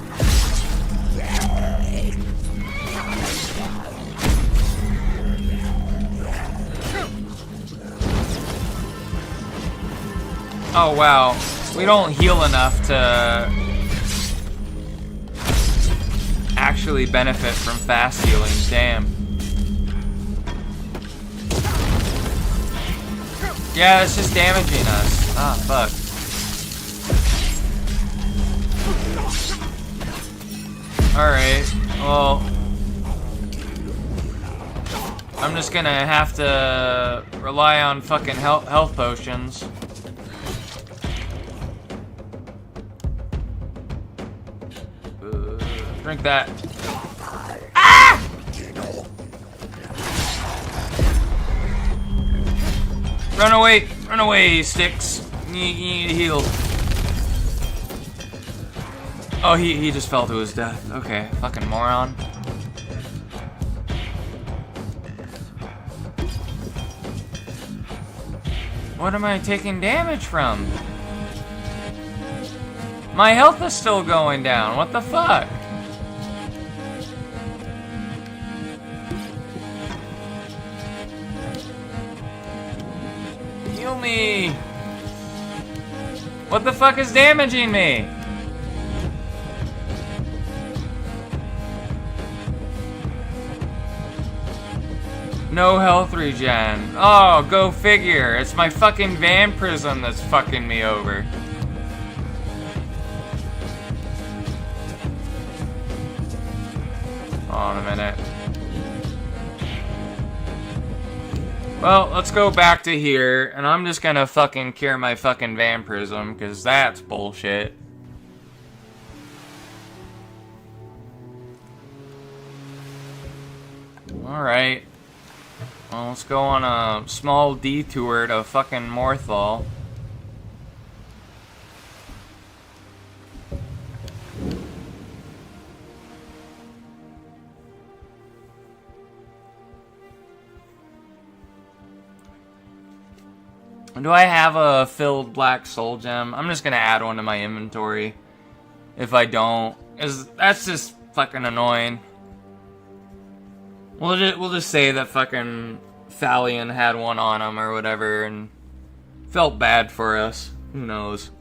Oh wow, we don't heal enough to actually benefit from fast healing. Damn. Yeah, it's just damaging us. Ah, fuck. Alright, well, I'm just gonna have to rely on fucking health potions. Drink that. Ah! Run away, Styxx. You need to heal. Oh, he just fell to his death. Okay, fucking moron. What am I taking damage from? My health is still going down. What the fuck? Heal me. What the fuck is damaging me? No health regen. Oh, go figure. It's my fucking vampirism that's fucking me over. Hold on a minute. Well, let's go back to here, and I'm just gonna fucking cure my fucking vampirism, because that's bullshit. Alright. Well, let's go on a small detour to fucking Morthal. Do I have a filled black soul gem? I'm just gonna add one to my inventory. If I don't, that's just fucking annoying. We'll just say that fucking Thalion had one on him or whatever and felt bad for us. Who knows?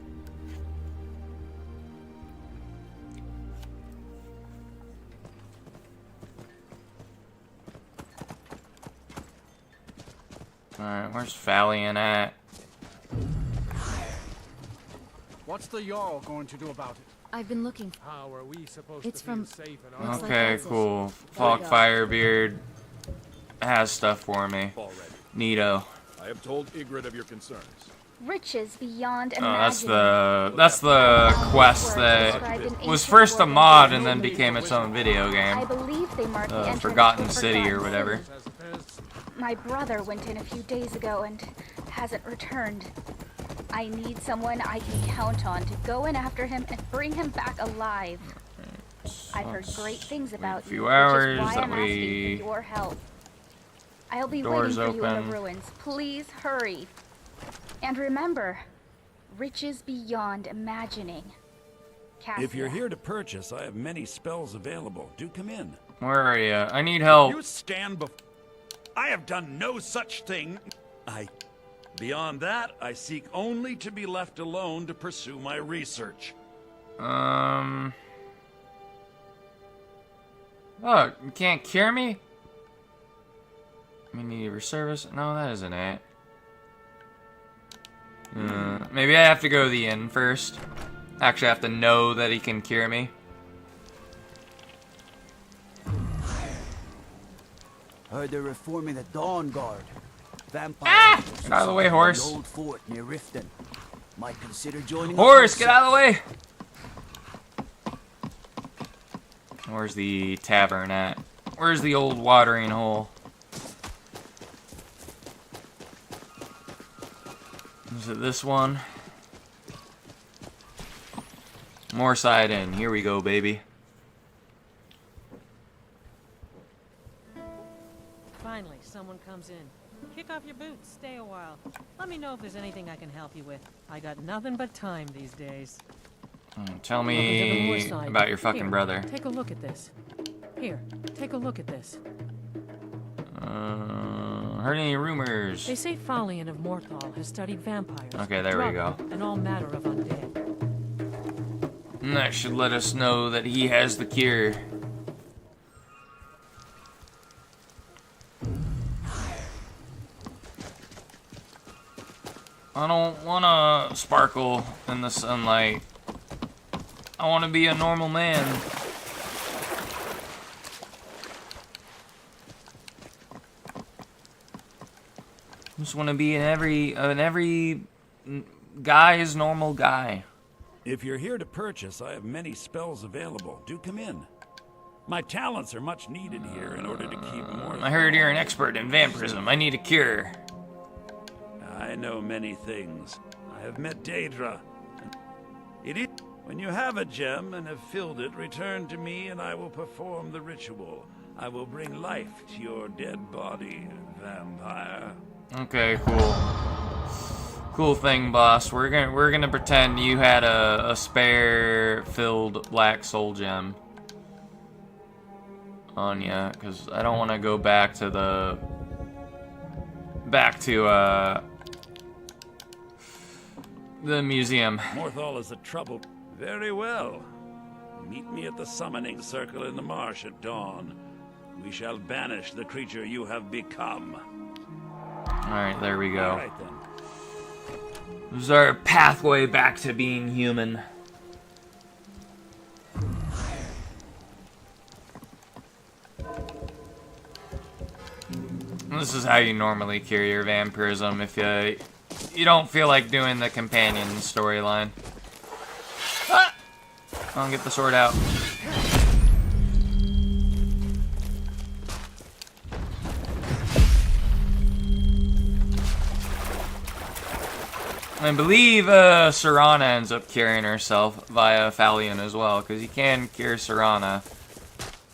Alright, where's Thalion at? What's the Jarl going to do about it? I've been looking. How are we supposed It's to feel from- safe in our Okay, cool. Falk Firebeard has stuff for me. Neato. I have told Ygritte of your concerns. Riches beyond Oh, imagining. that's the quest that was first a mod and then became its own video I game. believe they mark the entrance Forgotten to City or Forgotten whatever. My brother went in a few days ago and hasn't returned. I need someone I can count on to go in after him and bring him back alive. I've heard great things about you, few which hours is why that I'm asking we- for your help. I'll be Doors waiting for you in open. the ruins. Please hurry. And remember, riches beyond imagining. If you're Cassia. here to purchase, I have many spells available. Do come in. Where are you? I need help. You stand before. I have done no such thing. Beyond that, I seek only to be left alone to pursue my research. Oh, you can't cure me? I need your service? No, that isn't it. Maybe I have to go to the inn first. Actually, I have to know that he can cure me. Heard they're reforming the Dawn Guard. Vampire hunters Get out of the way, in horse. the old fort near Riften. Might consider joining. Horse, get out of the way! Where's the tavern at? Where's the old watering hole? Is it this one? More side in. Here we go, baby. Finally, someone comes in. Kick off your boots, stay a while. Let me know if there's anything I can help you with. I got nothing but time these days. Tell me about your fucking Here, brother. Take a look at this. Here, take a look at this. Heard any rumors? They say Falion of Morthal has studied vampires. Okay, there we go. And all matter of undead. And that should let us know that he has the cure. I don't want to sparkle in the sunlight. I want to be a normal man. I just want to be every guy's normal guy. If you're here to purchase, I have many spells available. Do come in. My talents are much needed here in order to keep more... I heard you're an expert in vampirism. I need a cure. I know many things. I have met Daedra. It is... When you have a gem and have filled it, return to me and I will perform the ritual. I will bring life to your dead body, vampire. Okay, cool. Cool thing, boss. We're gonna pretend you had a spare filled black soul gem on ya, because I don't want to go back to the museum. Morthal is a trouble. Very well. Meet me at the summoning circle in the marsh at dawn. We shall banish the creature you have become. Alright, there we go. All right, then. This is our pathway back to being human. This is how you normally cure your vampirism if you don't feel like doing the companion storyline. Ah! I'll get the sword out. I believe Serana ends up curing herself via Phalion as well, because you can cure Serana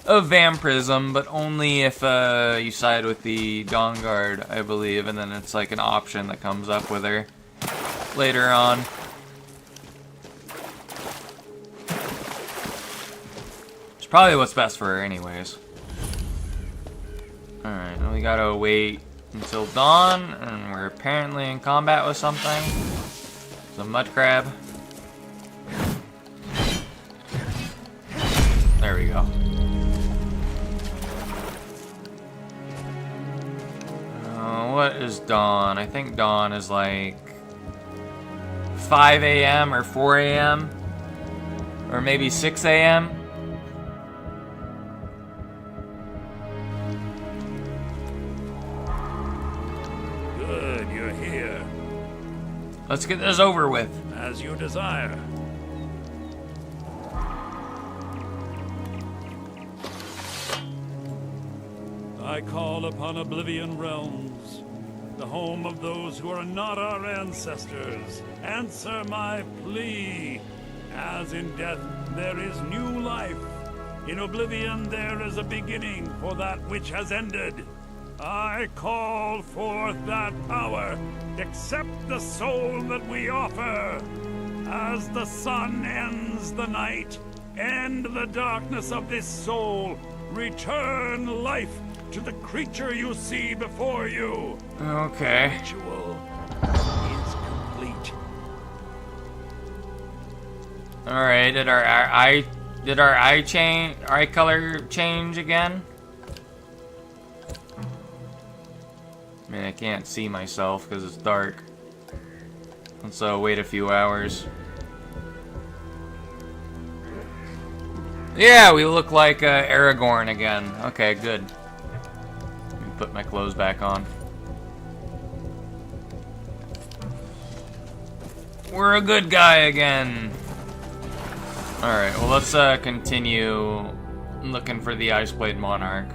of vampirism, but only if you side with the Dawn Guard, I believe, and then it's like an option that comes up with her later on. It's probably what's best for her anyways. Alright, now we gotta wait until dawn, and we're apparently in combat with something. It's a mud crab. There we go. What is dawn? I think dawn is like 5 a.m. or 4 a.m. or maybe 6 a.m. Good, you're here. Let's get this over with. As you desire. I call upon Oblivion Realms, the home of those who are not our ancestors. Answer my plea. As in death there is new life, in Oblivion there is a beginning for that which has ended. I call forth that power. Accept the soul that we offer. As the sun ends the night, end the darkness of this soul. Return life to the creature you see before you. Okay. The ritual is complete. All right. Did our eye color change again? I mean, I can't see myself because it's dark. And so wait a few hours. Yeah, we look like Aragorn again. Okay, good. Let me put my clothes back on. We're a good guy again. Alright, well let's continue looking for the Iceblade Monarch.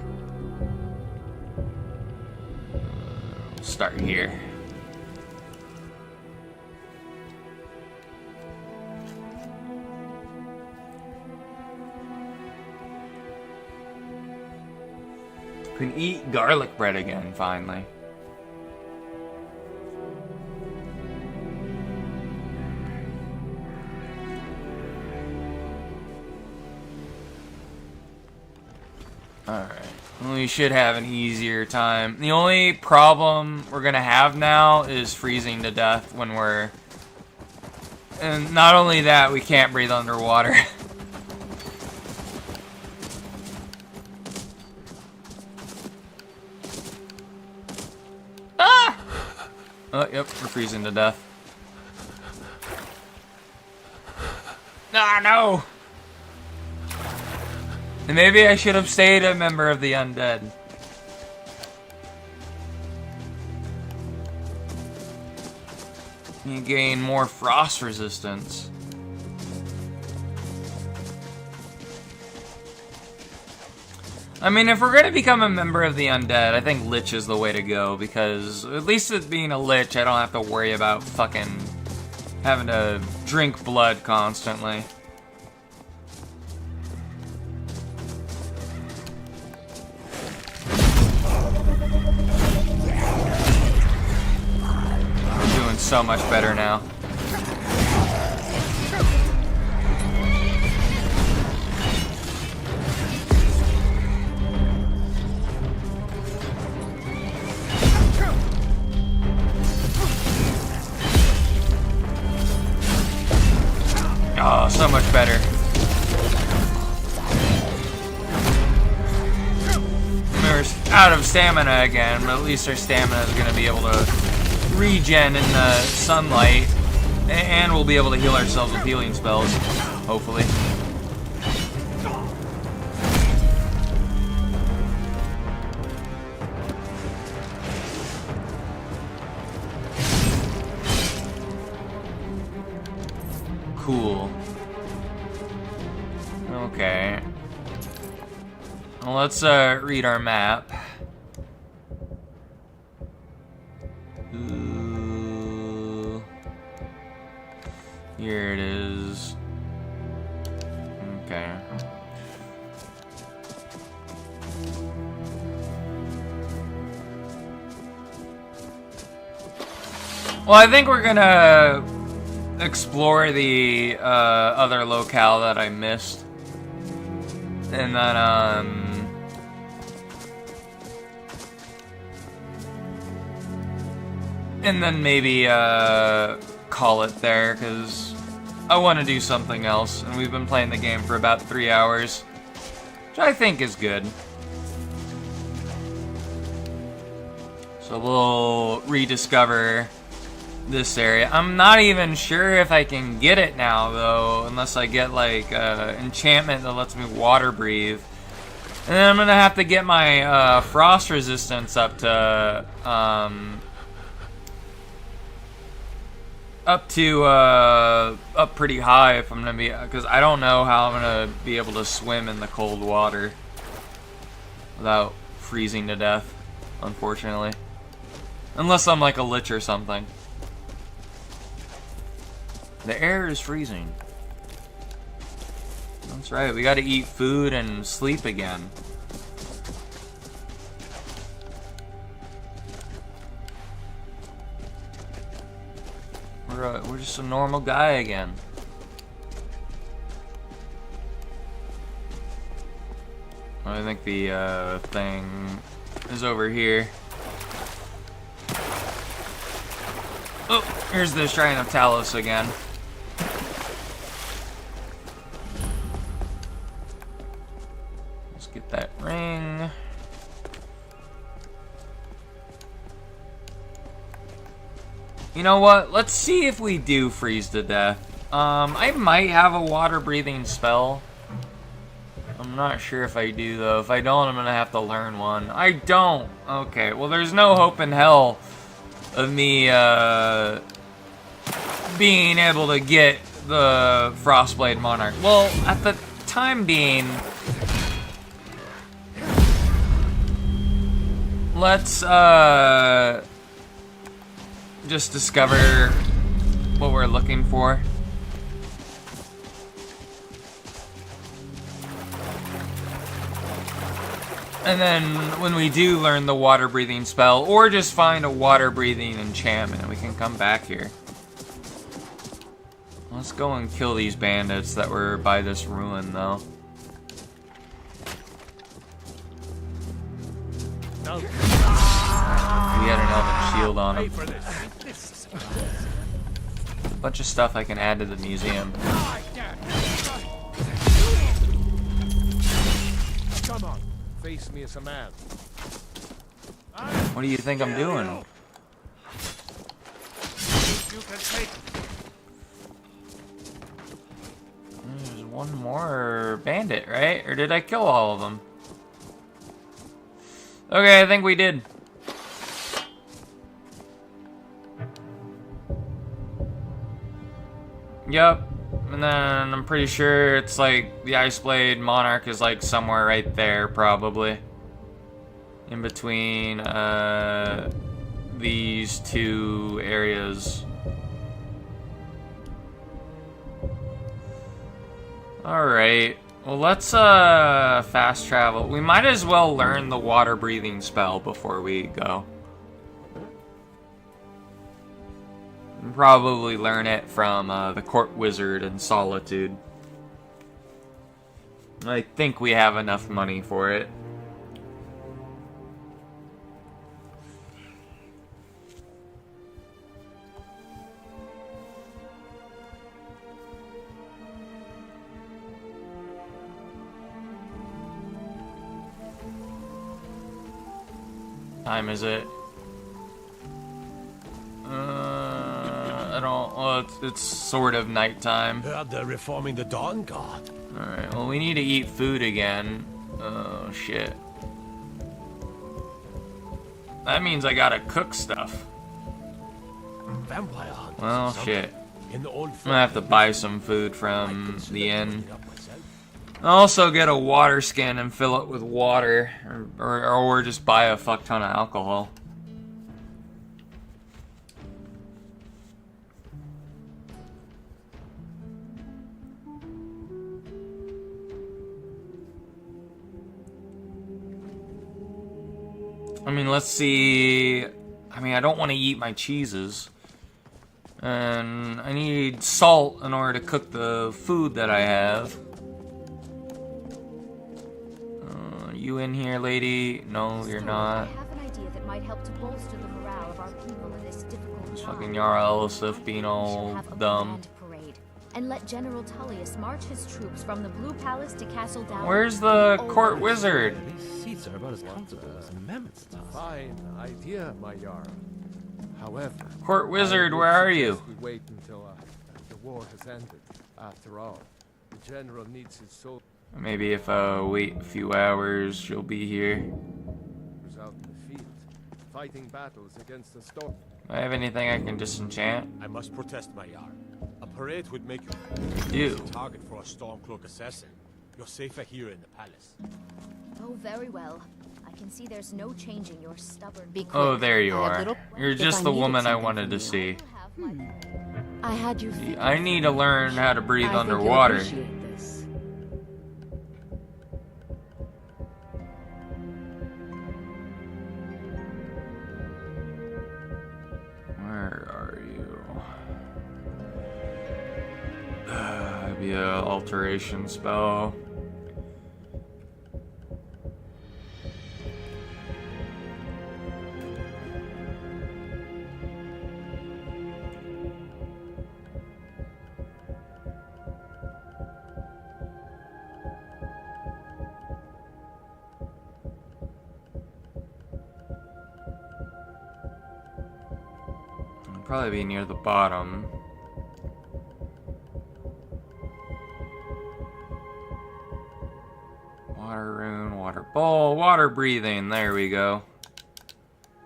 Start here. Can eat garlic bread again, finally. Alright. We should have an easier time. The only problem we're gonna have now is freezing to death when we're... And not only that, we can't breathe underwater. Ah! Oh, yep, we're freezing to death. Ah, no! And maybe I should have stayed a member of the undead. You gain more frost resistance. I mean, if we're gonna become a member of the undead, I think Lich is the way to go, because at least with being a Lich, I don't have to worry about fucking having to drink blood constantly. I'm doing so much better now. Oh, so much better. I mean, we're out of stamina again, but at least our stamina is going to be able to regen in the sunlight, and we'll be able to heal ourselves with healing spells, hopefully. Cool. Okay. Well, let's read our map. Ooh. Here it is. Okay. Well, I think we're gonna explore the other locale that I missed, and then maybe call it there, because I want to do something else, and we've been playing the game for about 3 hours, which I think is good. So we'll rediscover this area. I'm not even sure if I can get it now, though, unless I get like enchantment that lets me water breathe. And then I'm gonna have to get my frost resistance up to up pretty high if I'm gonna be, because I don't know how I'm gonna be able to swim in the cold water without freezing to death, unfortunately, unless I'm like a lich or something. The air is freezing. That's right, we gotta eat food and sleep again. We're just a normal guy again. I think the thing is over here. Oh, here's the Shrine of Talos again. Let's get that ring. You know what? Let's see if we do freeze to death. I might have a water breathing spell. I'm not sure if I do, though. If I don't, I'm gonna have to learn one. I don't. Okay, well, there's no hope in hell of me being able to get the Frostblade Monarch. Well, at the time being, let's just discover what we're looking for. And then when we do learn the water breathing spell, or just find a water breathing enchantment, we can come back here. Let's go and kill these bandits that were by this ruin, though. No. He had an elven shield on him. A bunch of stuff I can add to the museum. Come on, face me as a man. What do you think I'm doing? You can take. one more bandit, right? Or did I kill all of them? Okay, I think we did. Yep. And then I'm pretty sure it's like the Ice Blade Monarch is like somewhere right there, probably. In between these two areas. Alright. Well, let's fast travel. We might as well learn the water breathing spell before we go. Probably learn it from the court wizard in Solitude. I think we have enough money for it. Time is it? I don't. Well, it's sort of nighttime. They're reforming the Dawn Guard. All right. Well, we need to eat food again. Oh shit. That means I gotta cook stuff. Vampire hunters. Well, shit. In the old I'm gonna have to buy some food from the inn. Also get a water skin and fill it with water, or just buy a fuck ton of alcohol. I mean, let's see. I mean, I don't want to eat my cheeses. And I need salt in order to cook the food that I have. You in here, lady? No, you're not. I have an idea that might help to bolster the morale of our people in this difficult This time. fucking Yara Elisif being all dumb. And let General Tullius march his troops from the Blue Palace to Castle Down. Where's the court wizard? These seats are about as comfortable as a mammoth's tusk. Fine idea, my Jarl. However, Court wizard, where are you? we wait until the war has ended. After all, the general needs his soldiers Maybe if I wait a few hours, she'll be here. out in the field, fighting battles against the storm. Do I have anything I can disenchant? I must protest, my Jarl. A parade would make you a target for a Stormcloak assassin. You're safer here in the palace. Oh, very well. I can see there's no changing your stubborn. Oh, there you are. You're just the woman I wanted to see. I had you. I need to learn how to breathe I think you'll underwater. appreciate this. Where are you? Maybe a alteration spell. Probably be near the bottom. Water rune, water bowl, water breathing. There we go.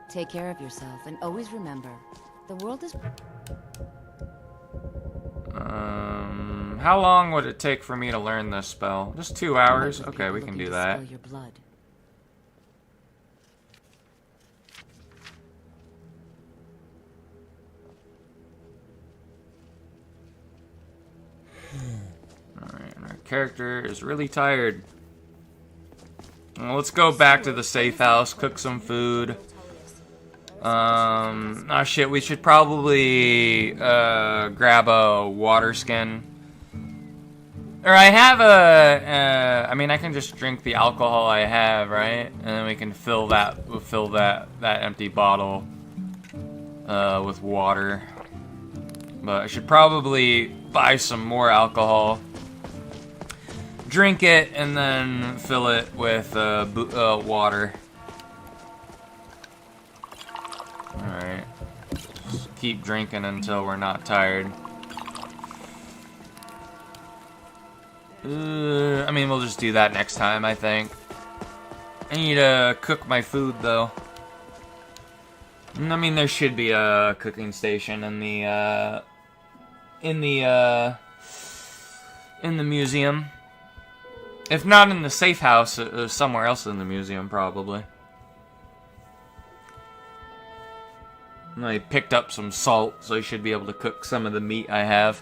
Take care of yourself and always remember, the world is... How long would it take for me to learn this spell? Just 2 hours? Okay, we can do that. Spill your blood. Alright, our character is really tired. Well, let's go back to the safe house, cook some food. Oh shit, we should probably grab a water skin. Or I have a, I mean, I can just drink the alcohol I have, right? And then we can fill that empty bottle with water. But I should probably buy some more alcohol, drink it, and then fill it with water. Alright. Just keep drinking until we're not tired. I mean, we'll just do that next time, I think. I need to cook my food, though. I mean, there should be a cooking station in the museum. If not in the safe house, somewhere else in the museum, probably. And I picked up some salt, so I should be able to cook some of the meat I have.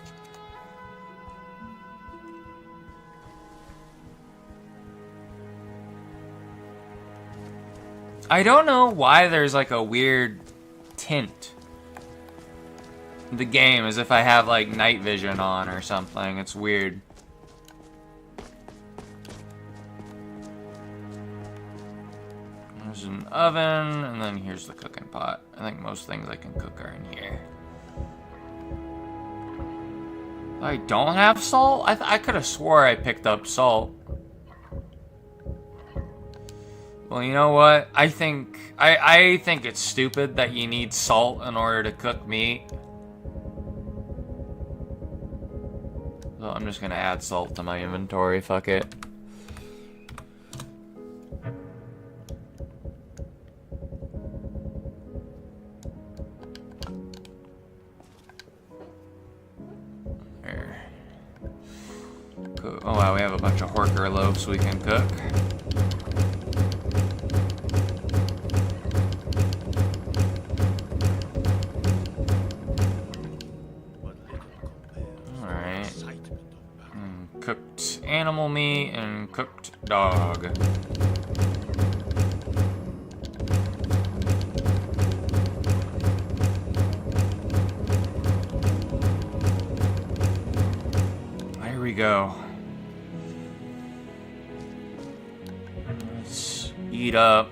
I don't know why there's like a weird tint in the game, as if I have like night vision on or something. It's weird. There's an oven, and then here's the cooking pot. I think most things I can cook are in here. I don't have salt? I could have swore I picked up salt. Well, you know what? I think it's stupid that you need salt in order to cook meat. So I'm just gonna add salt to my inventory, fuck it. There. Oh wow, we have a bunch of Horker loaves we can cook. Cooked animal meat and cooked dog. There we go. Let's eat up.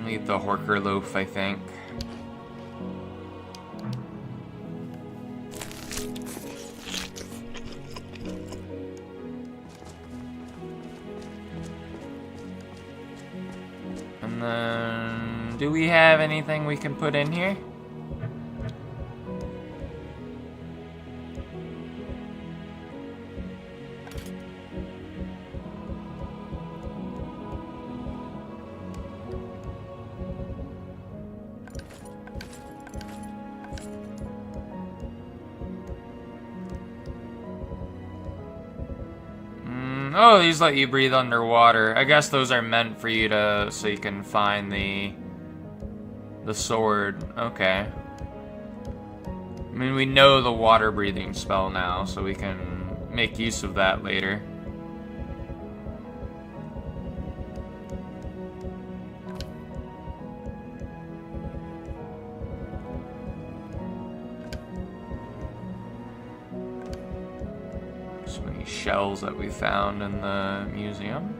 I'll eat the Horker loaf, I think. And then, do we have anything we can put in here? Oh, these let you breathe underwater. I guess those are meant for you to, so you can find the sword. Okay. I mean, we know the water breathing spell now, so we can make use of that later. Shells that we found in the museum.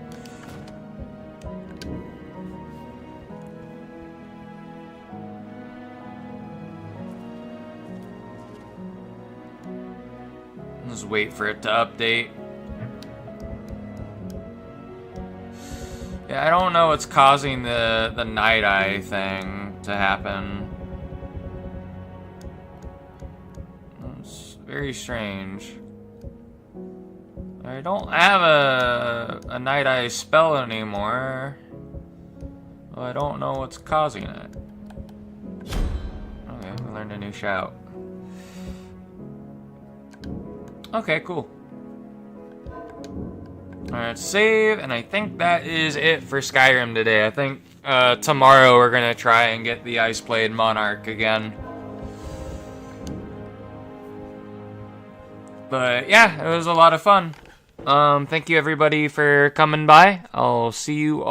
Let's wait for it to update. Yeah, I don't know what's causing the night eye thing to happen. It's very strange. I don't have a night eye spell anymore. Well, I don't know what's causing it. Okay, we learned a new shout. Okay, cool. Alright, save, and I think that is it for Skyrim today. I think tomorrow we're gonna try and get the Ice Blade Monarch again. But yeah, it was a lot of fun. Thank you everybody for coming by. I'll see you all.